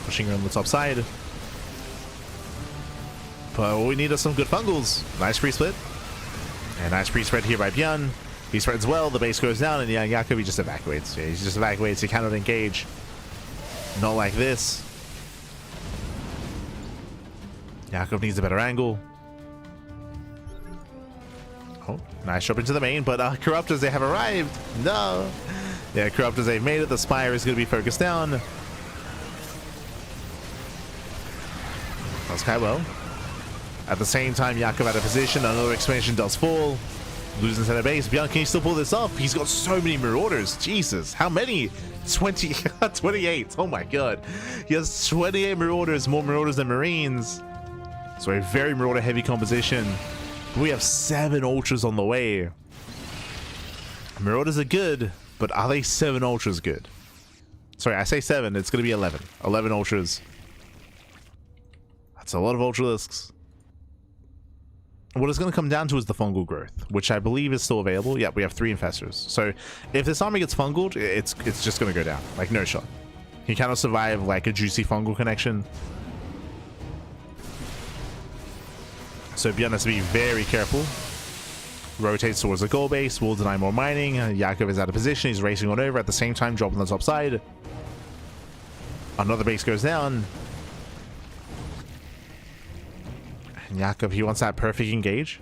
Pushing around the top side. But what we need are some good fungals. Nice pre-split. And nice pre-spread here by ByuN. He spreads well, the base goes down, and YoungYakov, he just evacuates. Yeah, he just evacuates, he cannot engage. Not like this. Yakov needs a better angle. Oh, nice jump into the main, but Corruptors, they have arrived. No. Yeah, Corruptors, they've made it. The Spire is going to be focused down. That's quite well. At the same time, Yakov out of position. Another expansion does fall. Losing center base. ByuN, can he still pull this off? He's got so many Marauders. Jesus. How many? 20. 28. Oh my god. He has 28 Marauders. More Marauders than Marines. So a very Marauder heavy composition. We have 7 Ultras on the way. Marauders are good, but are they 7 Ultras good? Sorry, I say 7. It's going to be 11. 11 Ultras. That's a lot of Ultralisks. What it's going to come down to is the fungal growth, which I believe is still available. Yeah, we have 3 infestors. So if this army gets fungaled, it's just going to go down. Like, no shot. He cannot survive like a juicy fungal connection. So ByuN has to be very careful. Rotates towards the goal base. Will deny more mining. Yakov is out of position. He's racing on over. At the same time, dropping on the top side. Another base goes down. Yakov, he wants that perfect engage.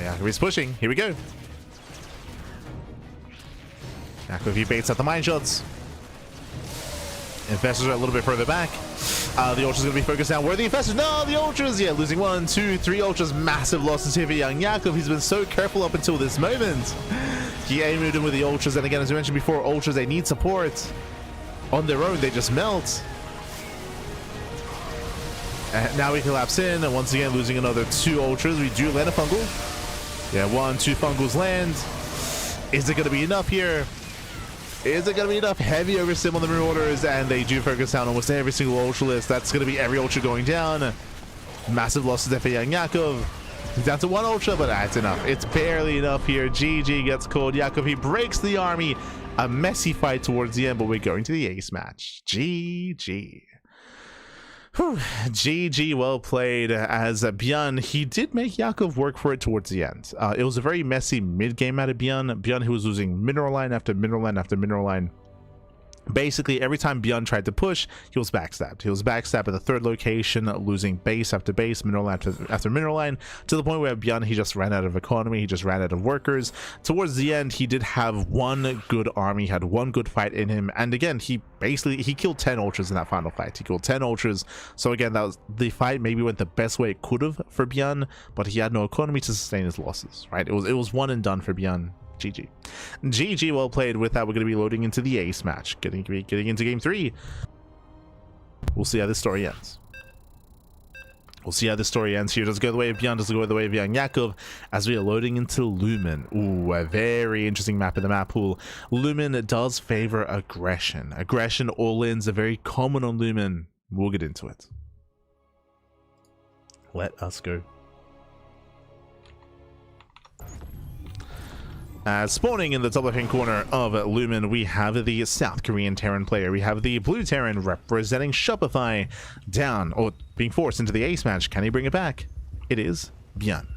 Yakov is pushing. Here we go. Yakov, he baits at the mine shots. Infestors are a little bit further back. The Ultras going to be focused down. Where are the Infestors? No, the Ultras! Yeah, losing 1, 2, 3 Ultras. Massive losses here for YoungYakov. He's been so careful up until this moment. He aimed him with the Ultras. And again, as I mentioned before, Ultras, they need support. On their own, they just melt. And now we collapse in, and once again losing another 2 Ultras. We do land a fungal. Yeah, 1, 2 fungals land. Is it going to be enough here? Is it going to be enough? Heavy oversim on the Marauders, and they do focus down almost every single Ultra list. That's going to be every Ultra going down. Massive losses there for YoungYakov. Down to 1 Ultra, but that's enough. It's barely enough here. GG gets called. Yakov, he breaks the army. A messy fight towards the end, but we're going to the ace match. GG. Whew. GG, well played. As ByuN, he did make Yakov work for it towards the end. It was a very messy mid-game out of ByuN. ByuN, who was losing mineral line after mineral line after mineral line. Basically, every time ByuN tried to push, he was backstabbed. He was backstabbed at the 3rd location, losing base after base, mineral line after mineral line, to the point where ByuN, he just ran out of economy, he just ran out of workers. Towards the end, he did have 1 good army, he had 1 good fight in him, and again, he killed 10 Ultras in that final fight. He killed 10 Ultras, so again, that was the fight maybe went the best way it could have for ByuN, but he had no economy to sustain his losses, right? It was one and done for ByuN. GG. GG, well played. With that, we're going to be loading into the ace match. Getting into game 3. We'll see how this story ends. We'll see how this story ends here. Does it go the way of ByuN? Does it go the way of YoungYakov? As we are loading into Lumen. Ooh, a very interesting map in the map pool. Lumen does favor aggression. Aggression all-ins are very common on Lumen. We'll get into it. Let us go. Spawning in the top left-hand corner of Lumen, we have the South Korean Terran player. We have the blue Terran representing Shopify down, or being forced into the ace match. Can he bring it back? It is ByuN.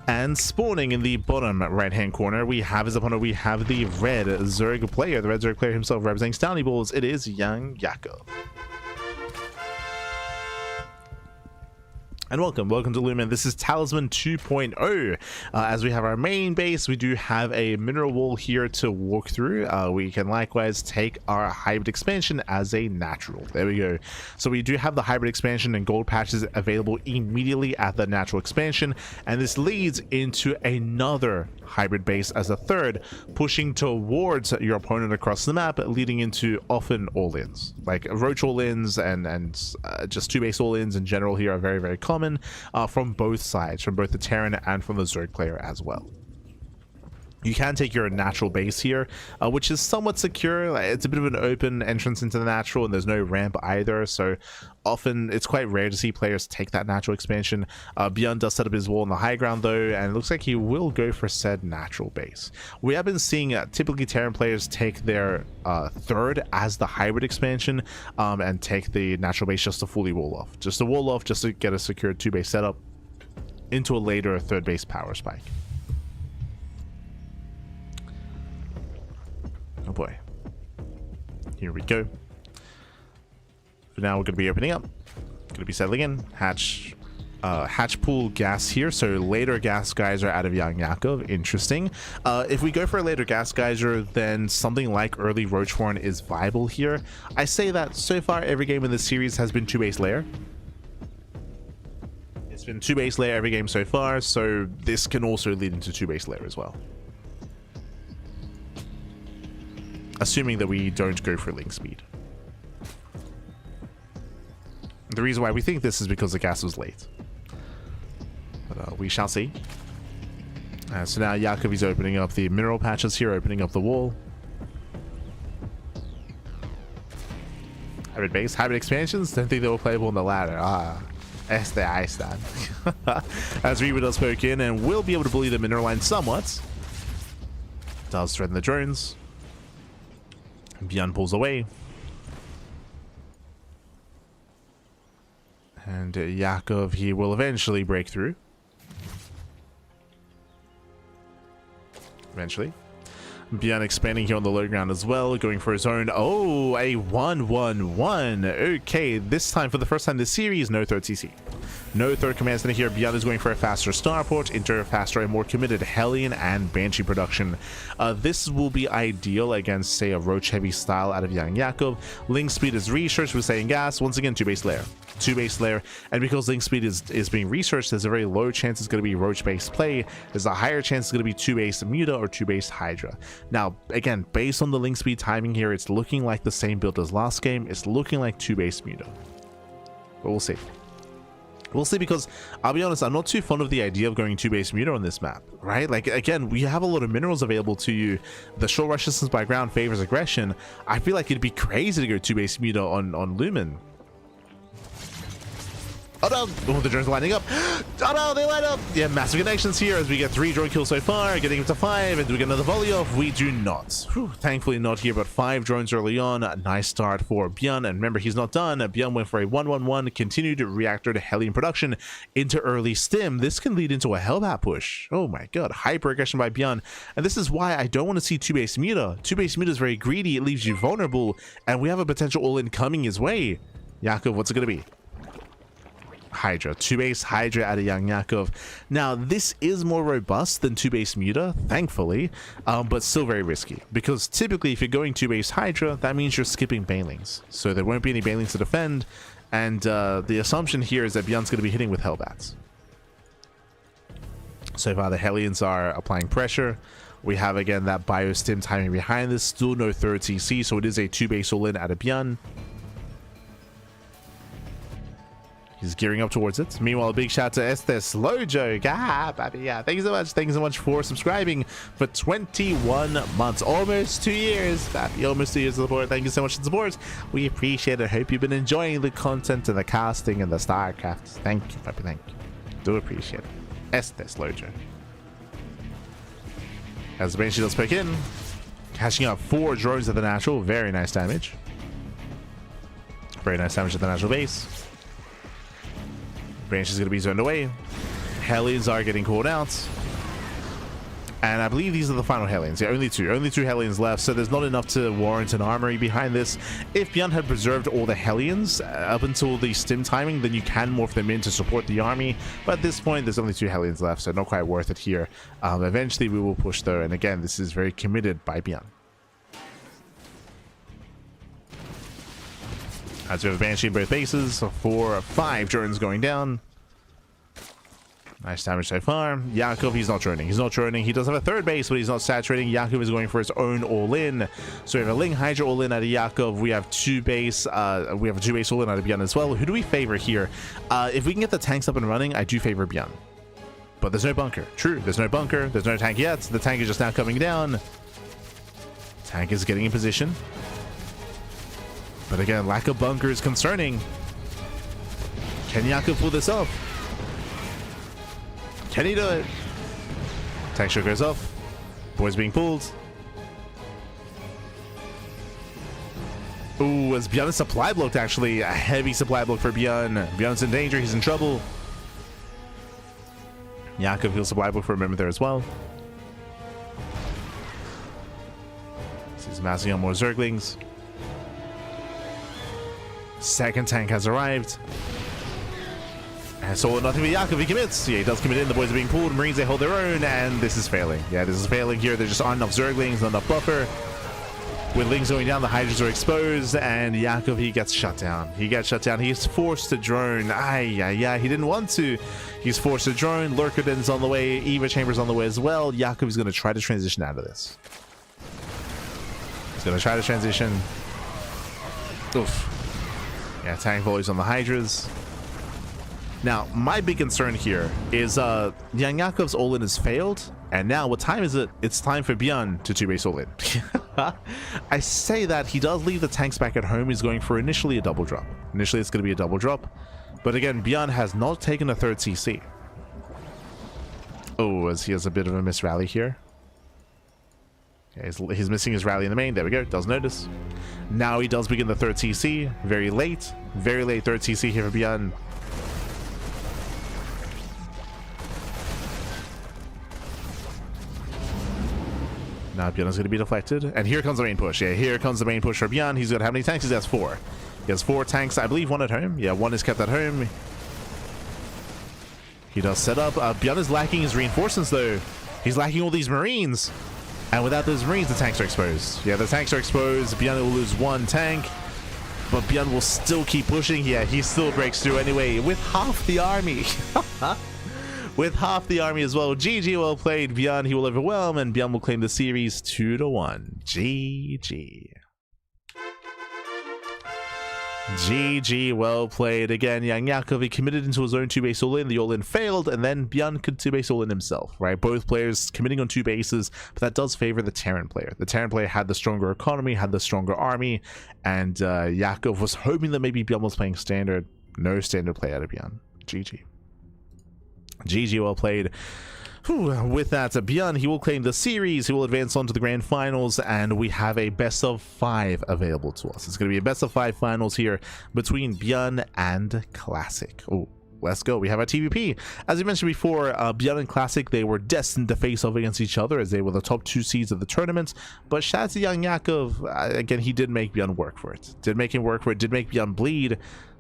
And spawning in the bottom right-hand corner, we have his opponent. We have the red Zerg player, the red Zerg player himself representing Stowny Balls. It is YoungYakov. And welcome to Lumen. This is Talisman 2.0. As we have our main base, we do have a mineral wall here to walk through. We can likewise take our hybrid expansion as a natural. There we go. So we do have the hybrid expansion and gold patches available immediately at the natural expansion, and this leads into another hybrid base as a third, pushing towards your opponent across the map, leading into often all-ins. Like roach all-ins and just two base all-ins in general here are very, very common. From both sides, from both the Terran and from the Zerg player as well. You can take your natural base here, which is somewhat secure. It's a bit of an open entrance into the natural, and there's no ramp either, so often it's quite rare to see players take that natural expansion. ByuN does set up his wall on the high ground though, and it looks like he will go for said natural base. We have been seeing typically Terran players take their third as the hybrid expansion, and take the natural base just to fully wall off. Just to wall off, just to get a secure two base setup into a later third base power spike. Oh boy. Here we go. For now, we're going to be opening up. Going to be settling in. Hatch pool gas here. So later gas geyser out of YoungYakov. Interesting. If we go for a later gas geyser, then something like early Roachhorn is viable here. I say that so far every game in this series has been two base layer. It's been two base layer every game so far, so this can also lead into two base layer as well. Assuming that we don't go for link speed. The reason why we think this is because the gas was late. But we shall see. So now Yakov is opening up the mineral patches here, opening up the wall. Hybrid base, hybrid expansions? Don't think they were playable on the ladder. Este ahí están. As Reba does poke in and will be able to bully the mineral line somewhat. Does threaten the drones. ByuN pulls away. And Yakov, he will eventually break through. Eventually. ByuN expanding here on the low ground as well, going for his own. Oh, a 1-1-1. Okay, this time, for the first time this series, no third CC. No third command center here. ByuN is going for a faster starport, into a faster and more committed Hellion and Banshee production. This will be ideal against, say, a Roach heavy style out of YoungYakov. Link speed is researched with saying gas. Once again, two base layer. Two base layer, and because link speed is being researched, there's a very low chance it's going to be Roach based play. There's a higher chance it's going to be two base Muta or two base Hydra. Now, again, based on the link speed timing here, it's looking like the same build as last game. It's looking like two base Muta, but we'll see. We'll see, because I'll be honest, I'm not too fond of the idea of going two base Muta on this map, right? Like, again, we have a lot of minerals available to you. The short rush distance by ground favors aggression. I feel like it'd be crazy to go two base Muta on Lumen. Oh no! Oh, the drones are lining up. Oh no, they line up! Yeah, massive connections here as we get 3 drone kills so far, getting up to 5, and do we get another volley off? We do not. Whew, thankfully not here, but 5 drones early on. A nice start for ByuN, and remember, he's not done. ByuN went for a 1-1-1, continued reactor to Hellion production into early stim. This can lead into a Hellbat push. Oh my god, hyper aggression by ByuN, and this is why I don't want to see 2-base Muta. 2-base Muta is very greedy, it leaves you vulnerable, and we have a potential all-in coming his way. Yakov, what's it going to be? Hydra. 2-base Hydra out of YoungYakov. Now, this is more robust than 2-base Muta, thankfully, but still very risky, because typically if you're going 2-base Hydra, that means you're skipping Banelings, so there won't be any Banelings to defend, and the assumption here is that ByuN's going to be hitting with Hellbats. So far the Hellions are applying pressure. We have again that biostim timing behind this, still no third CC, so it is a 2-base all-in out of ByuN. He's gearing up towards it. Meanwhile, a big shout out to Estes Lojo. Yeah, thank you so much. Thank you so much for subscribing for 21 months. Almost 2 years. Pappy, almost 2 years of support. Thank you so much for the support. We appreciate it. Hope you've been enjoying the content and the casting and the StarCraft. Thank you, Pappy. Thank you. Do appreciate it. Estes Lojo. As the Banshee does pick in, cashing out 4 drones at the natural. Very nice damage. Very nice damage at the natural base. Banshee's going to be zoned away. Hellions are getting called out. And I believe these are the final Hellions. Yeah, only two Hellions left, so there's not enough to warrant an armory behind this. If ByuN had preserved all the Hellions up until the stim timing, then you can morph them in to support the army. But at this point, there's only 2 Hellions left, so not quite worth it here. Eventually, we will push though, and again, this is very committed by ByuN. As we have Banshee in both bases, 4 or 5 drones going down. Nice damage so far. Yakov, he's not droning. He's not droning. He does have a 3rd base, but he's not saturating. Yakov is going for his own all-in. So we have a Ling Hydra all-in out of Yakov. We have 2 base. We have a 2 base all-in out of ByuN as well. Who do we favor here? If we can get the tanks up and running, I do favor ByuN. But there's no bunker. True, there's no bunker. There's no tank yet. The tank is just now coming down. Tank is getting in position. But again, lack of bunker is concerning. Can Yakov pull this off? Can he do it? Tank shot goes off. Boys being pulled. Ooh, as ByuN is supply blocked, actually. A heavy supply block for ByuN. ByuN's in danger. He's in trouble. Yakov he'll supply block for a moment there as well. He's massing on more Zerglings. 2nd tank has arrived. And so nothing but Yakov, he commits. Yeah, he does commit in. The boys are being pulled. Marines, they hold their own, and this is failing. Yeah, this is failing here. There just aren't enough Zerglings, not enough buffer. With Lings going down, the Hydras are exposed, and Yakov, he gets shut down. He gets shut down. He's forced to drone. Yeah, he didn't want to. He's forced to drone. Lurkerden's on the way. Eva Chamber's on the way as well. Yakov is going to try to transition out of this. He's going to try to transition. Oof. Yeah, tank volleys on the Hydras. Now, my big concern here is YoungYakov's all-in has failed, and now what time is it? It's time for ByuN to 2-base all-in. I say that he does leave the tanks back at home. He's going for initially a double drop. Initially, it's going to be a double drop. But again, ByuN has not taken a 3rd CC. Oh, as he has a bit of a miss rally here. Yeah, he's missing his rally in the main. There we go. Does notice. Now he does begin the 3rd CC. Very late 3rd CC here for ByuN. Now ByuN is going to be deflected. And here comes the main push. Yeah, here comes the main push for ByuN. He's got how many tanks? He has 4. He has 4 tanks. I believe 1 at home. Yeah, 1 is kept at home. He does set up. ByuN is lacking his reinforcements, though. He's lacking all these Marines. And without those Marines, the tanks are exposed. Yeah, the tanks are exposed. ByuN will lose 1 tank. But ByuN will still keep pushing. Yeah, he still breaks through anyway with half the army. With half the army as well. GG, well played. ByuN, he will overwhelm, and ByuN will claim the series 2-1. GG. GG, well played. Again, YoungYakov, he committed into his own 2-base all-in. The all-in failed, and then ByuN could 2-base all-in himself, right? Both players committing on 2 bases, but that does favor the Terran player. The Terran player had the stronger economy, had the stronger army, and Yakov was hoping that maybe ByuN was playing standard. No standard play out of ByuN. GG. GG, well played. Whew, with that, ByuN, he will claim the series. He will advance on to the grand finals, and we have a best of 5 available to us. It's going to be a best of 5 finals here between ByuN and Classic. Oh, let's go. We have our TVP. As we mentioned before, ByuN and Classic, they were destined to face off against each other as they were the top 2 seeds of the tournament. But shout out to YoungYakov. Again, he did make ByuN work for it. Did make him work for it. Did make ByuN bleed.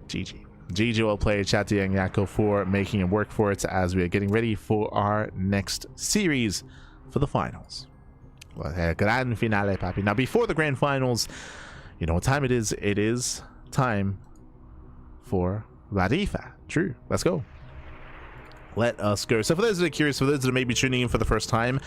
GG. GG, well played. Shout out to YoungYakov for making him work for it as we are getting ready for our next series for the finals. Well, grand finale, papi. Now, before the grand finals, you know what time it is? It is time for La Rifa. True. Let's go. Let us go. So for those that are curious, for those that are maybe tuning in for the first time,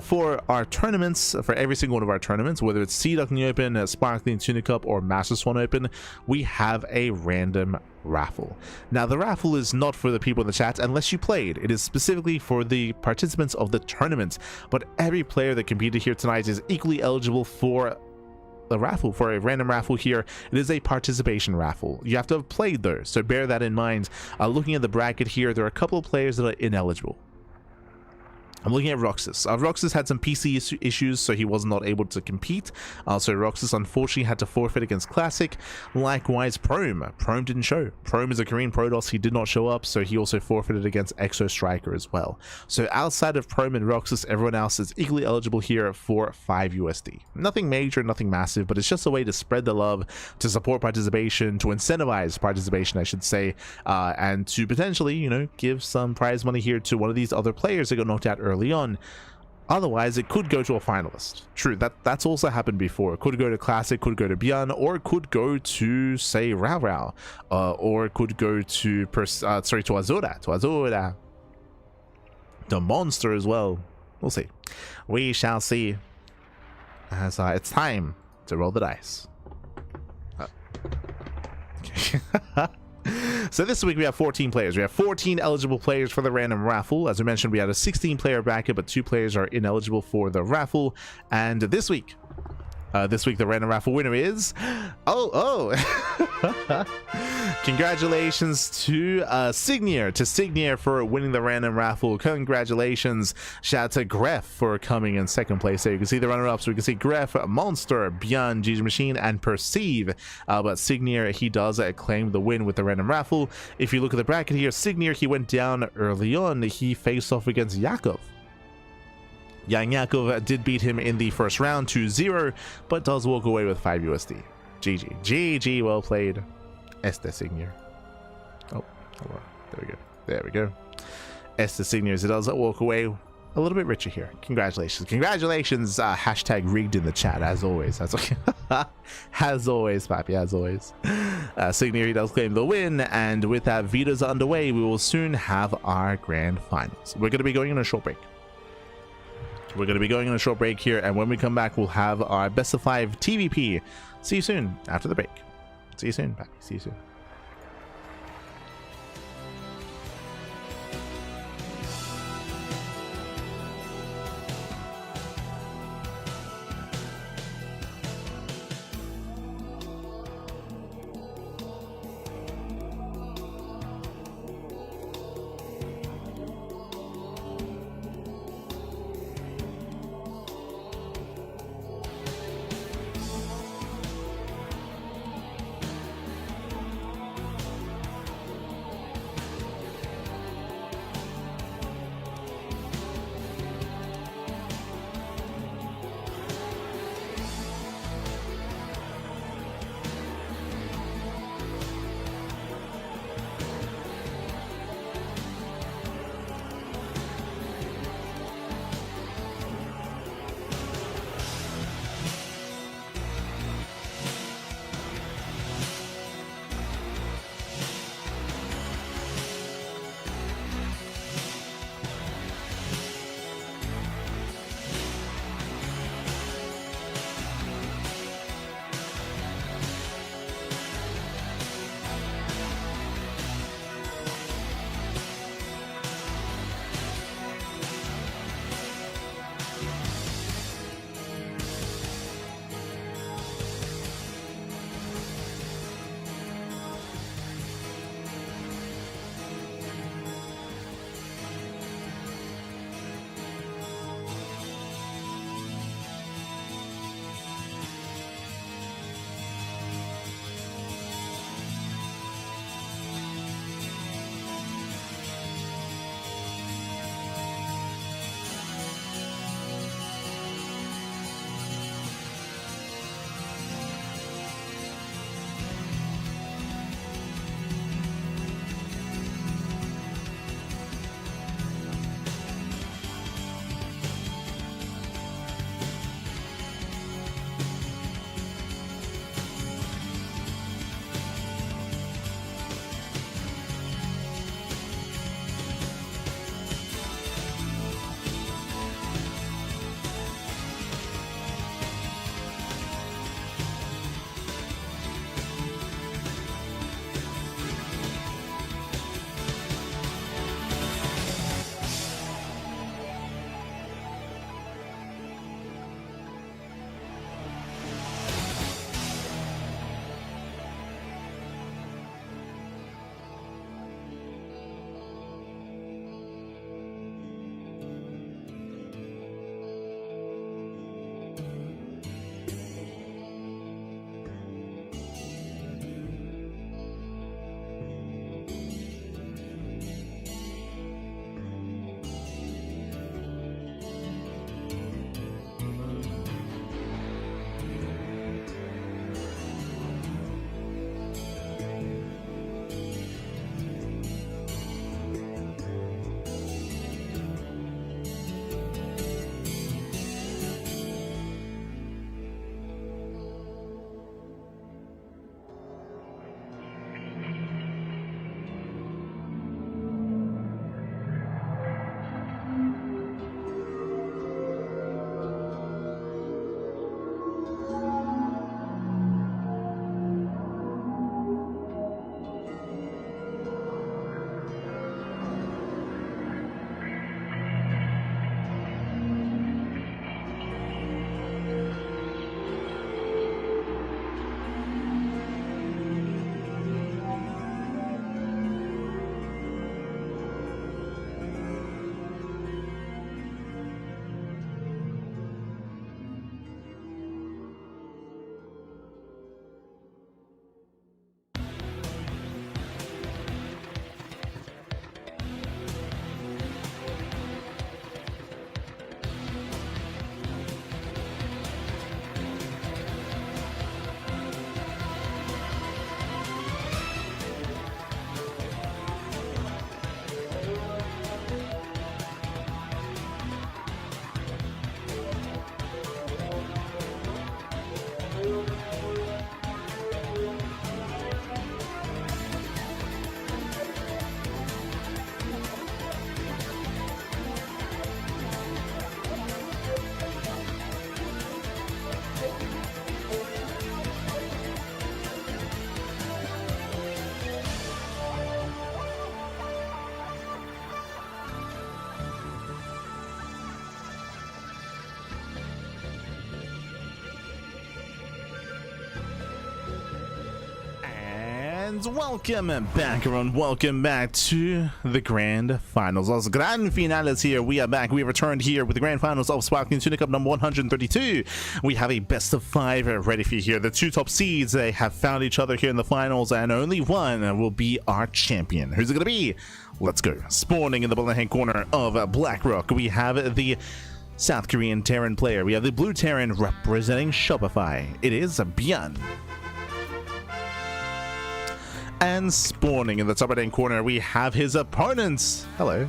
for our tournaments, for every single one of our tournaments, whether it's Sea Duckling Open, Sparkling Tuna Cup, or Master Swan Open, we have a random raffle. Now, the raffle is not for the people in the chat unless you played. It is specifically for the participants of the tournament. But every player that competed here tonight is equally eligible for a raffle, for a random raffle here. It is a participation raffle. You have to have played though, so bear that in mind. Looking at the bracket here, there are a couple of players that are ineligible. I'm looking at Roxas. Roxas had some PC issues, so he was not able to compete. So Roxas unfortunately had to forfeit against Classic. Likewise, Prome didn't show. Prome is a Korean Protoss. He did not show up, so he also forfeited against Exo Striker as well. So outside of Prome and Roxas, everyone else is equally eligible here for 5 USD. Nothing major, nothing massive, but it's just a way to spread the love, to support participation, to incentivize participation, I should say, and to potentially, you know, give some prize money here to one of these other players that got knocked out early on. Otherwise, it could go to a finalist. True, that's also happened before. It could go to Classic, could go to ByuN, or it could go to, say, Rao, or it could go to to Azura, the Monster as well. We'll see. We shall see. As it's time to roll the dice. Okay. So this week we have 14 players. We have 14 eligible players for the random raffle. As I mentioned, we had a 16-player bracket, but 2 players are ineligible for the raffle. And this week the random raffle winner is congratulations to Signier for winning the random raffle. Congratulations. Shout out to Gref for coming in 2nd place. There you can see the runner-ups. We can see Gref, Monster, ByuN, GgMaChine, and Perceive. But Signier, he does claim the win with the random raffle. If you look at the bracket here, Signier, he went down early on. He faced off against Yakov. YoungYakov did beat him in the first round 2-0, but does walk away with 5 USD. GG, well played. Signier. Oh, there we go. Signier, it does walk away a little bit richer here. Congratulations. Hashtag rigged in the chat, as always. That's okay. As always, Pappy, as always. Signier, he does claim the win, and with that, Vita's underway. We will soon have our grand finals. We're going to be going on a short break. Here, and when we come back, we'll have our best of 5 TVP. See you soon after the break. See you soon, Pappy. See you soon. And welcome back, everyone. Welcome back to the Grand Finals. Los Grand Finales here. We are back. We have returned here with the Grand Finals of Sparkling Tuna Cup number 132. We have a best of 5 ready for you here. The 2 top seeds, they have found each other here in the finals, and only one will be our champion. Who's it going to be? Let's go. Spawning in the bottom hand corner of BlackRock, we have the South Korean Terran player. We have the blue Terran representing Shopify. It is ByuN. And spawning in the top right-hand corner, we have his opponents. Hello.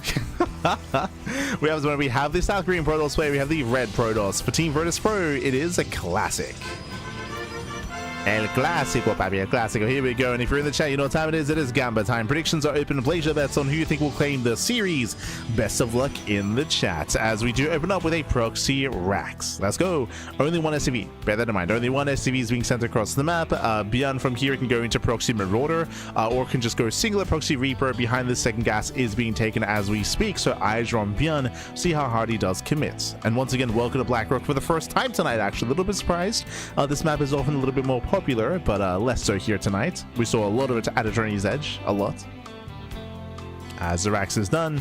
we have the South Korean Protoss player. We have the red Protoss. For Team Virtus Pro, it is a classic. El Clásico, papi, El Clásico. Here we go. And if you're in the chat, you know what time it is. It is Gamba time. Predictions are open. Place your bets on who you think will claim the series. Best of luck in the chat as we do open up with a proxy Rax. Let's go. Only one SCV. Bear that in mind. Only one SCV is being sent across the map. ByuN from here can go into proxy Marauder or can just go singular proxy Reaper. Behind the second gas is being taken as we speak. So eyes are on ByuN. See how hard he does commit. And once again, welcome to BlackRock for the first time tonight. Actually, a little bit surprised. This map is often a little bit more popular, but less so here tonight. We saw a lot of it at Attorney's Edge, a lot. As the Rax is done,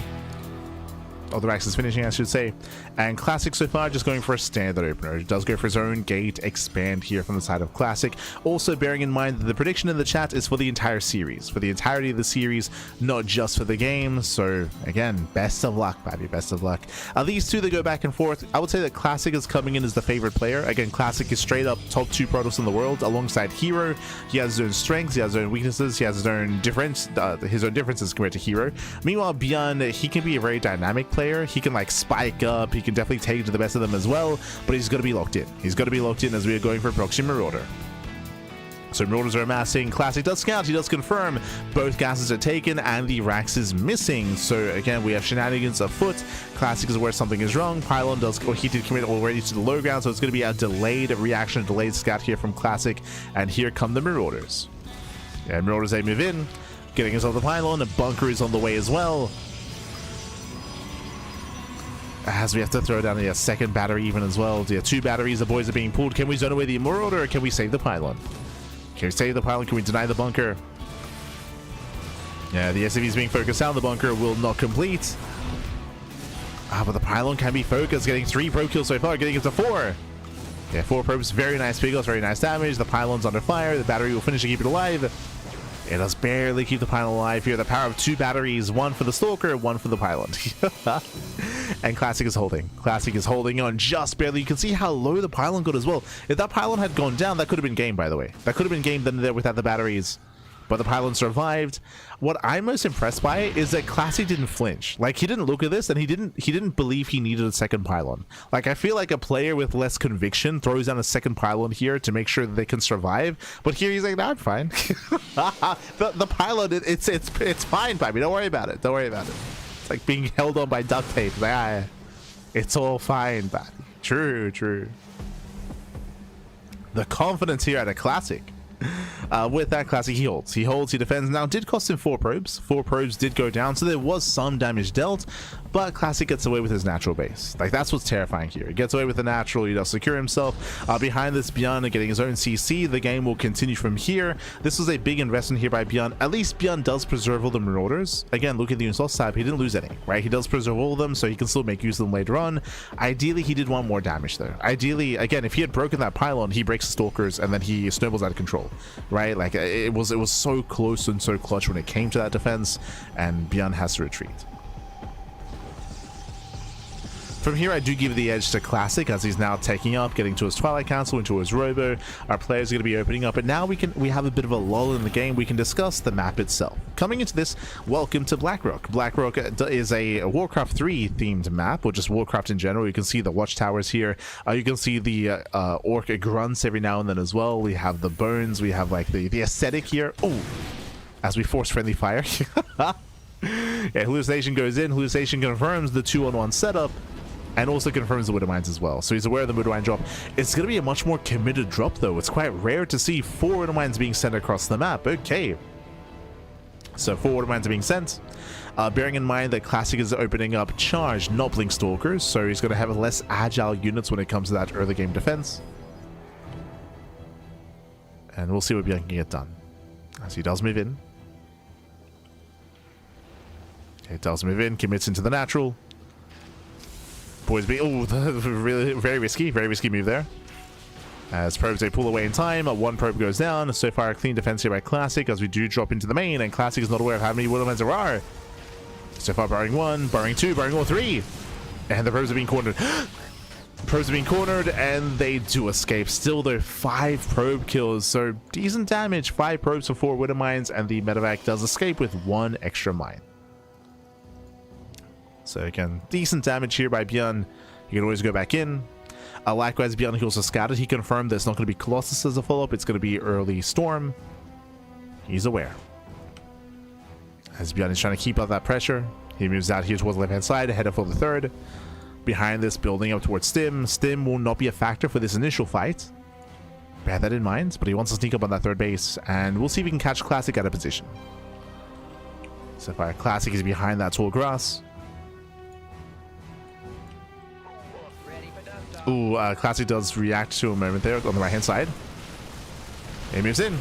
or the Rax is finishing, I should say. And Classic so far just going for a standard opener. It does go for his own gate expand here from the side of Classic. Also bearing in mind that the prediction in the chat is for the entire series, for the entirety of the series, not just for the game. So again, best of luck, baby, best of luck. These two, they go back and forth. I would say that Classic is coming in as the favorite player. Again, Classic is straight up top 2 Protoss in the world alongside Hero. He has his own strengths, he has his own weaknesses, he has his own differences compared to Hero. Meanwhile, ByuN, he can be a very dynamic player. He can like spike up, he can definitely take it to the best of them as well, but he's got to be locked in. He's got to be locked in as we are going for proxy Marauder. So Marauders are amassing. Classic does scout, he does confirm both gases are taken and the Rax is missing. So again, we have shenanigans afoot. Classic is where something is wrong. Pylon does, or he did commit already to the low ground, so it's going to be a delayed reaction, a delayed scout here from Classic. And here come the Marauders. Yeah, Marauders, they move in, getting us off the pylon. A bunker is on the way as well, as we have to throw down a second battery even as well. Yeah, 2 batteries, the boys are being pulled. Can we zone away the Marauder or can we save the pylon? Can we save the pylon? Can we deny the bunker? Yeah, the SCV is being focused down. The bunker will not complete. But the pylon can be focused, getting 3 probe kills so far, getting it to 4. Yeah, 4 probes, very nice pickups, very nice damage. The pylon's under fire. The battery will finish to keep it alive. It does barely keep the pylon alive here. The power of 2 batteries, 1 for the Stalker, 1 for the pylon. And Classic is holding. Classic is holding on just barely. You can see how low the pylon got as well. If that pylon had gone down, that could have been game, by the way. That could have been game then there without the batteries. But the pylon survived. What I'm most impressed by is that Classic didn't flinch. Like, he didn't look at this and he didn't believe he needed a second pylon. Like, I feel like a player with less conviction throws down a second pylon here to make sure that they can survive. But here he's like, nah, I'm fine. the pylon, it's fine, baby. Don't worry about it. Don't worry about it. It's like being held on by duct tape. Like, it's all fine, baby. True, true. The confidence here at a Classic. With that Classic, he holds, he defends. Now, it did cost him 4 probes. 4 probes did go down, so there was some damage dealt, but Classic gets away with his natural base. Like, that's what's terrifying here. He gets away with the natural, he does secure himself. Behind this, ByuN getting his own CC. The game will continue from here. This was a big investment here by ByuN. At least ByuN does preserve all the Marauders. Again, look at the Unisol side, he didn't lose any, right? He does preserve all of them, so he can still make use of them later on. Ideally, he did want more damage, though. Ideally, again, if he had broken that pylon, he breaks the Stalkers, and then he snowballs out of control, right? Like, it was so close and so clutch when it came to that defense, and ByuN has to retreat. From here, I do give the edge to Classic as he's now taking up, getting to his Twilight Council, into his Robo. Our players are going to be opening up, and now we have a bit of a lull in the game. We can discuss the map itself. Coming into this, welcome to BlackRock. BlackRock is a Warcraft 3 themed map, or just Warcraft in general. You can see the watchtowers here. You can see the orc grunts every now and then as well. We have the bones. We have like the aesthetic here. Oh, as we force friendly fire. Yeah, hallucination goes in. Hallucination confirms the 2-on-1 setup, and also confirms the Widow Mines as well. So he's aware of the Widow Mine drop. It's going to be a much more committed drop, though. It's quite rare to see 4 Widow Mines being sent across the map. Okay. So 4 Widow Mines are being sent. Bearing in mind that Classic is opening up charged, not blink Stalkers, so he's going to have less agile units when it comes to that early game defense. And we'll see what ByuN can get done. As he does move in. It does move in, commits into the natural. Boys be really very risky move there. As probes they pull away in time, one probe goes down. So far a clean defense here by Classic as we do drop into the main, and Classic is not aware of how many Wildlands there are. So far barring one, barring two, barring all three. And the probes are being cornered. Probes are being cornered and they do escape. Still though, 5 probe kills, so decent damage. 5 probes for 4 Widow Mines, and the medevac does escape with 1 extra mine. So again, decent damage here by ByuN. You can always go back in. Likewise, ByuN, he also scouted. He confirmed there's not going to be Colossus as a follow-up. It's going to be early Storm. He's aware. As ByuN is trying to keep up that pressure, he moves out here towards the left-hand side, headed for the third. Behind this, building up towards Stim. Stim will not be a factor for this initial fight. Bear that in mind, but he wants to sneak up on that third base, and we'll see if we can catch Classic out of position. So far, Classic is behind that tall grass. Ooh, Classic does react to a moment there on the right-hand side. He moves in.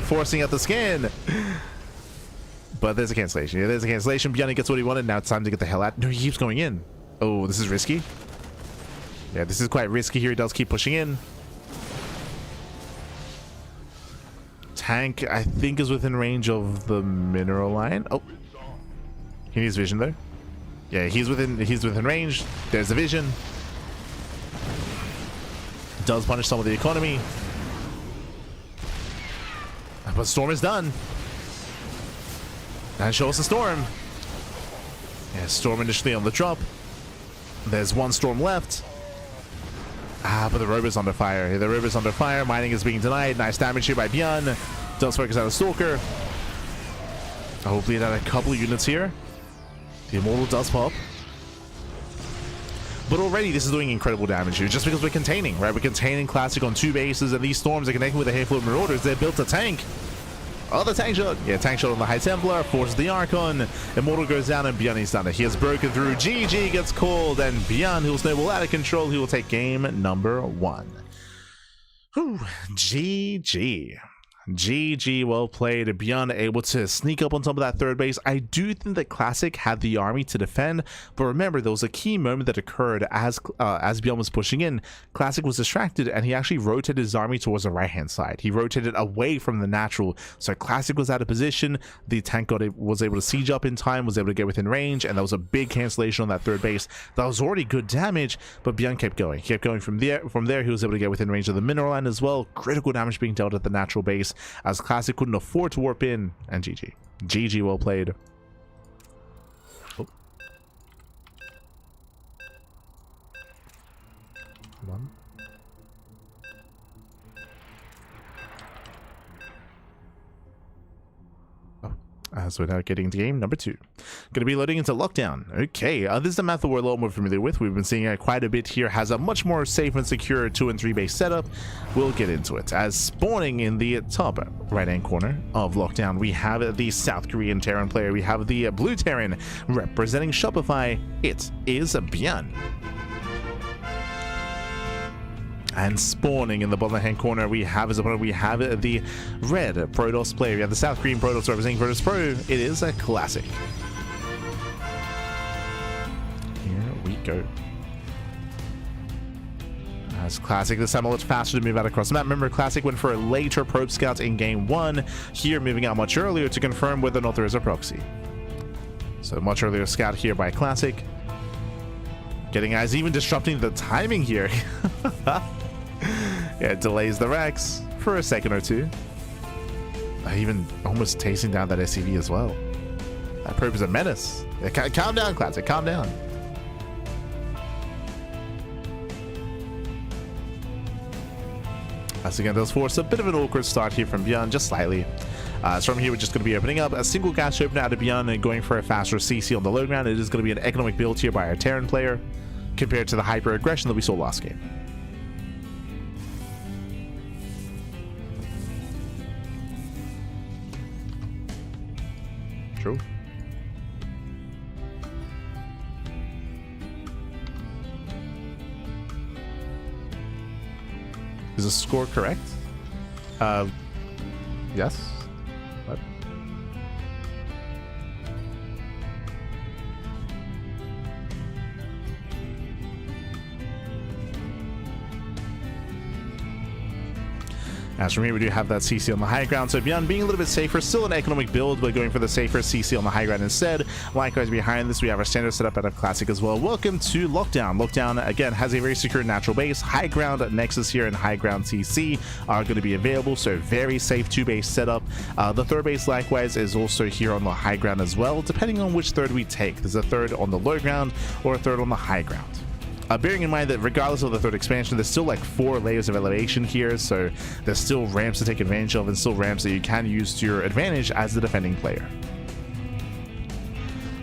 Forcing out the scan. But there's a cancellation. Yeah, there's a cancellation. ByuN gets what he wanted. Now it's time to get the hell out. No, he keeps going in. Oh, this is risky. Yeah, this is quite risky here. He does keep pushing in. Tank, I think, is within range of the mineral line. Oh. He needs vision, though. Yeah, he's within range. There's the vision. Does punish some of the economy. But Storm is done. And show us the Storm. Yeah, Storm initially on the drop. There's 1 Storm left. But the Rover's under fire. The Rover's under fire. Mining is being denied. Nice damage here by ByuN. Does focus out a Stalker. Hopefully it had a couple of units here. The Immortal does pop. But already this is doing incredible damage here, just because we're containing, right? We're containing Classic on 2 bases, and these Storms are connecting with a handful of Marauders. They're built a tank. Oh, the tank shot. Yeah, tank shot on the High Templar, forces the Archon. Immortal goes down, and ByuN is done. He has broken through. GG gets called, and ByuN, who'll snowball out of control, he will take game number 1. Whew. GG. GG, well played. ByuN able to sneak up on top of that third base. I do think that Classic had the army to defend, but remember, there was a key moment that occurred as ByuN was pushing in. Classic was distracted, and he actually rotated his army towards the right-hand side. He rotated away from the natural, so Classic was out of position. The tank was able to siege up in time, was able to get within range, and that was a big cancellation on that third base. That was already good damage, but ByuN kept going. He kept going from there. From there, he was able to get within range of the mineral line as well. Critical damage being dealt at the natural base, as Classic couldn't afford to warp in, and GG. GG, well played. Oh. Come on. So we're now getting into game number 2. Going to be loading into Lockdown. Okay, this is a map that we're a lot more familiar with. We've been seeing it quite a bit here. Has a much more safe and secure 2 and 3 base setup. We'll get into it. As spawning in the top right-hand corner of Lockdown, we have the South Korean Terran player. We have the blue Terran representing Shopify. It is ByuN. And spawning in the bottom right-hand corner, we have the red Protoss player. We have the South Korean Protoss representing Protoss Pro. It is a Classic. Here we go. As Classic, this time a lot faster to move out across the map. Remember, Classic went for a later probe scout in game 1. Here, moving out much earlier to confirm whether or not there is a proxy. So much earlier scout here by Classic. Getting eyes, even disrupting the timing here. Yeah, it delays the Rex for a second or two. Even almost tasting down that SCV as well. That probe is a menace. Yeah, calm down, Classic, calm down. As again, does force a bit of an awkward start here from ByuN, just slightly. So from here, we're just going to be opening up a single gas opener out of ByuN and going for a faster CC on the low ground. It is going to be an economic build here by our Terran player compared to the hyper aggression that we saw last game. True. Is the score correct? Yes? What? As for me, we do have that CC on the high ground, so ByuN being a little bit safer, still an economic build, but going for the safer CC on the high ground instead. Likewise, behind this, we have our standard setup out of Classic as well. Welcome to Lockdown. Lockdown, again, has a very secure natural base. High ground Nexus here and high ground CC are going to be available, so very safe 2-base setup. The third base, likewise, is also here on the high ground as well, depending on which third we take. There's a third on the low ground or a third on the high ground. Bearing in mind that regardless of the third expansion, there's still like 4 layers of elevation here, so there's still ramps to take advantage of and still ramps that you can use to your advantage as the defending player.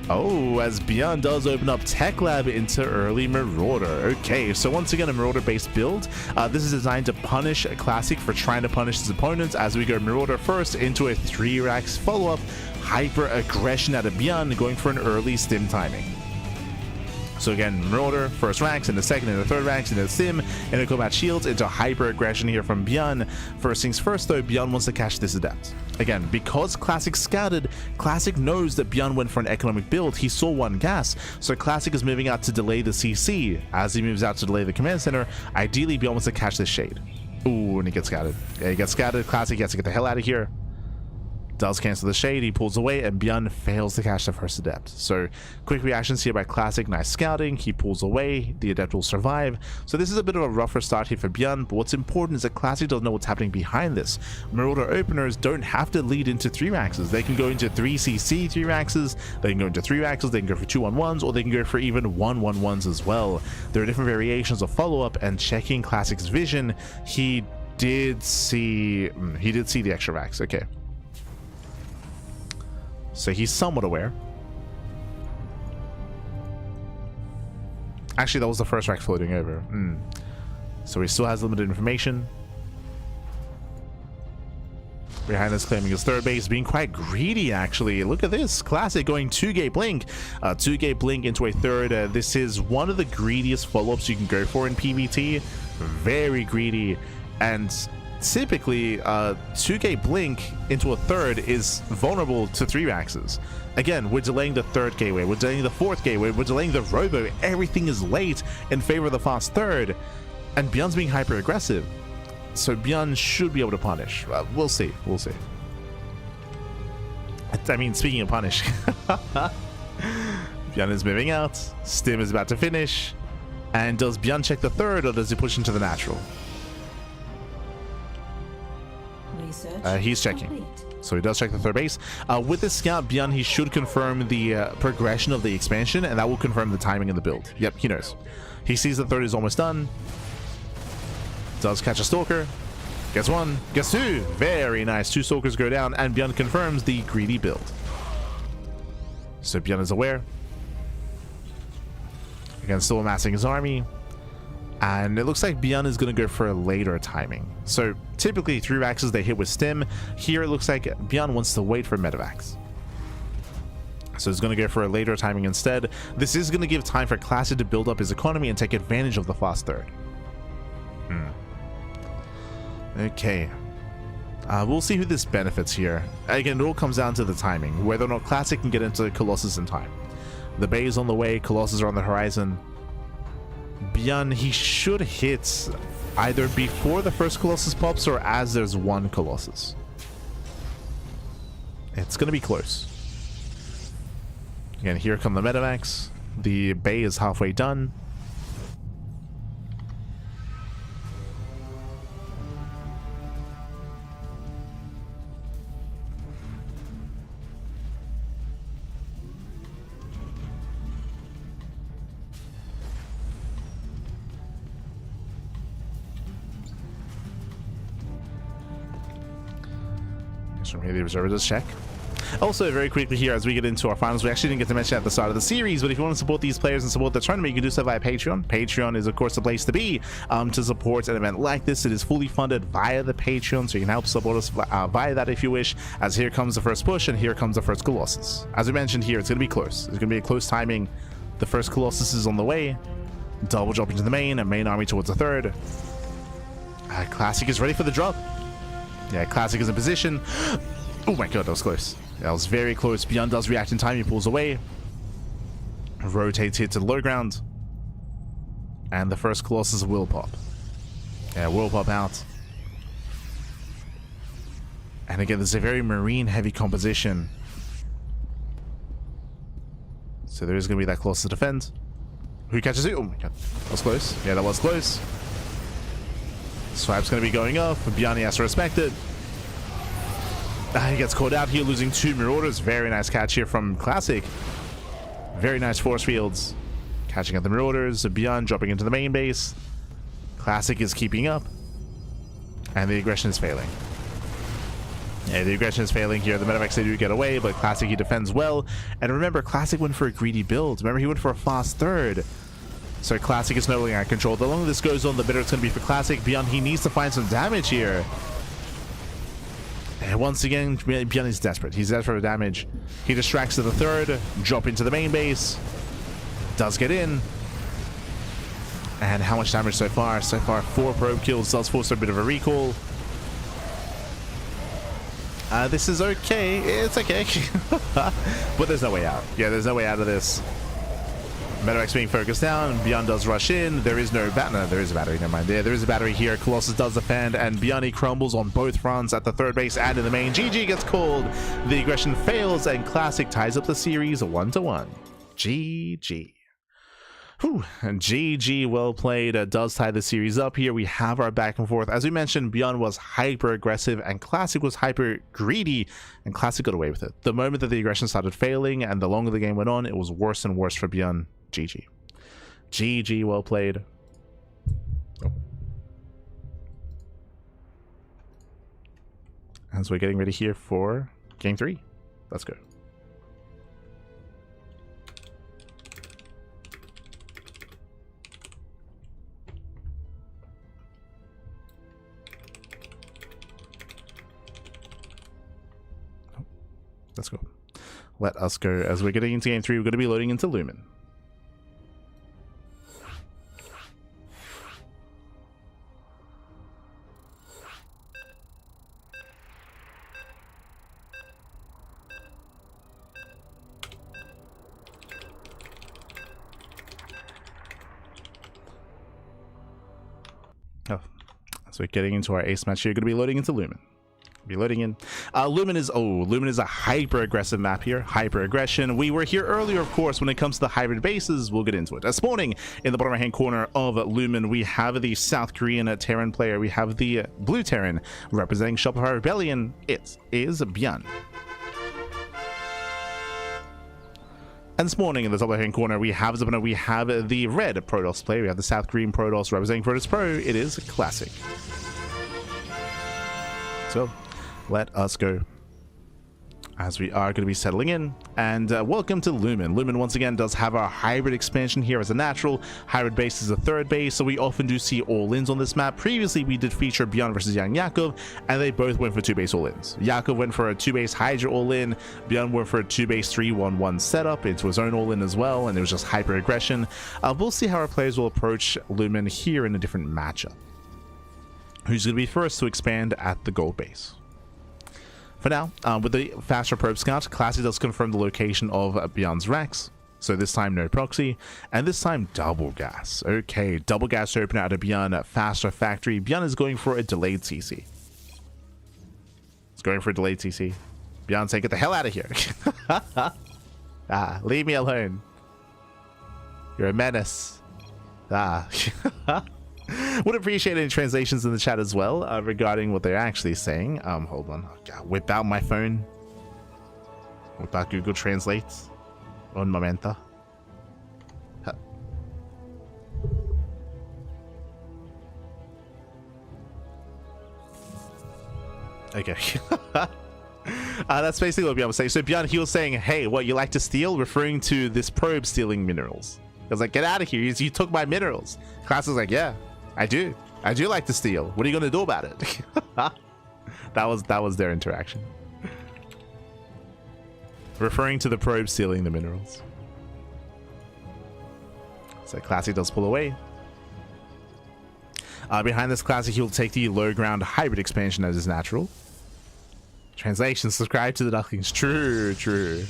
Oh, as ByuN does open up Tech Lab into early Marauder. Okay, so once again, a Marauder-based build. This is designed to punish Classic for trying to punish his opponents as we go Marauder first into a 3-racks follow-up, hyper-aggression out of ByuN, going for an early stim timing. So again, Marauder, first racks, and the second and the third racks, and the sim, and the combat shields into hyper aggression here from ByuN. First things first though, ByuN wants to catch this adept. Again, because Classic scouted, Classic knows that ByuN went for an economic build. He saw 1 gas, so Classic is moving out to delay the CC. As he moves out to delay the command center, ideally ByuN wants to catch this shade. Ooh, and he gets scouted. Yeah, he gets scouted. Classic has to get the hell out of here. Does cancel the shade, he pulls away, and ByuN fails to catch the first adept. So quick reactions here by Classic, nice scouting, he pulls away, the adept will survive. So this is a bit of a rougher start here for ByuN, but what's important is that Classic doesn't know what's happening behind this. Marauder openers don't have to lead into 3-raxes, they can go into 3CC 3-raxes, they can go into 3-raxes, they can go for 2-1-1s, or they can go for even 1-1-1s as well. There are different variations of follow-up, and checking Classic's vision, he did see the extra racks. Okay. So he's somewhat aware. Actually, that was the first rack floating over. So he still has limited information. Behind this, claiming his third base, being quite greedy actually. Look at this, Classic going 2-gate blink. 2-gate blink into a third. This is one of the greediest follow-ups you can go for in PvT. Very greedy, and typically 2-gate blink into a third is vulnerable to 3-raxes. Again, we're delaying the 3rd gateway, we're delaying the 4th gateway, we're delaying the robo. Everything is late in favor of the fast third, and ByuN's being hyper aggressive, so ByuN should be able to punish. We'll see. I mean, speaking of punish, ByuN is moving out, stim is about to finish, and does ByuN check the third, or does he push into the natural? He's checking, so he does check the third base. With this scout, ByuN, he should confirm the progression of the expansion, and that will confirm the timing of the build. Yep, he knows. He sees the third is almost done. Does catch a stalker. Gets 1, gets 2. Very nice. 2 stalkers go down, and ByuN confirms the greedy build. So ByuN is aware. Again, still amassing his army. And it looks like ByuN is going to go for a later timing. So typically 3-raxes they hit with stim. Here it looks like ByuN wants to wait for medevacs. So he's going to go for a later timing instead. This is going to give time for Classic to build up his economy and take advantage of the fast third. Okay. We'll see who this benefits here. Again, it all comes down to the timing. Whether or not Classic can get into Colossus in time. The Bay is on the way. Colossus are on the horizon. ByuN, he should hit either before the first Colossus pops or as there's 1 Colossus. It's going to be close. Again, here come the medevacs. The Bay is halfway done. From here, the observer does check. Also, very quickly here, as we get into our finals, we actually didn't get to mention at the start of the series, but if you want to support these players and support the tournament, you can do so via Patreon. Patreon is, of course, the place to be to support an event like this. It is fully funded via the Patreon, so you can help support us via that if you wish, as here comes the first push, and here comes the first Colossus. As we mentioned here, it's going to be close. It's going to be a close timing. The first Colossus is on the way. Double drop into the main, and main army towards the third. Classic is ready for the drop. Yeah, Classic is in position. Oh my god, that was close. That was very close. ByuN does react in time. He pulls away. Rotates here to the low ground. And the first Colossus will pop. Yeah, will pop out. And again, this is a very marine heavy composition. So there is going to be that Colossus to defend. Who catches it? Oh my god. That was close. Yeah, that was close. Swipe's going to be going off. ByuN has to respect it. He gets caught out here, losing 2 Marauders. Very nice catch here from Classic. Very nice force fields. Catching at the Marauders. ByuN dropping into the main base. Classic is keeping up. And the aggression is failing. Yeah, the aggression is failing here. The medevacs, they do get away, but Classic, he defends well. And remember, Classic went for a greedy build. Remember, he went for a fast third. So Classic is no longer out control. The longer this goes on, the better it's going to be for Classic. ByuN, he needs to find some damage here. And once again, ByuN is desperate. He's desperate for damage. He distracts to the third, drop into the main base. Does get in. And how much damage so far? So far, 4 probe kills. Does force a bit of a recall. This is okay. It's okay. But there's no way out. Yeah, there's no way out of this. Medevacs being focused down. ByuN does rush in. There is no battery. No, there is a battery. Never mind. There is a battery here. Colossus does defend, and ByuN crumbles on both fronts at the third base and in the main. GG gets called. The aggression fails, and Classic ties up the series 1-1. GG. Whew. And GG, well played. Does tie the series up here. We have our back and forth. As we mentioned, ByuN was hyper aggressive and Classic was hyper greedy, and Classic got away with it. The moment that the aggression started failing and the longer the game went on, it was worse and worse for ByuN. GG. GG, well played. Oh. As we're getting ready here for game 3. Let's go. Let's go. Let us go. As we're getting into game 3, we're going to be loading into Lumen. Oh, so we're getting into our ace match here. We're going to be loading into Lumen. Be loading in. Lumen is a hyper aggressive map here. Hyper aggression. We were here earlier, of course, when it comes to the hybrid bases. We'll get into it. Spawning in the bottom right hand corner of Lumen, we have the South Korean Terran player. We have the blue Terran representing Shopify Rebellion. It is ByuN. And spawning in the top right hand corner, we have the red Protoss player. We have the South Korean Protoss representing Protoss Pro. It is Classic. So let us go, as we are going to be settling in. And welcome to Lumen. Lumen once again does have our hybrid expansion here as a natural. Hybrid base is a third base, so we often do see all-ins on this map. Previously we did feature ByuN versus YoungYakov, and they both went for 2-base all-ins. Yakov went for a 2-base Hydra all-in. ByuN went for a 2-base 3-1-1 setup into his own all-in as well, and it was just hyper aggression. We'll see how our players will approach Lumen here in a different matchup. Who's going to be first to expand at the gold base? For now, with the faster probe scout, Classic does confirm the location of ByuN's racks. So this time no proxy, and this time double gas. Okay, double gas to open out a ByuN faster factory. ByuN is going for a delayed CC. It's going for a delayed CC. ByuN saying, get the hell out of here. Leave me alone. You're a menace. Would appreciate any translations in the chat as well regarding what they're actually saying. Hold on. Whip out my phone. Whip out Google Translate. Un momento. Okay. That's basically what ByuN was saying. So ByuN, he was saying, hey, what, you like to steal? Referring to this probe stealing minerals. I was like, get out of here. You took my minerals. Class was like, yeah, I do. I do like to steal. What are you going to do about it? that was their interaction. Referring to the probe stealing the minerals. So Classic does pull away. Behind this Classic, he'll take the low ground hybrid expansion as is natural. Translation, subscribe to the Ducklings. True, true.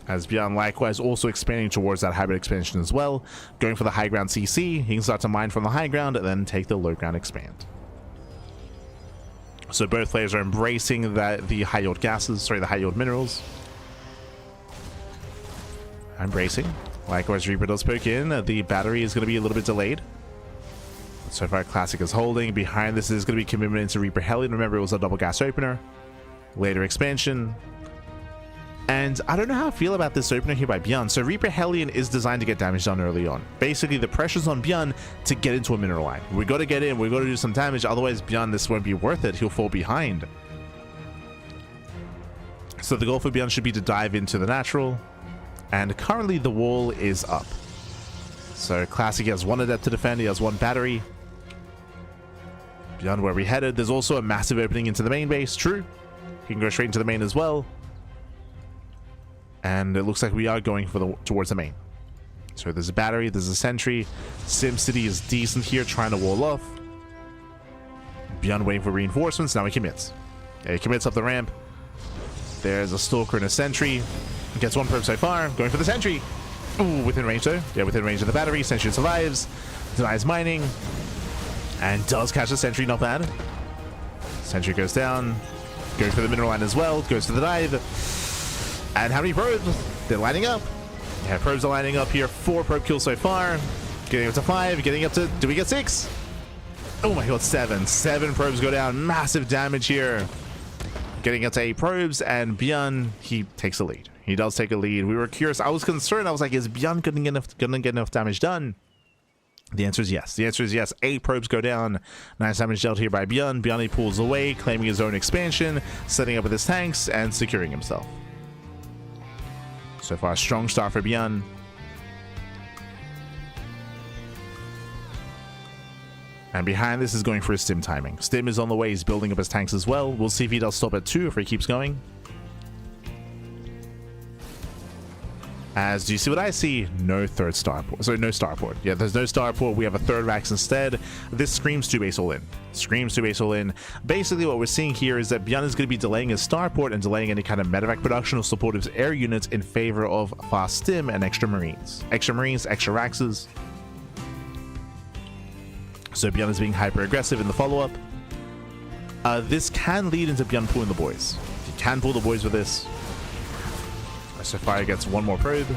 As ByuN likewise also expanding towards that hybrid expansion as well. Going for the high ground CC. He can start to mine from the high ground and then take the low ground expand. So both players are embracing the high yield gases, sorry, the high yield minerals. Embracing. Likewise, Reaper does poke in. The battery is going to be a little bit delayed. So far, Classic is holding. Behind this is going to be commitment into Reaper Hellion. Remember, it was a double gas opener. Later expansion. And I don't know how I feel about this opener here by ByuN. So Reaper Hellion is designed to get damage done early on. Basically, the pressure's on ByuN to get into a mineral line. We got to get in. We got to do some damage. Otherwise, ByuN, this won't be worth it. He'll fall behind. So the goal for ByuN should be to dive into the natural. And currently, the wall is up. So Classic has one adept to defend. He has one battery. ByuN, where we headed. There's also a massive opening into the main base. True. He can go straight into the main as well. And it looks like we are going for towards the main. So there's a battery, there's a sentry. SimCity is decent here, trying to wall off. ByuN waiting for reinforcements. Now he commits. Yeah, he commits up the ramp. There's a stalker and a sentry. Gets one probe so far. Going for the sentry. Ooh, within range though. Yeah, within range of the battery. Sentry survives. Denies mining. And does catch the sentry, not bad. Sentry goes down. Going for the mineral line as well. Goes for the dive. And how many probes? They're lining up. Yeah, probes are lining up here. 4 probe kills so far. Getting up to 5. Getting up to... Do we get 6? Oh my god, 7. 7 probes go down. Massive damage here. Getting up to 8 probes. And ByuN, he takes the lead. He does take a lead. We were curious. I was concerned. I was like, is ByuN gonna get enough damage done? The answer is yes. The answer is yes. 8 probes go down. Nice damage dealt here by ByuN. ByuN, he pulls away, claiming his own expansion, setting up with his tanks, and securing himself. So far, a strong start for ByuN. And behind this is going for his stim timing. Stim is on the way. He's building up his tanks as well. We'll see if he does stop at 2 if he keeps going. As do you see what I see? No third starport. Sorry, no starport. Yeah, there's no starport. We have a third Rax instead. This screams 2 base all in. Screams 2 base all in. Basically, what we're seeing here is that ByuN is going to be delaying his starport and delaying any kind of medevac production or supportive air units in favor of fast stim and extra marines. Extra marines, extra Raxes. So ByuN is being hyper aggressive in the follow-up. This can lead into ByuN pulling the boys. He can pull the boys with this. So Fire gets one more probe.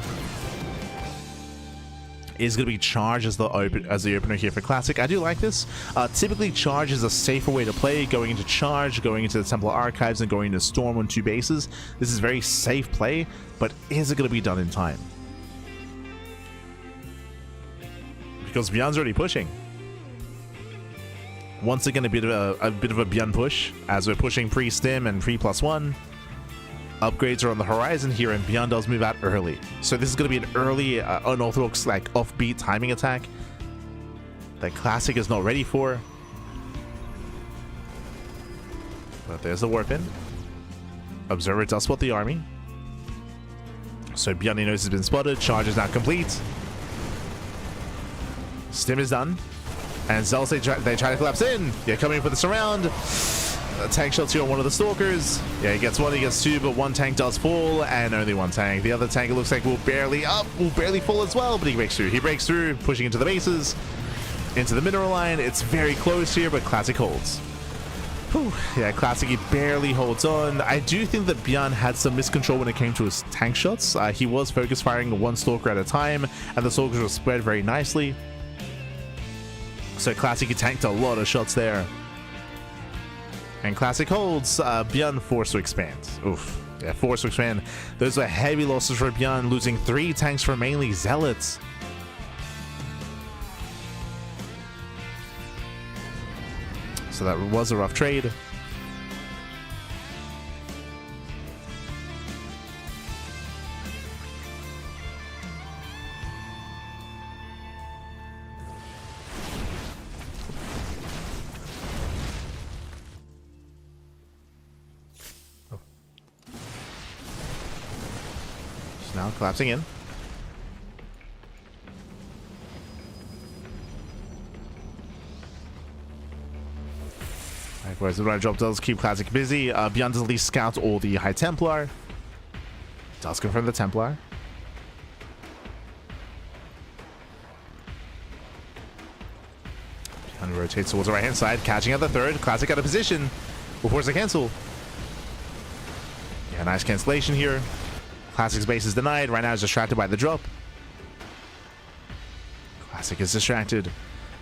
Is going to be charge as the opener here for Classic. I do like this. Typically, charge is a safer way to play. Going into charge, going into the Templar Archives, and going into Storm on 2 bases. This is very safe play, but is it going to be done in time? Because ByuN's already pushing. Once again, a bit of a ByuN push as we're pushing pre-stim and pre+1. Upgrades are on the horizon here, and ByuN does move out early. So this is going to be an early, unorthodox, like, offbeat timing attack that Classic is not ready for. But there's the warp in. Observer does spot the army. So ByuN knows he's been spotted. Charge is now complete. Stim is done. And Zealous, they try to collapse in. Yeah, coming for the surround. Tank shots here on one of the stalkers. Yeah, he gets 1, he gets 2, but 1 tank does fall, and only 1 tank. The other tank, it looks like will barely fall as well, but he breaks through. He breaks through, pushing into the bases, into the mineral line. It's very close here, but Classic holds. Whew. Yeah, Classic, he barely holds on. I do think that ByuN had some miscontrol when it came to his tank shots. He was focus firing 1 stalker at a time, and the stalkers were spread very nicely. So Classic, he tanked a lot of shots there. And Classic holds. ByuN forced to expand. Oof. Yeah, forced to expand. Those are heavy losses for ByuN, losing 3 tanks for mainly Zealots. So that was a rough trade. now collapsing in. Likewise, the right drop does keep Classic busy. ByuN does at least scout all the High Templar. Does confirm the Templar. ByuN rotates towards the right hand side, catching out the third. Classic out of position before the cancel. Yeah, nice cancellation here. Classic's base is denied. Right now is distracted by the drop. Classic is distracted.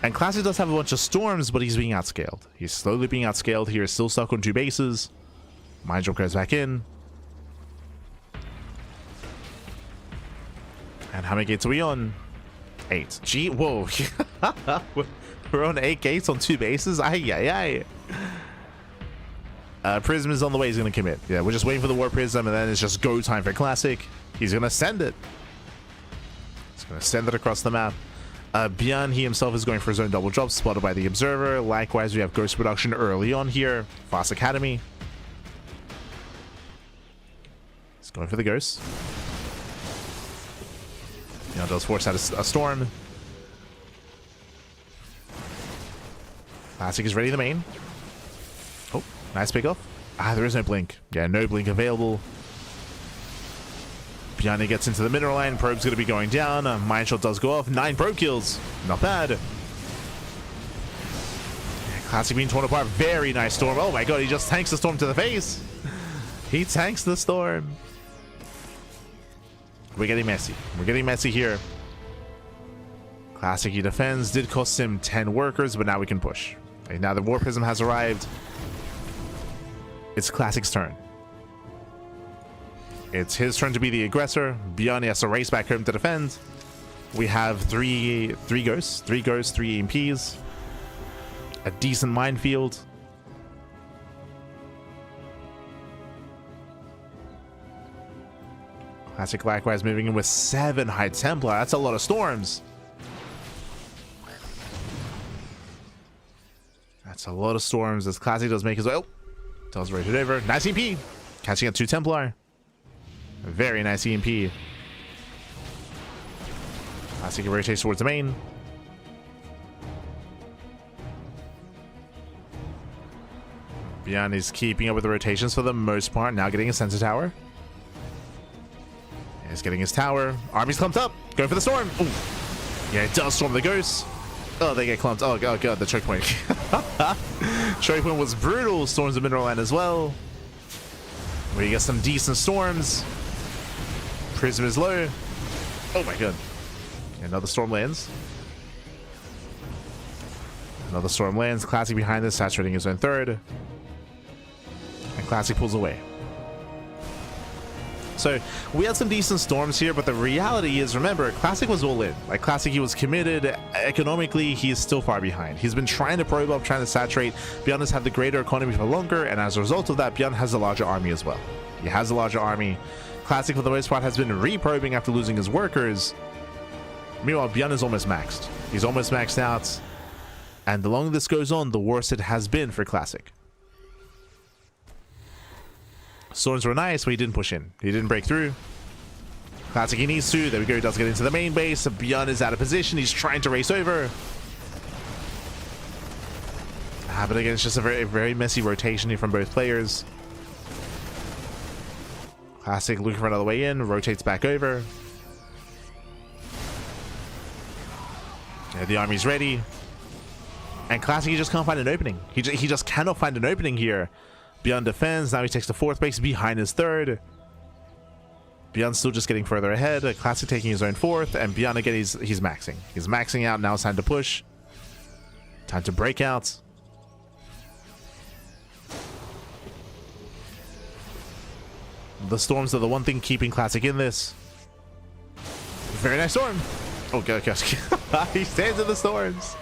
And Classic does have a bunch of storms, but he's being outscaled. He's slowly being outscaled here. Still stuck on 2 bases. Mind Drop goes back in. And how many gates are we on? 8. Gee, whoa. We're on 8 gates on 2 bases? Ay, ay, ay. Prism is on the way. He's going to commit. Yeah, we're just waiting for the War Prism, and then it's just go time for Classic. He's going to send it. He's going to send it across the map. ByuN, he himself is going for his own double drop, spotted by the Observer. Likewise, we have Ghost Production early on here. Fast Academy. He's going for the Ghost. ByuN does force out a Storm. Classic is ready to main. Oh, nice pickoff. Ah, there is no blink. Yeah, no blink available. ByuN gets into the middle line. Probe's going to be going down. Mind Shot does go off. 9 probe kills. Not bad. Classic being torn apart. Very nice Storm. Oh my god, he just tanks the Storm to the face. He tanks the Storm. We're getting messy. We're getting messy here. Classic, he defends. Did cost him 10 workers, but now we can push. Okay, now the War Prism has arrived. It's Classic's turn. It's his turn to be the aggressor. ByuN has to race back home to defend. We have three ghosts, 3 EMPs, a decent minefield. Classic likewise moving in with 7 High Templar. That's a lot of storms. That's a lot of storms as Classic does make his way. Oh, does rotate over. Nice EMP. Catching up 2 Templar. Very nice EMP. Classic rotates towards the main. ByuN is keeping up with the rotations for the most part. Now getting a sensor tower. He's getting his tower. Army's clumped up. Going for the storm. Ooh. Yeah, it does storm the ghosts. Oh, they get clumped. Oh god, the choke point. Choke point was brutal. Storms the mineral land as well. We get some decent storms. Prism is low. Oh my god. Another storm lands. Another storm lands. Classic behind this, saturating his own third. And Classic pulls away. So we had some decent storms here, but the reality is, remember, Classic was all in. Like Classic, he was committed. Economically, he is still far behind. He's been trying to probe up, trying to saturate. ByuN has had the greater economy for longer, and as a result of that, ByuN has a larger army as well. He has a larger army. Classic, for the most part, has been reprobing after losing his workers. Meanwhile, ByuN is almost maxed. He's almost maxed out. And the longer this goes on, the worse it has been for Classic. Storms were nice, but he didn't push in. He didn't break through. Classic, he needs to. There we go. He does get into the main base. ByuN is out of position. He's trying to race over. But again, it's just a very messy rotation here from both players. Classic looking for another way in. Rotates back over. Yeah, the army's ready. And Classic, he just can't find an opening. He just cannot find an opening here. ByuN defends. Now he takes the 4th base behind his 3rd. ByuN's still just getting further ahead. Classic taking his own 4th. And ByuN again, he's maxing. He's maxing out. Now it's time to push. Time to break out. The storms are the one thing keeping Classic in this. Very nice storm. Oh god, he stands in the storms.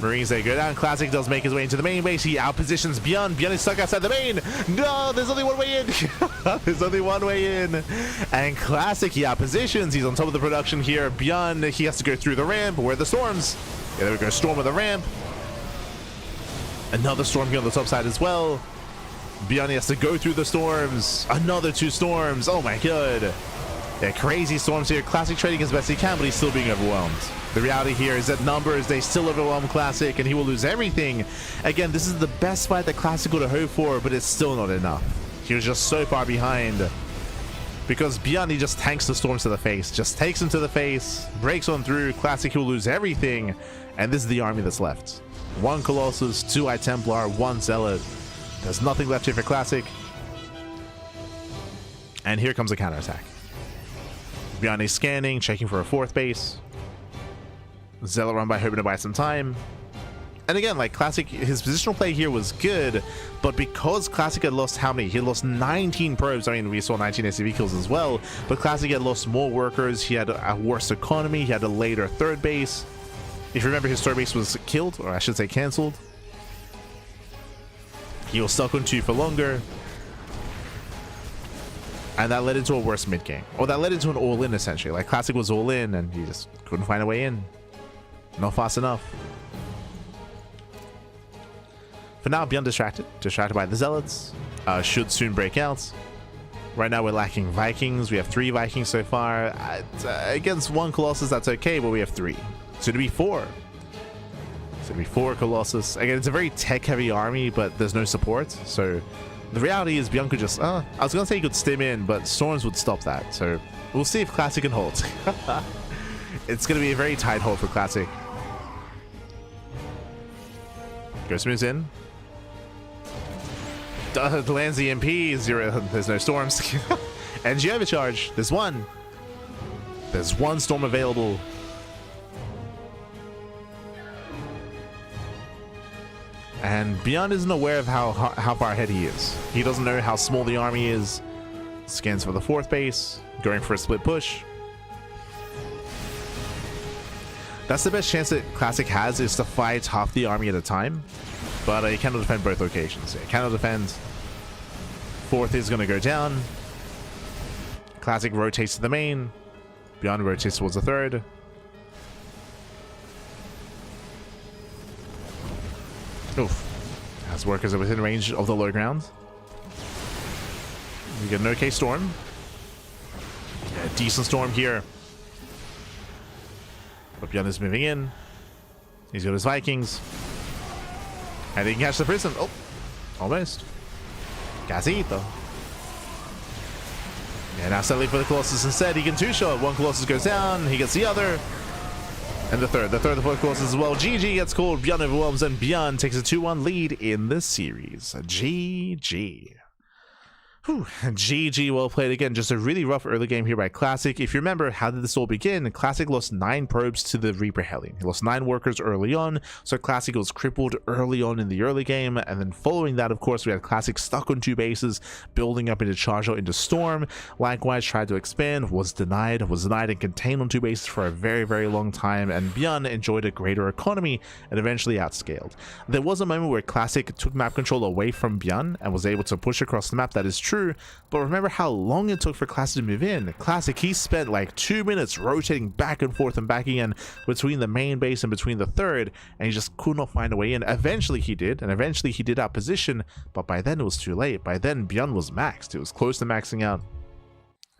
Marines, they go down. Classic does make his way into the main base. He outpositions ByuN. ByuN is stuck outside the main. No, there's only one way in. There's only one way in. And Classic, he outpositions. He's on top of the production here. ByuN, he has to go through the ramp. Where are the storms? Yeah, there we go. Storm of the ramp. Another storm here on the top side as well. ByuN has to go through the storms. Another 2 storms. Oh my god. They're crazy storms here. Classic trading as best he can, but he's still being overwhelmed. The reality here is that numbers, they still overwhelm Classic, and he will lose everything. Again, this is the best fight that Classic would have hoped for, but it's still not enough. He was just so far behind. Because ByuN, he just tanks the storms to the face. Just takes him to the face, breaks on through. Classic, he will lose everything. And this is the army that's left. 1 Colossus, 2 Templar, 1 Zealot. There's nothing left here for Classic. And here comes a counterattack. ByuN is scanning, checking for a 4th base. Zealot run by, hoping to buy some time. And again, like Classic, his positional play here was good, but because Classic had lost how many? He had lost 19 probes. I mean, we saw 19 SCV kills as well, but Classic had lost more workers. He had a worse economy. He had a later 3rd base. If you remember, his 3rd base was killed, or I should say cancelled. He was stuck on 2 for longer. And that led into a worse mid game. Or that led into an all-in, essentially. Like, Classic was all-in, and he just couldn't find a way in. Not fast enough. For now, ByuN distracted by the Zealots. Should soon break out. Right now, we're lacking Vikings. We have 3 Vikings so far. Against 1 Colossus, that's okay, but we have 3. So it'll be 4. So it'll be 4 Colossus. Again, it's a very tech-heavy army, but there's no support. So the reality is ByuN could just... I was going to say he could stim in, but Storms would stop that. So we'll see if Classic can hold. It's going to be a very tight hold for Classic. Ghost moves in. Lands the MP. 0. There's no storms. Energy overcharge. There's 1. There's 1 storm available. And ByuN isn't aware of how far ahead he is. He doesn't know how small the army is. Scans for the 4th base. Going for a split push. That's the best chance that Classic has, is to fight half the army at a time. But he cannot defend both locations. He cannot defend. 4th is going to go down. Classic rotates to the main. ByuN rotates towards the 3rd. Oof. As workers are within range of the low ground. We get an okay storm. Yeah, a decent storm here. But ByuN is moving in. He's got his Vikings. And he can catch the prison. Oh, almost. Casito. Yeah, now settling for the Colossus instead. He can 2-shot. 1 Colossus goes down. He gets the other. And the 4th Colossus as well. GG gets called. ByuN overwhelms, and ByuN takes a 2-1 lead in this series. GG. Whew. GG, well played again. Just a really rough early game here by Classic. If you remember, how did this all begin? Classic lost 9 probes to the Reaper Hellion. He lost 9 workers early on, so Classic was crippled early on in the early game, and then following that, of course, we had Classic stuck on 2 bases, building up into Charge Out into Storm. Likewise, tried to expand, was denied and contained on 2 bases for a very, very long time, and ByuN enjoyed a greater economy and eventually outscaled. There was a moment where Classic took map control away from ByuN and was able to push across the map. That is true. But remember how long it took for Classic to move in. Classic, he spent like 2 minutes rotating back and forth and back again between the main base and between the 3rd, and he just could not find a way in. Eventually he did, and eventually he did out position, but by then it was too late. By then ByuN was maxed. It was close to maxing out.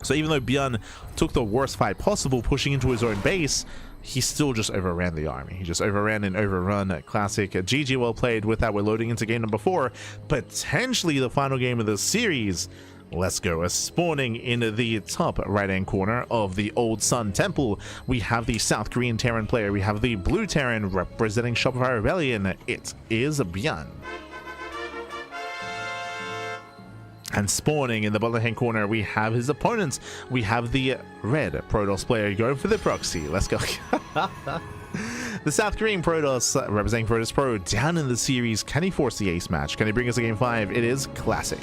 So even though ByuN took the worst fight possible, pushing into his own base, he still just overran the army. He just overran and overrun Classic. GG, well played. With that, we're loading into game number 4, potentially the final game of the series. Let's go. Spawning in the top right-hand corner of the Old Sun Temple, we have the South Korean Terran player. We have the Blue Terran representing Shopify Rebellion. It is ByuN. And spawning in the bottom-hand corner, we have his opponents. We have the red Protoss player going for the proxy. Let's go. The South Korean Protoss, representing Protoss Pro, down in the series. Can he force the ace match? Can he bring us a game 5? It is Classic.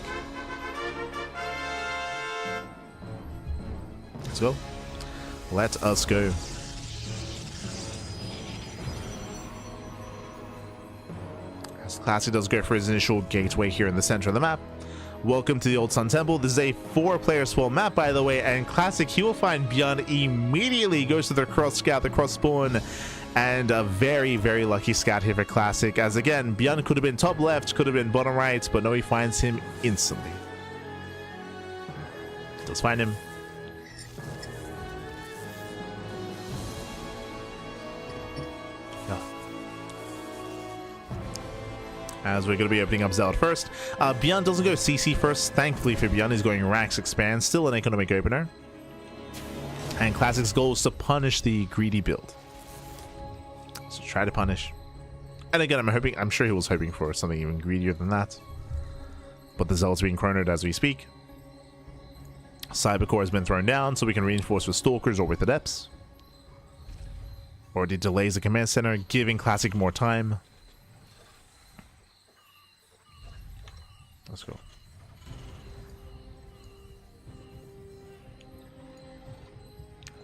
Let's go. Let us go. As Classic does go for his initial gateway here in the center of the map. Welcome to the Old Sun Temple. This is a 4-player spawn map, by the way, and Classic, he will find ByuN immediately, goes to the cross scout, the cross spawn, and a very, very lucky scout here for Classic, as again, ByuN could have been top left, could have been bottom right, but no, he finds him instantly. Does find him. as we're going to be opening up Zealot first. ByuN doesn't go CC first. Thankfully for ByuN, he's going Rax Expand, still an economic opener. And Classic's goal is to punish the greedy build. So try to punish. And again, I'm sure he was hoping for something even greedier than that. But the Zealot's being chronoed as we speak. Cybercore has been thrown down, so we can reinforce with Stalkers or with Adepts. Already delays the command center, giving Classic more time. Let's go.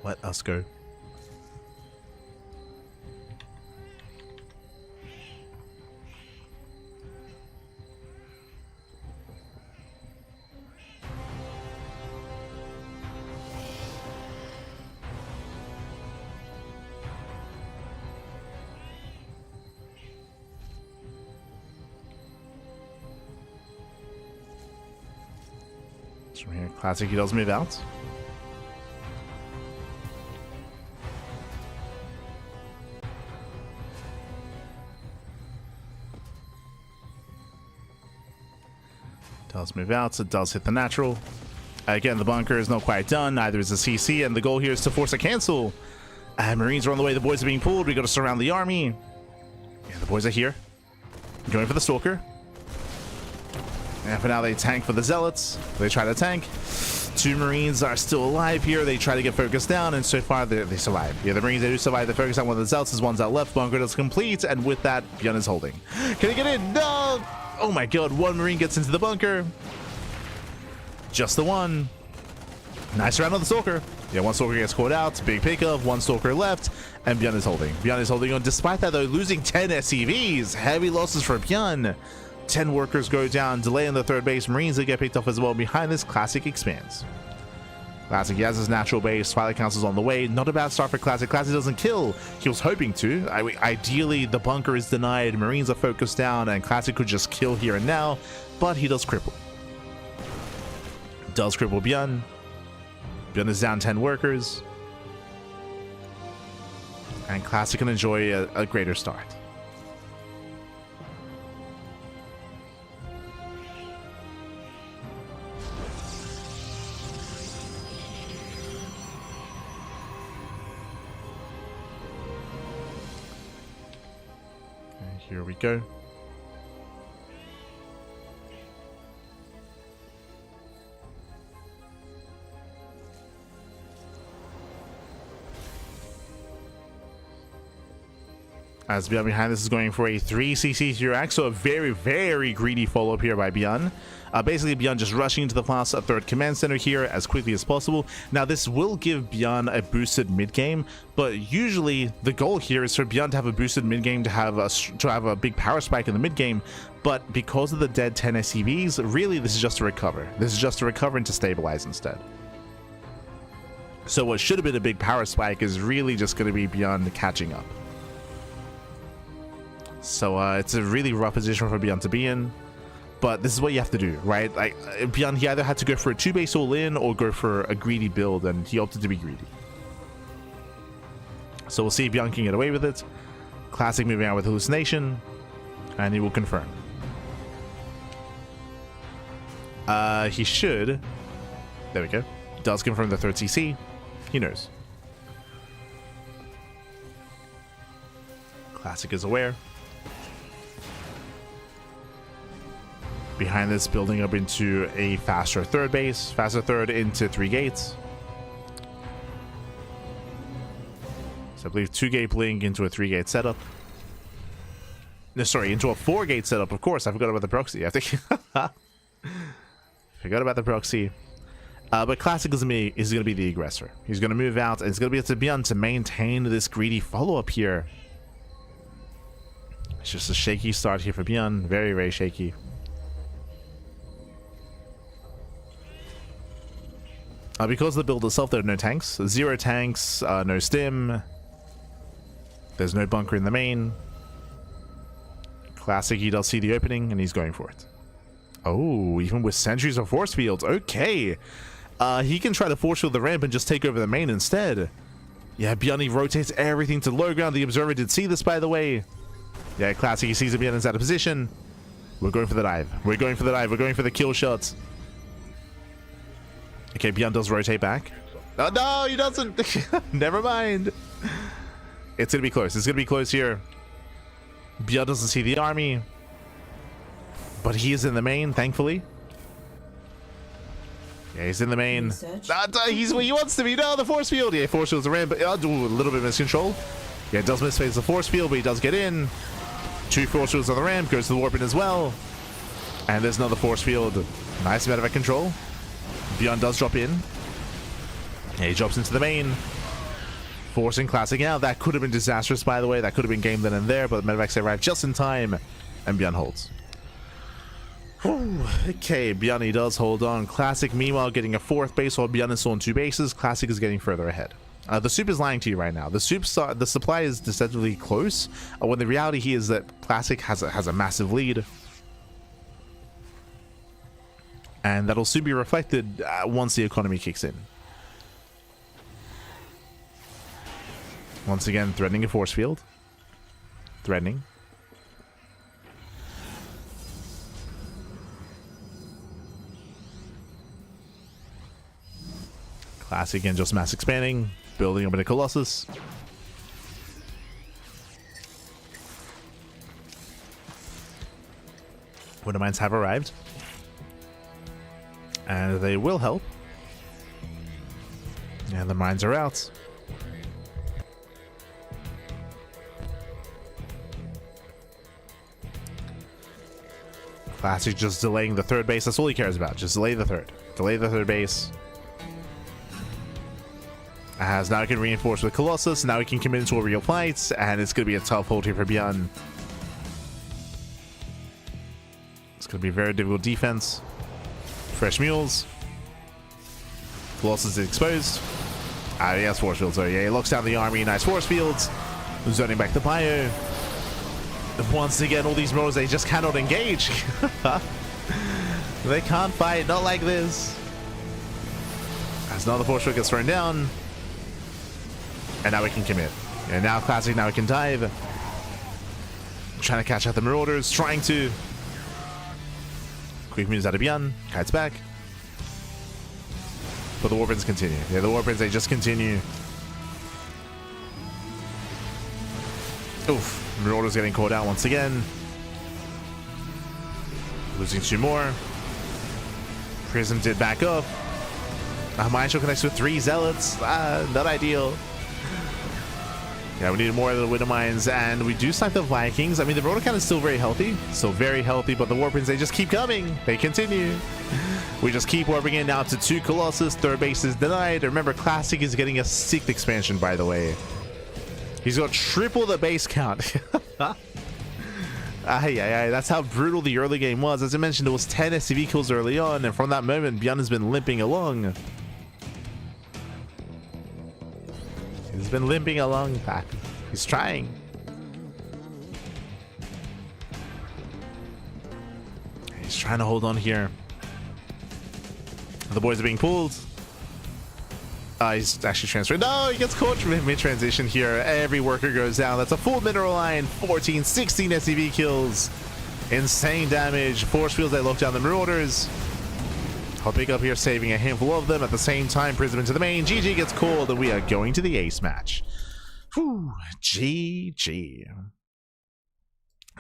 Let us go. From here, Classic, he does move out. Does move out, so it does hit the natural. Again, the bunker is not quite done, neither is the CC, and the goal here is to force a cancel. Marines are on the way, the boys are being pulled, we got to surround the army. Yeah, the boys are here. Going for the Stalker. And for now, they tank for the Zealots. They try to tank. 2 Marines are still alive here. They try to get focused down, and so far, they survive. Yeah, the Marines, they do survive. They focus on one of the Zealots. One's out left. Bunker does complete, and with that, ByuN is holding. Can he get in? No! Oh my god, 1 Marine gets into the bunker. Just the one. Nice round on the Stalker. Yeah, 1 Stalker gets caught out. Big pickup. 1 Stalker left, and ByuN is holding. ByuN is holding on. Despite that, though, losing 10 SCVs. Heavy losses for ByuN. 10 workers go down, delay on the 3rd base. Marines that get picked off as well. Behind this, Classic expands. Classic, he has his natural base. Twilight Council's on the way. Not a bad start for Classic. Classic doesn't kill. He was hoping to. Ideally, the bunker is denied. Marines are focused down, and Classic could just kill here and now, but he does cripple. Does cripple ByuN. ByuN is down 10 workers. And Classic can enjoy a greater start. Here we go. As ByuN behind this is going for a 3 CC Hurax, so a very, very greedy follow-up here by ByuN. Basically, ByuN just rushing into the class, a 3rd command center here as quickly as possible. Now, this will give ByuN a boosted mid-game, but usually the goal here is for ByuN to have a boosted mid-game, to have a big power spike in the mid-game. But because of the dead 10 SCVs, really this is just to recover. This is just to recover and to stabilize instead. So what should have been a big power spike is really just going to be ByuN catching up. So it's a really rough position for ByuN to be in. But this is what you have to do, right? Like ByuN, he either had to go for a 2-base all-in or go for a greedy build, and he opted to be greedy. So we'll see if ByuN can get away with it. Classic moving out with Hallucination, and he will confirm. He should. There we go. Does confirm the 3rd CC. He knows. Classic is aware. Behind this, building up into a faster 3rd base, faster 3rd into 3 gates. So I believe 2-gate blink into a 3-gate setup. No, sorry, into a 4-gate setup. Of course, I forgot about the proxy. I think forgot about the proxy. But Classic is going to be the aggressor. He's going to move out, and it's going to be up to ByuN to maintain this greedy follow-up here. It's just a shaky start here for ByuN. Very, very shaky. Because of the build itself, there are no tanks. 0 tanks, no stim. There's no bunker in the main. Classic, he does see the opening, and he's going for it. Oh, even with sentries or force fields. Okay. He can try to force field the ramp and just take over the main instead. Yeah, ByuN, he rotates everything to low ground. The observer did see this, by the way. Yeah, Classic, he sees that ByuN is out of position. We're going for the dive. We're going for the dive. We're going for the kill shots. Okay, ByuN does rotate back. Oh, no, he doesn't. Never mind. It's going to be close. It's going to be close here. ByuN doesn't see the army. But he is in the main, thankfully. Yeah, he's in the main. He's where he wants to be. No, the force field. Yeah, force field's a ramp. But a little bit of miscontrol. Yeah, it does misphase the force field, but he does get in. 2 force fields on the ramp. Goes to the warp in as well. And there's another force field. Nice amount of control. ByuN does drop in. Yeah, he drops into the main. Forcing Classic out. That could have been disastrous, by the way. That could have been game then and there, but the medevacs arrived just in time. And ByuN holds. Okay, ByuN, he does hold on. Classic, meanwhile, getting a 4th base while ByuN is still on 2 bases. Classic is getting further ahead. The soup is lying to you right now. The supply is deceptively close, when the reality here is that Classic has a massive lead. And that'll soon be reflected once the economy kicks in. Once again, threatening a force field. Threatening. Classic again, just mass expanding. Building up into Colossus. Winter Mines have arrived. And they will help. And the mines are out. Classic just delaying the 3rd base. That's all he cares about. Just delay the 3rd. Delay the 3rd base. As now he can reinforce with Colossus. Now he can commit into a real fight. And it's going to be a tough hold here for ByuN. It's going to be a very difficult defense. Fresh mules. Colossus is exposed. Ah, he has force fields. So yeah, he locks down the army. Nice force fields. Zoning back the Bio. Once again, all these murals, they just cannot engage. They can't fight. Not like this. As another force field gets thrown down. And now we can commit. And now Classic, now we can dive. Trying to catch out the Marauders. Trying to. Quick moves out of ByuN. Kites back. But the Warpins continue. Yeah, the Warpins, they just continue. Oof. Marauders getting caught out once again. Losing 2 more. Prism did back up. Mind Show connects with 3 Zealots. Not ideal. Yeah, we need more of the Winter Mines, and we do snipe the Vikings. I mean, the Marauder count is still very healthy. Still very healthy, but the Warpins, they just keep coming. They continue. We just keep warping in now to 2 Colossus. 3rd base is denied. Remember, Classic is getting a 6th expansion, by the way. He's got triple the base count. That's how brutal the early game was. As I mentioned, there was 10 SCV kills early on, and from that moment, ByuN has been limping along. He's been limping along back. He's trying. He's trying to hold on here. The boys are being pulled. He's actually transferred. No, he gets caught mid-transition here. Every worker goes down. That's a full mineral line. 14, 16 SCV kills. Insane damage. Force fields that lock down the Marauders. I'll pick up here, saving a handful of them. At the same time, Prism into the main. GG gets called, and we are going to the ace match. Whew. GG.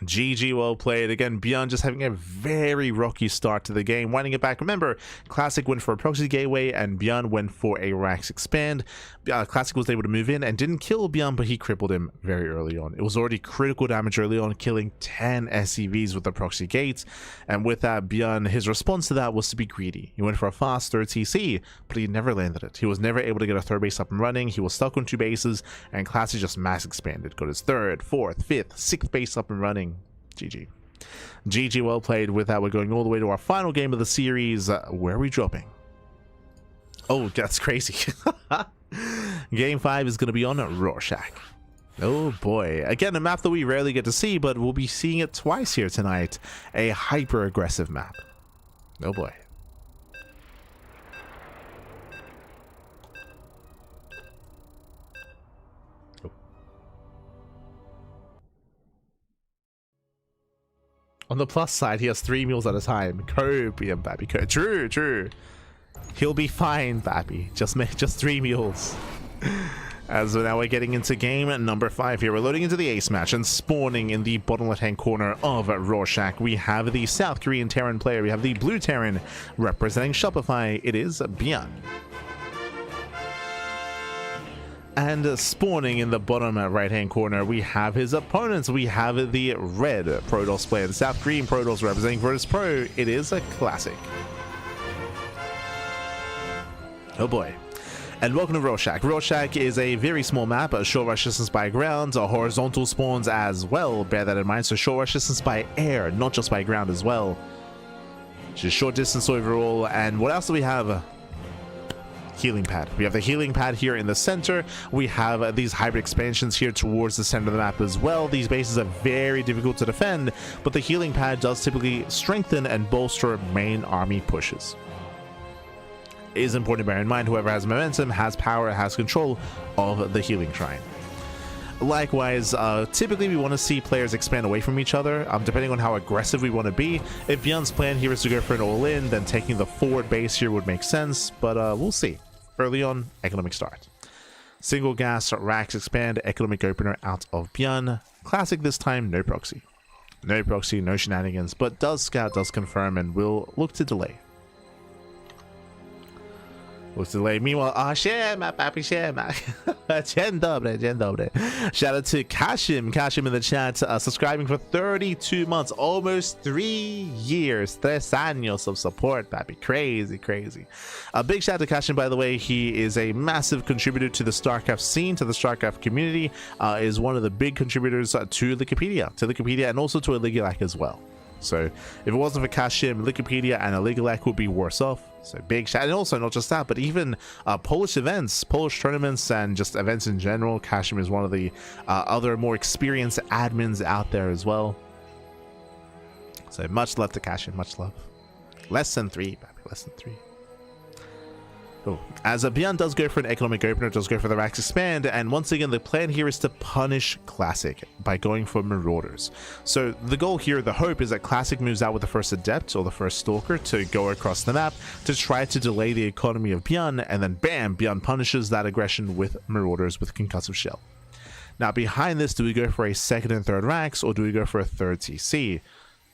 GG, well played. Again, ByuN just having a very rocky start to the game, winding it back. Remember, Classic went for a proxy gateway and ByuN went for a Rax expand. Classic was able to move in and didn't kill ByuN, but he crippled him very early on. It was already critical damage early on, killing 10 SCVs with the proxy gates. And with that, ByuN, his response to that was to be greedy. He went for a fast 3rd TC, but he never landed it. He was never able to get a 3rd base up and running. He was stuck on 2 bases, and Classic just mass expanded. Got his 3rd, 4th, 5th, 6th base up and running. GG. GG, well played. With that, we're going all the way to our final game of the series. Where are we dropping? Oh, that's crazy. Game 5 is going to be on Rorschach. Oh boy. Again, a map that we rarely get to see, but we'll be seeing it twice here tonight. A hyper-aggressive map. Oh boy. On the plus side, he has 3 meals at a time. Copium, Bappy. True, true. He'll be fine, Bappy. Just 3 meals. As now we're getting into game number 5 here. We're loading into the ace match and spawning in the bottom left-hand corner of Rorschach. We have the South Korean Terran player. We have the blue Terran representing Shopify. It is ByuN. And spawning in the bottom right-hand corner, we have his opponents. We have the red Protoss player, the South Korean Protoss representing Virtus Pro. It is a classic. Oh boy. And welcome to Rorschach. Rorschach is a very small map, a short rush distance by ground, horizontal spawns as well. Bear that in mind. So short rush distance by air, not just by ground as well. Just short distance overall. And what else do we have? Healing pad. We have the healing pad here in the center. We have these hybrid expansions here towards the center of the map as well. These bases are very difficult to defend, but the healing pad does typically strengthen and bolster main army pushes. It is important to bear in mind whoever has momentum, has power, has control of the healing shrine. Likewise, typically we want to see players expand away from each other, depending on how aggressive we want to be. If ByuN's plan here is to go for an all-in, then taking the forward base here would make sense, but we'll see. Early on, economic start. Single gas, racks expand, economic opener out of ByuN. Classic this time, no proxy. No proxy, no shenanigans, but does scout, does confirm, and will look to delay. What's delayed? Meanwhile, siema, papi, siema. Dzień dobry, dzień dobry. Shout out to Kashim in the chat, subscribing for 32 months, almost 3 years, 3 años of support, papi. Crazy, crazy. A big shout out to Kashim, by the way. He is a massive contributor to the StarCraft scene, to the StarCraft community, is one of the big contributors to Wikipedia, and also to YoungYakov as well. So if it wasn't for Kashim, Wikipedia and YoungYakov would be worse off. So big shout, and also not just that, but even Polish events, Polish tournaments, and just events in general. Kashim is one of the other more experienced admins out there as well. So much love to Kashim, much love. Less than 3, baby, less than 3. Cool. As ByuN does go for an economic opener, does go for the racks expand, and once again the plan here is to punish Classic by going for Marauders. So the goal here, the hope, is that Classic moves out with the first Adept or the first Stalker to go across the map to try to delay the economy of ByuN, and then bam, ByuN punishes that aggression with Marauders with Concussive Shell. Now behind this, do we go for a second and third racks, or do we go for a third TC?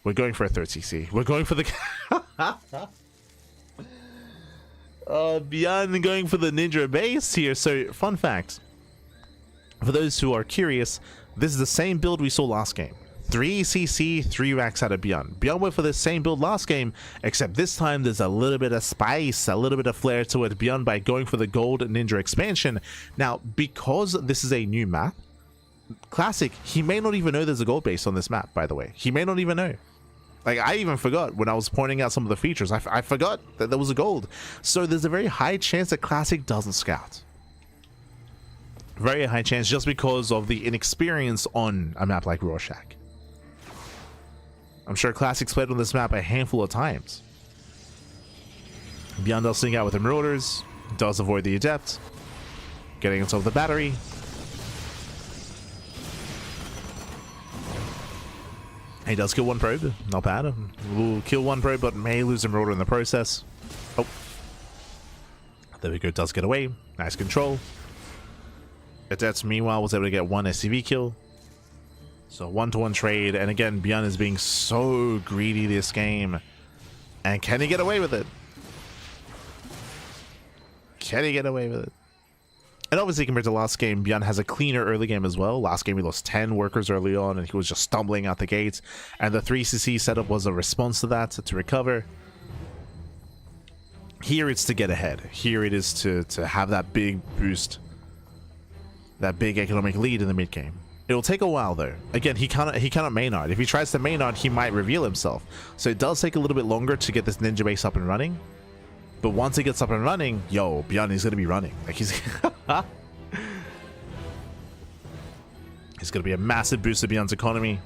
We're going for a third TC. We're going for the... ByuN going for the ninja base here. So fun fact, for those who are curious, this is the same build we saw last game. 3 CC, 3 racks out of ByuN. ByuN went for the same build last game, except this time there's a little bit of spice, a little bit of flair to it. ByuN by going for the gold ninja expansion. Now, because this is a new map, Classic, he may not even know there's a gold base on this map, by the way. He may not even know. Like, I even forgot when I was pointing out some of the features. I forgot that there was a gold. So there's a very high chance that Classic doesn't scout. Very high chance, just because of the inexperience on a map like Rorschach. I'm sure Classic's played on this map a handful of times. ByuN does sing out with the Marauders, does avoid the Adept, getting himself the battery. He does kill one probe, not bad. We'll kill one probe, but may lose a Marauder in the process. Oh. There we go, does get away. Nice control. Adept, meanwhile, was able to get 1 SCV kill. So 1-to-1 trade, and again, ByuN is being so greedy this game. And can he get away with it? Can he get away with it? And obviously, compared to last game, ByuN has a cleaner early game as well. Last game, he lost 10 workers early on, and he was just stumbling out the gate. And the 3CC setup was a response to that, to recover. Here, it's to get ahead. Here, it is to have that big boost, that big economic lead in the mid game. It will take a while, though. Again, he cannot Maynard. If he tries to Maynard, he might reveal himself. So it does take a little bit longer to get this ninja base up and running. But once it gets up and running, yo, ByuN is going to be running. Like, he's going to be a massive boost to ByuN's economy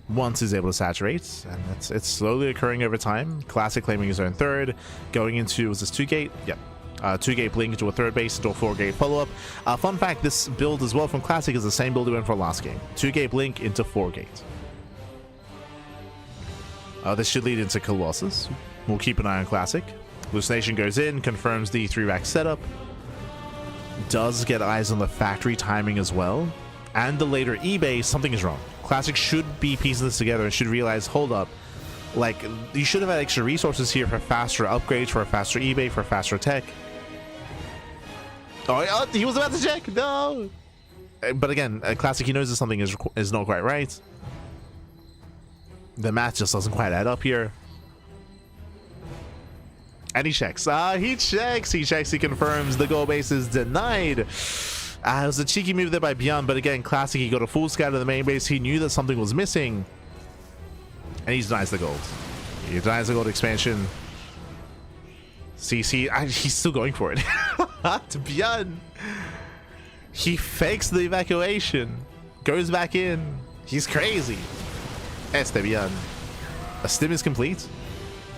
once he's able to saturate. And it's slowly occurring over time. Classic claiming his own third. Going into, was this 2-gate? Yep. 2-gate blink into a third base, into a 4-gate follow-up. Fun fact, this build as well from Classic is the same build he went for last game. 2-gate blink into 4-gate. This should lead into Colossus. We'll keep an eye on Classic. Hallucination goes in, confirms the 3-rack setup. Does get eyes on the factory timing as well. And the later eBay, something is wrong. Classic should be piecing this together and should realize, hold up, like, you should have had extra resources here for faster upgrades, for a faster eBay, for faster tech. Oh, he was about to check. No. But again, Classic, he knows that something is not quite right. The math just doesn't quite add up here. And he checks. He checks. He confirms the goal base is denied. It was a cheeky move there by ByuN, but again, Classic, he got a full scout of the main base. He knew that something was missing. And he denies the gold. He denies the gold expansion. CC, he's still going for it. To ByuN. He fakes the evacuation. Goes back in. He's crazy. ByuN. A stim is complete.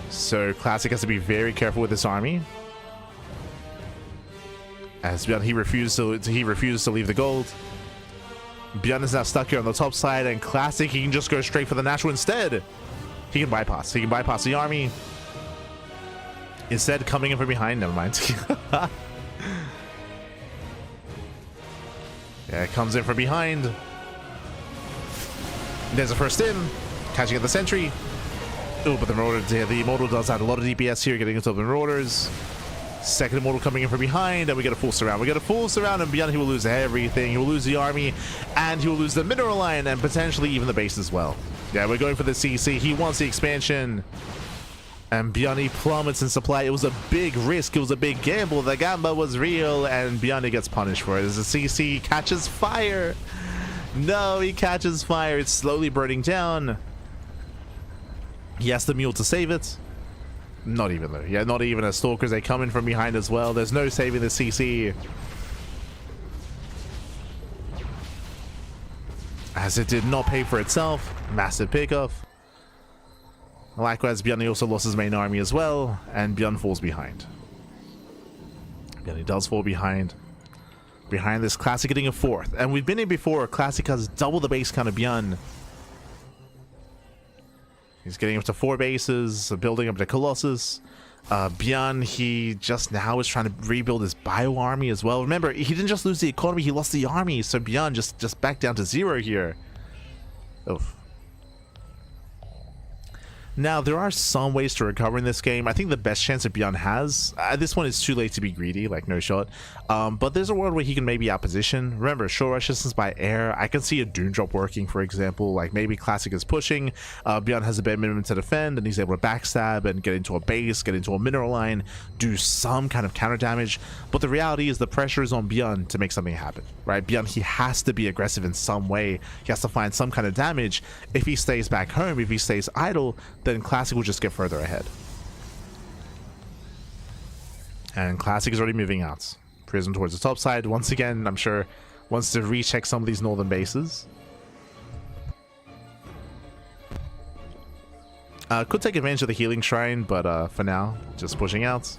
So Classic has to be very careful with this army. As ByuN, he refuses to leave the gold. ByuN is now stuck here on the top side, and Classic, he can just go straight for the natural instead. He can bypass. He can bypass the army. Instead, coming in from behind. Never mind. Yeah, it comes in from behind. There's a first in. Catching at the sentry. Oh, but the Immortal does add a lot of DPS here, getting into the Marauders. Second Immortal coming in from behind, and we get a full surround. We get a full surround, and ByuN, he will lose everything. He will lose the army, and he will lose the mineral line, and potentially even the base as well. Yeah, we're going for the CC. He wants the expansion. And ByuN, he plummets in supply. It was a big risk. It was a big gamble. The gamble was real, and ByuN, he gets punished for it. As the CC catches fire. No, he catches fire. It's slowly burning down. He has the mule to save it. Not even though. Yeah, not even as Stalkers. They come in from behind as well. There's no saving the CC. As it did not pay for itself. Massive pickoff. Likewise, ByuN also lost his main army as well. And ByuN falls behind. ByuN, he does fall behind. Behind this, Classic getting a 4th. And we've been in before. Classic has double the base count of ByuN. He's getting up to 4 bases, building up to Colossus. ByuN, he just now is trying to rebuild his bio army as well. Remember, he didn't just lose the economy, he lost the army. So ByuN just back down to 0 here. Oof. Now, there are some ways to recover in this game. I think the best chance that ByuN has, this one is too late to be greedy, like no shot. But there's a world where he can maybe outposition. Remember, short rush distance by air. I can see a Dune drop working, for example. Like maybe Classic is pushing. ByuN has a bare minimum to defend, and he's able to backstab and get into a base, get into a mineral line, do some kind of counter damage. But the reality is the pressure is on ByuN to make something happen, right? ByuN, he has to be aggressive in some way. He has to find some kind of damage. If he stays back home, if he stays idle, then Classic will just get further ahead. And Classic is already moving out. Prism towards the top side. Once again, I'm sure wants to recheck some of these northern bases. Could take advantage of the healing shrine, but for now, just pushing out.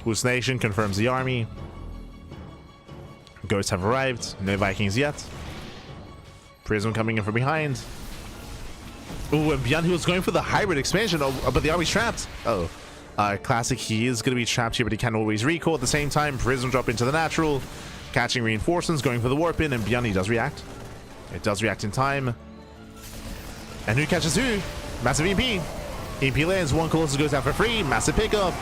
Hallucination confirms the army. Ghosts have arrived. No Vikings yet. Prism coming in from behind. Oh, and ByuN, he was going for the hybrid expansion, but the army's trapped. Oh, Classic, he is going to be trapped here, but he can always recall at the same time. Prism drop into the natural, catching reinforcements, going for the warp in, and ByuN, he does react. It does react in time. And who catches who? Massive EP. EP lands, one Colossus goes out for free, massive pickup,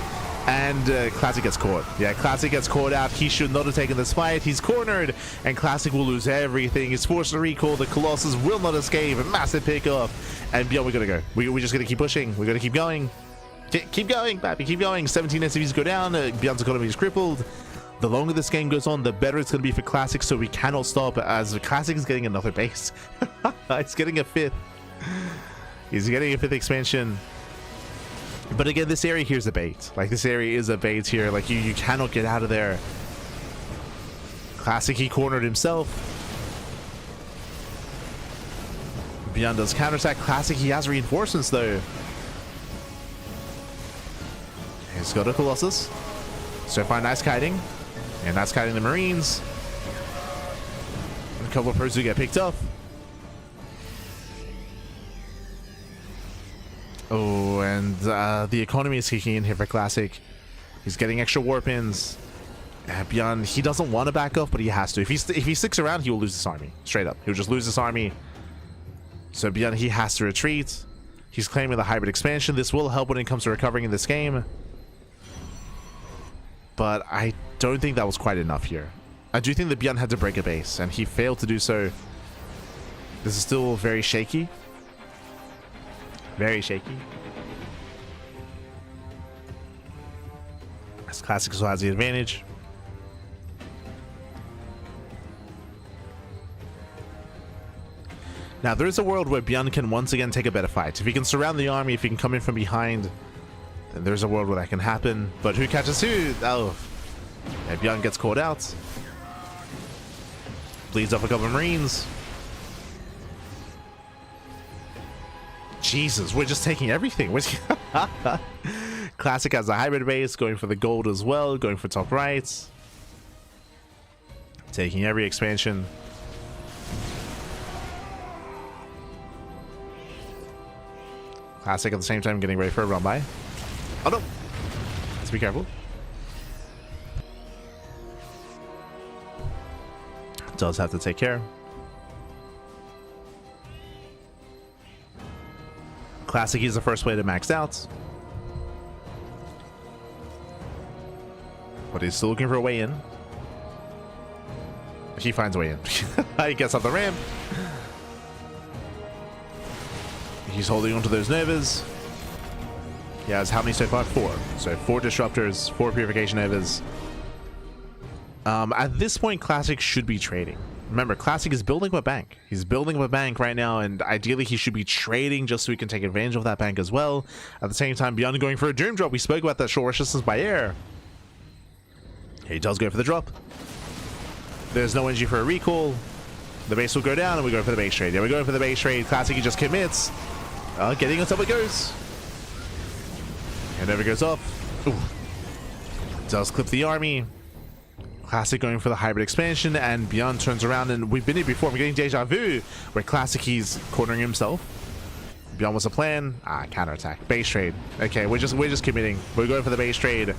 and Classic gets caught. Yeah, Classic gets caught out. He should not have taken this fight. He's cornered, and Classic will lose everything. He's forced to recall. The Colossus will not escape. Massive pickup. And ByuN, we gotta go. We're just gonna keep pushing. We're gonna keep going. Keep going, baby. Keep going. 17 SCVs go down. ByuN's economy is crippled. The longer this game goes on, the better it's gonna be for Classic. So we cannot stop as Classic is getting another base. It's getting a 5th. He's getting a 5th expansion. But again, this area here's a bait. Like, this area is a bait here. Like, you cannot get out of there. Classic, he cornered himself. ByuN does counterattack. Classic, he has reinforcements though. He's got a Colossus. So far, nice kiting. And that's kiting the Marines. And a couple of pros who get picked up. Oh, And the economy is kicking in here for Classic. He's getting extra warp ins. ByuN, he doesn't want to back off, but he has to. If he sticks around, he will lose this army. Straight up. He'll just lose this army. So ByuN, he has to retreat. He's claiming the hybrid expansion. This will help when it comes to recovering in this game. But I don't think that was quite enough here. I do think that ByuN had to break a base, and he failed to do so. This is still very shaky. Very shaky. As Classic still has the advantage. Now, there is a world where ByuN can once again take a better fight. If he can surround the army, if he can come in from behind, then there's a world where that can happen. But who catches who? Oh, yeah, ByuN gets caught out. Bleeds off a couple of Marines. Jesus, we're just taking everything. Classic has a hybrid base, going for the gold as well, going for top right. Taking every expansion. Classic at the same time getting ready for a run by. Oh no! Let's be careful. Does have to take care. Classic is the first way to max out. But he's still looking for a way in. He finds a way in. He gets off the ramp. He's holding onto those Novas. He has how many so far? 4. So 4 disruptors, 4 purification Novas. At this point, Classic should be trading. Remember, Classic is building up a bank. He's building up a bank right now, and ideally he should be trading just so he can take advantage of that bank as well. At the same time, ByuN going for a Doom drop. We spoke about that short resistance by air. He does go for the drop. There's no energy for a recall. The base will go down, and we go for the base trade. Yeah, we're going for the base trade. Classic, he just commits. Getting on top it goes. And never goes off. Ooh. Does clip the army. Classic going for the hybrid expansion, and ByuN turns around, and we've been here before. We're getting deja vu, where Classic, he's cornering himself. ByuN was a plan. Counterattack. Base trade. Okay, we're just committing. We're going for the base trade.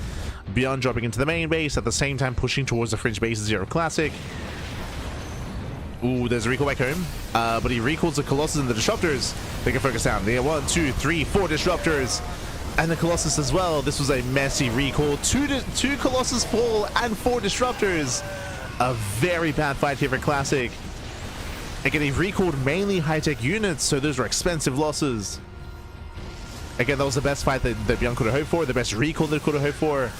ByuN dropping into the main base, at the same time pushing towards the fringe bases here of Classic. Ooh, there's a recall back home. But he recalls the Colossus and the Disruptors. They can focus down. They have 1, 2, 3, 4 Disruptors. And the Colossus as well. This was a messy recall. Two Colossus fall and 4 Disruptors. A very bad fight here for Classic. Again, he recalled mainly high-tech units, so those were expensive losses. Again, that was the best fight that ByuN could have hoped for. The best recall they could have hoped for.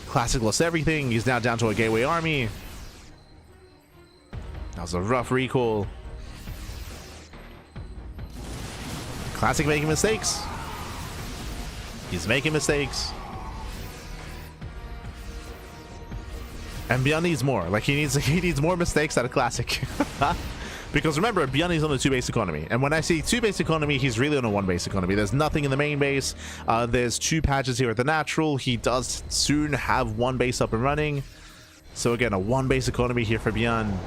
Classic lost everything. He's now down to a gateway army. That was a rough recall. Classic making mistakes. He's making mistakes. And ByuN needs more. Like, he needs more mistakes out of Classic. Because remember, ByuN is on a 2-base economy. And when I say 2-base economy, he's really on a 1-base economy. There's nothing in the main base. There's 2 patches here at the natural. He does soon have 1 base up and running. So again, a 1-base economy here for ByuN.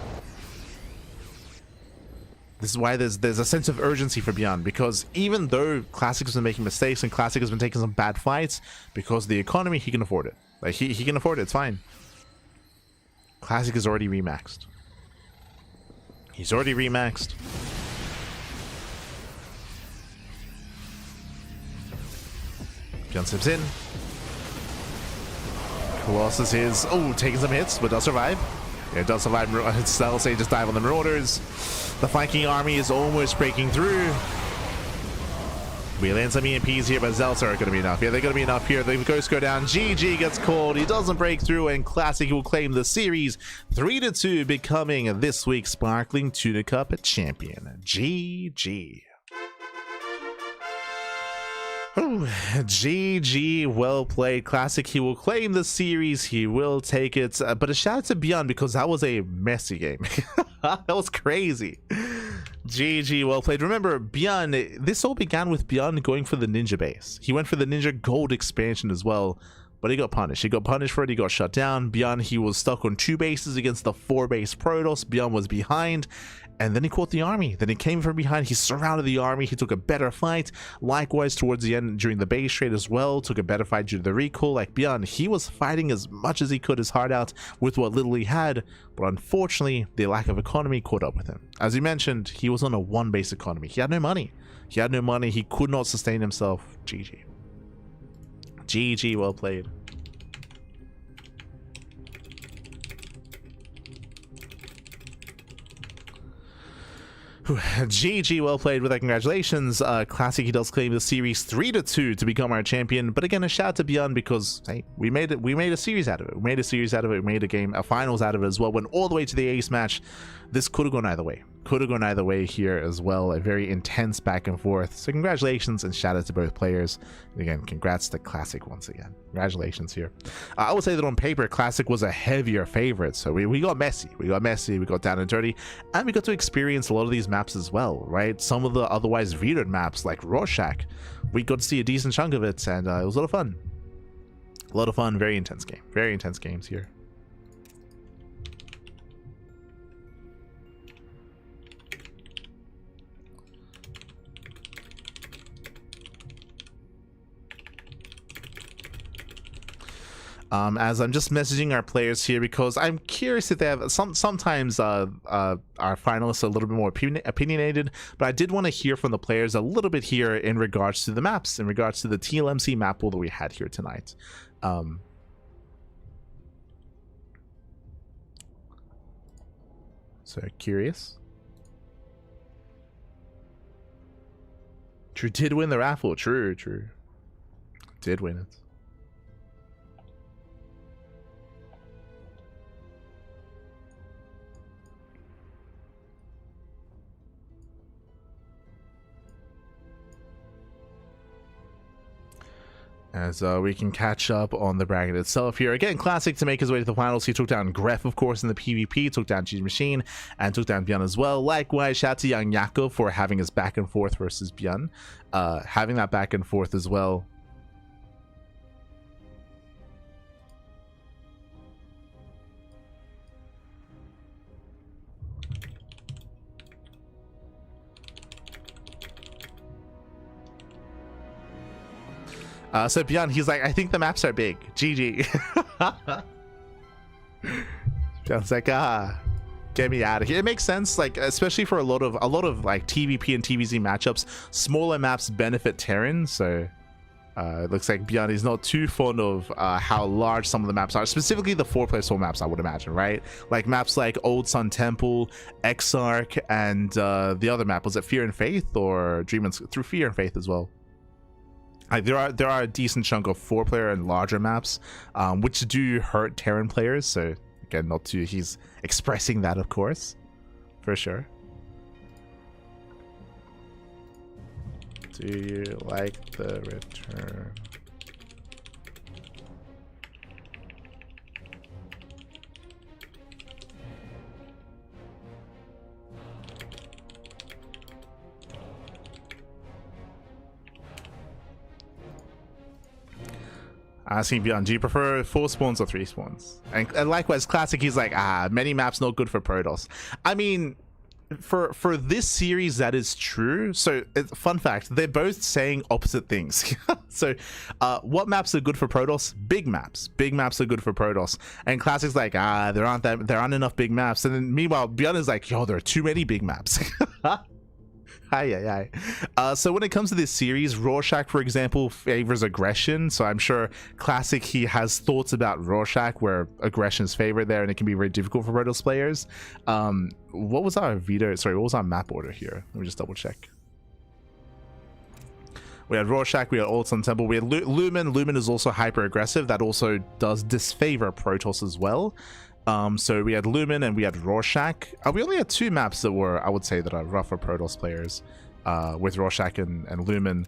This is why there's a sense of urgency for ByuN, because even though Classic has been making mistakes and Classic has been taking some bad fights, because of the economy, he can afford it. Like, he can afford it, it's fine. Classic is already remaxed. He's already remaxed. ByuN slips in. Colossus is, taking some hits, but does survive. Yeah, it does survive. Stealth Sage just dive on the Marauders. The Viking army is almost breaking through. We land some EMPs here, but Zelts are going to be enough. Yeah, they're going to be enough here. The Ghosts go down. GG gets called. He doesn't break through, and Classic will claim the series 3-2, becoming this week's Sparkling Tuna Cup champion. GG. Oh, GG, well played. Classic, he will claim the series. He will take it. But a shout out to ByuN, because that was a messy game. That was crazy. GG, well played. Remember, ByuN, this all began with ByuN going for the ninja base. He went for the ninja gold expansion as well, but he got punished. He got punished for it. He got shut down. ByuN, he was stuck on 2 bases against the 4-base Protoss. ByuN was behind, And then he caught the army. Then he came from behind. He surrounded the army. He took a better fight. Likewise, towards the end, during the base trade as well, took a better fight due to the recall. Like ByuN, he was fighting as much as he could, his heart out, with what little he had. But unfortunately, the lack of economy caught up with him. As he mentioned, he was on a one-base economy. He had no money. He had no money. He could not sustain himself. GG. GG, well played. GG, well played with that. Congratulations. Classic, he does claim the series 3-2 to become our champion. But again, a shout out to ByuN because hey, we made it. We made a series out of it. We made a series out of it. We made a finals out of it as well. Went all the way to the ace match. This could have gone either way. Could have gone either way here as well. A very intense back and forth. So congratulations and shout out to both players. And again, congrats to Classic once again. Congratulations here. I would say that on paper, Classic was a heavier favorite. So we got messy. We got messy. We got down and dirty. And we got to experience a lot of these maps as well, right? Some of the otherwise vetoed maps like Rorschach, we got to see a decent chunk of it. And it was a lot of fun. A lot of fun. Very intense game. Very intense games here. As I'm just messaging our players here because I'm curious if they have sometimes our finalists are a little bit more opinionated, but I did want to hear from the players a little bit here in regards to the maps, in regards to the TLMC map pool that we had here tonight. So curious. True, did win the raffle. True. Did win it. As we can catch up on the bracket itself here. Again, Classic to make his way to the finals. He took down Gref, of course, in the PvP, took down GgMaChine, and took down ByuN as well. Likewise, shout out to YoungYakov for having his back and forth versus ByuN. Having that back and forth as well. So ByuN, he's like, I think the maps are big. GG. ByuN's like, get me out of here. It makes sense, like especially for a lot of like TVP and TVZ matchups, smaller maps benefit Terran. So it looks like ByuN is not too fond of how large some of the maps are, specifically the 4+4 maps, I would imagine, right? Like maps like Old Sun Temple, Exarch, and the other map, was it Fear and Faith or Dream and through Fear and Faith as well? There are a decent chunk of 4-player and larger maps, which do hurt Terran players. So again, not too. He's expressing that, of course, for sure. Do you like the return? Asking ByuN, do you prefer 4 spawns or 3 spawns? And likewise, Classic, he's like, many maps not good for Protoss. I mean, for this series, that is true. So, fun fact, they're both saying opposite things. So, what maps are good for Protoss? Big maps. Big maps are good for Protoss. And Classic's like, there aren't enough big maps. And then meanwhile, ByuN is like, yo, there are too many big maps. So when it comes to this series, Rorschach, for example, favors aggression. So I'm sure Classic, he has thoughts about Rorschach where aggression is favored there, and it can be very difficult for Protoss players. What was our what was our map order here? Let me just double check. We had Rorschach, we had Old Sun Temple, we had Lumen. Lumen is also hyper aggressive. That also does disfavor Protoss as well. So we had Lumen and we had Rorschach. We only had 2 maps that were, I would say, that are rough for Protoss players, with Rorschach and Lumen.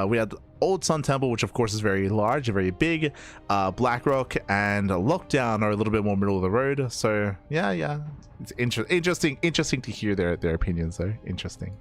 We had Old Sun Temple, which of course is very large, very big. Blackrock and Lockdown are a little bit more middle of the road. So yeah, it's interesting to hear their opinions though. Interesting.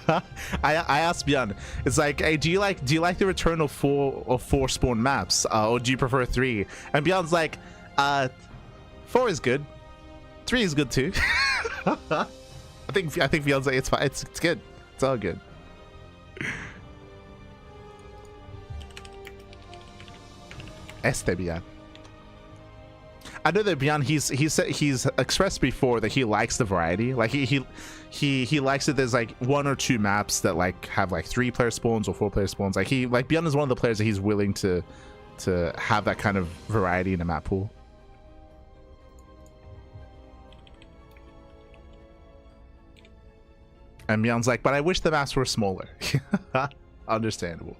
I asked ByuN, it's like, hey, do you like the return of four spawn maps, or do you prefer 3? And ByuN's like, 4 is good, 3 is good too. I think ByuN's like, it's fine, it's good, it's all good. ByuN. I know that ByuN, he's expressed before that he likes the variety. Like he likes it. There's like 1 or 2 maps that like have like 3-player spawns or 4-player spawns. Like ByuN is one of the players that he's willing to have that kind of variety in a map pool. And ByuN's like, but I wish the maps were smaller. Understandable.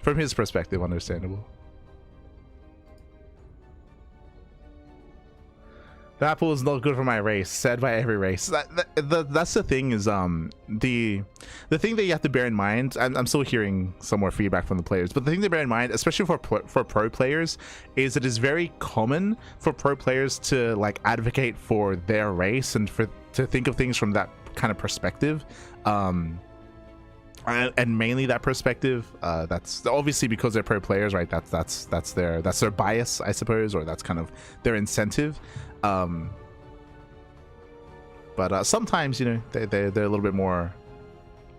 From his perspective, understandable. The apple is not good for my race, said by every race. That's the thing is the thing that you have to bear in mind. I'm still hearing some more feedback from the players, but the thing to bear in mind, especially for pro players, is it is very common for pro players to like advocate for their race and to think of things from that kind of perspective. And mainly that perspective, that's obviously because they're pro players, right? That's their bias, I suppose, or that's kind of their incentive. But sometimes, you know, they're a little bit more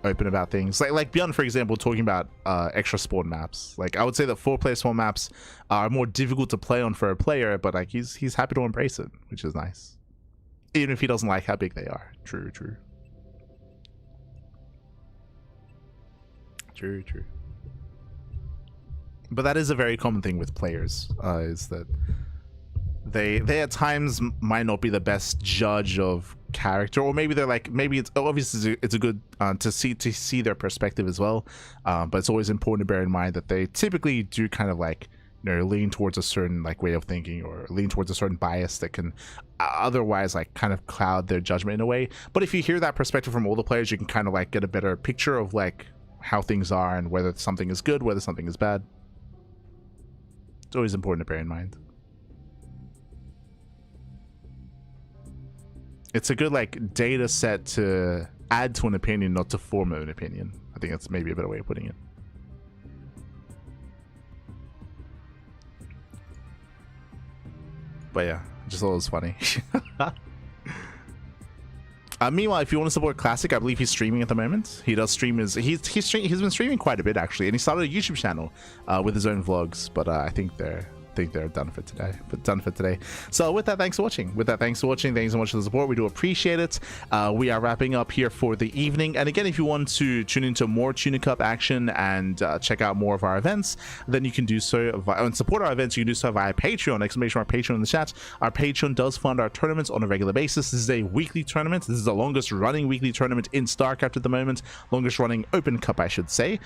open about things. Like ByuN, for example, talking about extra spawn maps. Like I would say that 4-player spawn maps are more difficult to play on for a player, but like he's happy to embrace it, which is nice, even if he doesn't like how big they are. True. But that is a very common thing with players, is that they at times might not be the best judge of character, or maybe they're like, maybe it's obviously it's a good to see their perspective as well, but it's always important to bear in mind that they typically do kind of like, you know, lean towards a certain like way of thinking, or lean towards a certain bias that can otherwise like kind of cloud their judgment in a way. But if you hear that perspective from all the players, you can kind of like get a better picture of like how things are and whether something is good, whether something is bad. It's always important to bear in mind. It's a good like data set to add to an opinion, not to form an opinion. I think that's maybe a better way of putting it. But yeah, just thought it was funny. Meanwhile, if you want to support Classic, I believe he's streaming at the moment. He does stream he's been streaming quite a bit actually, and he started a YouTube channel with his own vlogs. But I think they're done for today. So with that, thanks for watching. Thanks so much for the support. We do appreciate it. We are wrapping up here for the evening, and again, if you want to tune into more Tuna Cup action and check out more of our events, then you can do so and support our events. You can do so via Patreon, exclamation Patreon in the chat. Our Patreon does fund our tournaments on a regular basis. This is a weekly tournament. This is the longest running weekly tournament in StarCraft at the moment, longest running Open Cup, I should say.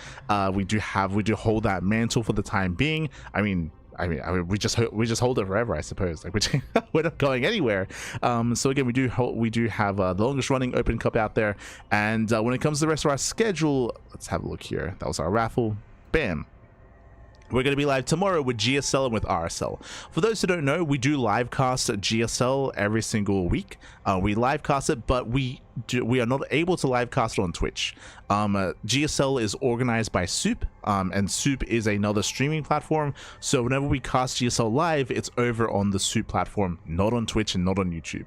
We do hold that mantle for the time being. I mean, we just hold it forever, I suppose. Like we're not going anywhere. So again, we do have the longest running Open Cup out there. And when it comes to the rest of our schedule, let's have a look here. That was our raffle. Bam. We're going to be live tomorrow with GSL and with RSL. For those who don't know, we do live cast GSL every single week. We live cast it, but we are not able to live cast it on Twitch. GSL is organized by Soup, and Soup is another streaming platform. So whenever we cast GSL live, it's over on the Soup platform, not on Twitch and not on YouTube.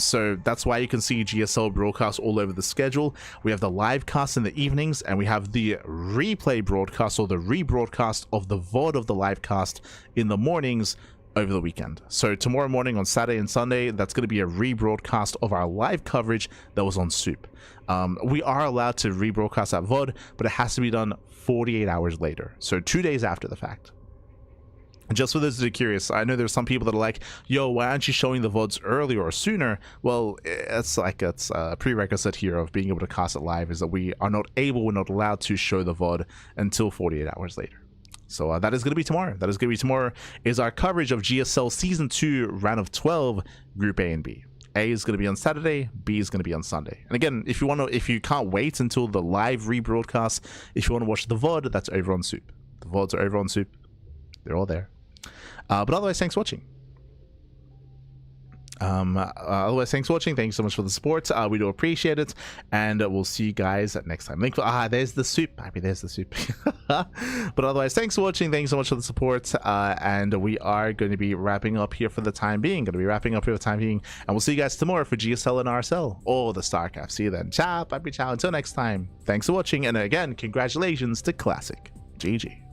So that's why you can see GSL broadcast all over the schedule. We have the live cast in the evenings, and we have the replay broadcast, or the rebroadcast of the VOD of the live cast in the mornings over the weekend. So tomorrow morning on Saturday and Sunday, that's going to be a rebroadcast of our live coverage that was on Soup. We are allowed to rebroadcast that VOD, but it has to be done 48 hours later, so 2 days after the fact. Just for those that are curious, I know there's some people that are like, yo, why aren't you showing the VODs earlier or sooner? Well, it's a prerequisite here of being able to cast it live, is that we're not allowed to show the VOD until 48 hours later. So that is going to be tomorrow. Is our coverage of GSL Season 2 Round of 12 Group A and B. A is going to be on Saturday, B is going to be on Sunday. And again, if you can't wait until the live rebroadcast, if you want to watch the VOD, that's over on Soup. The VODs are over on Soup. They're all there. But otherwise, thanks for watching. Otherwise, thanks for watching. Thanks so much for the support. We do appreciate it, and we'll see you guys next time. Link for there's the soup, baby, there's the soup. But otherwise, thanks for watching. Thanks so much for the support, and we are going to be wrapping up here for the time being. And we'll see you guys tomorrow for GSL and RSL or the StarCraft. See you then. Ciao, baby, ciao. Until next time. Thanks for watching, and again, congratulations to Classic. GG.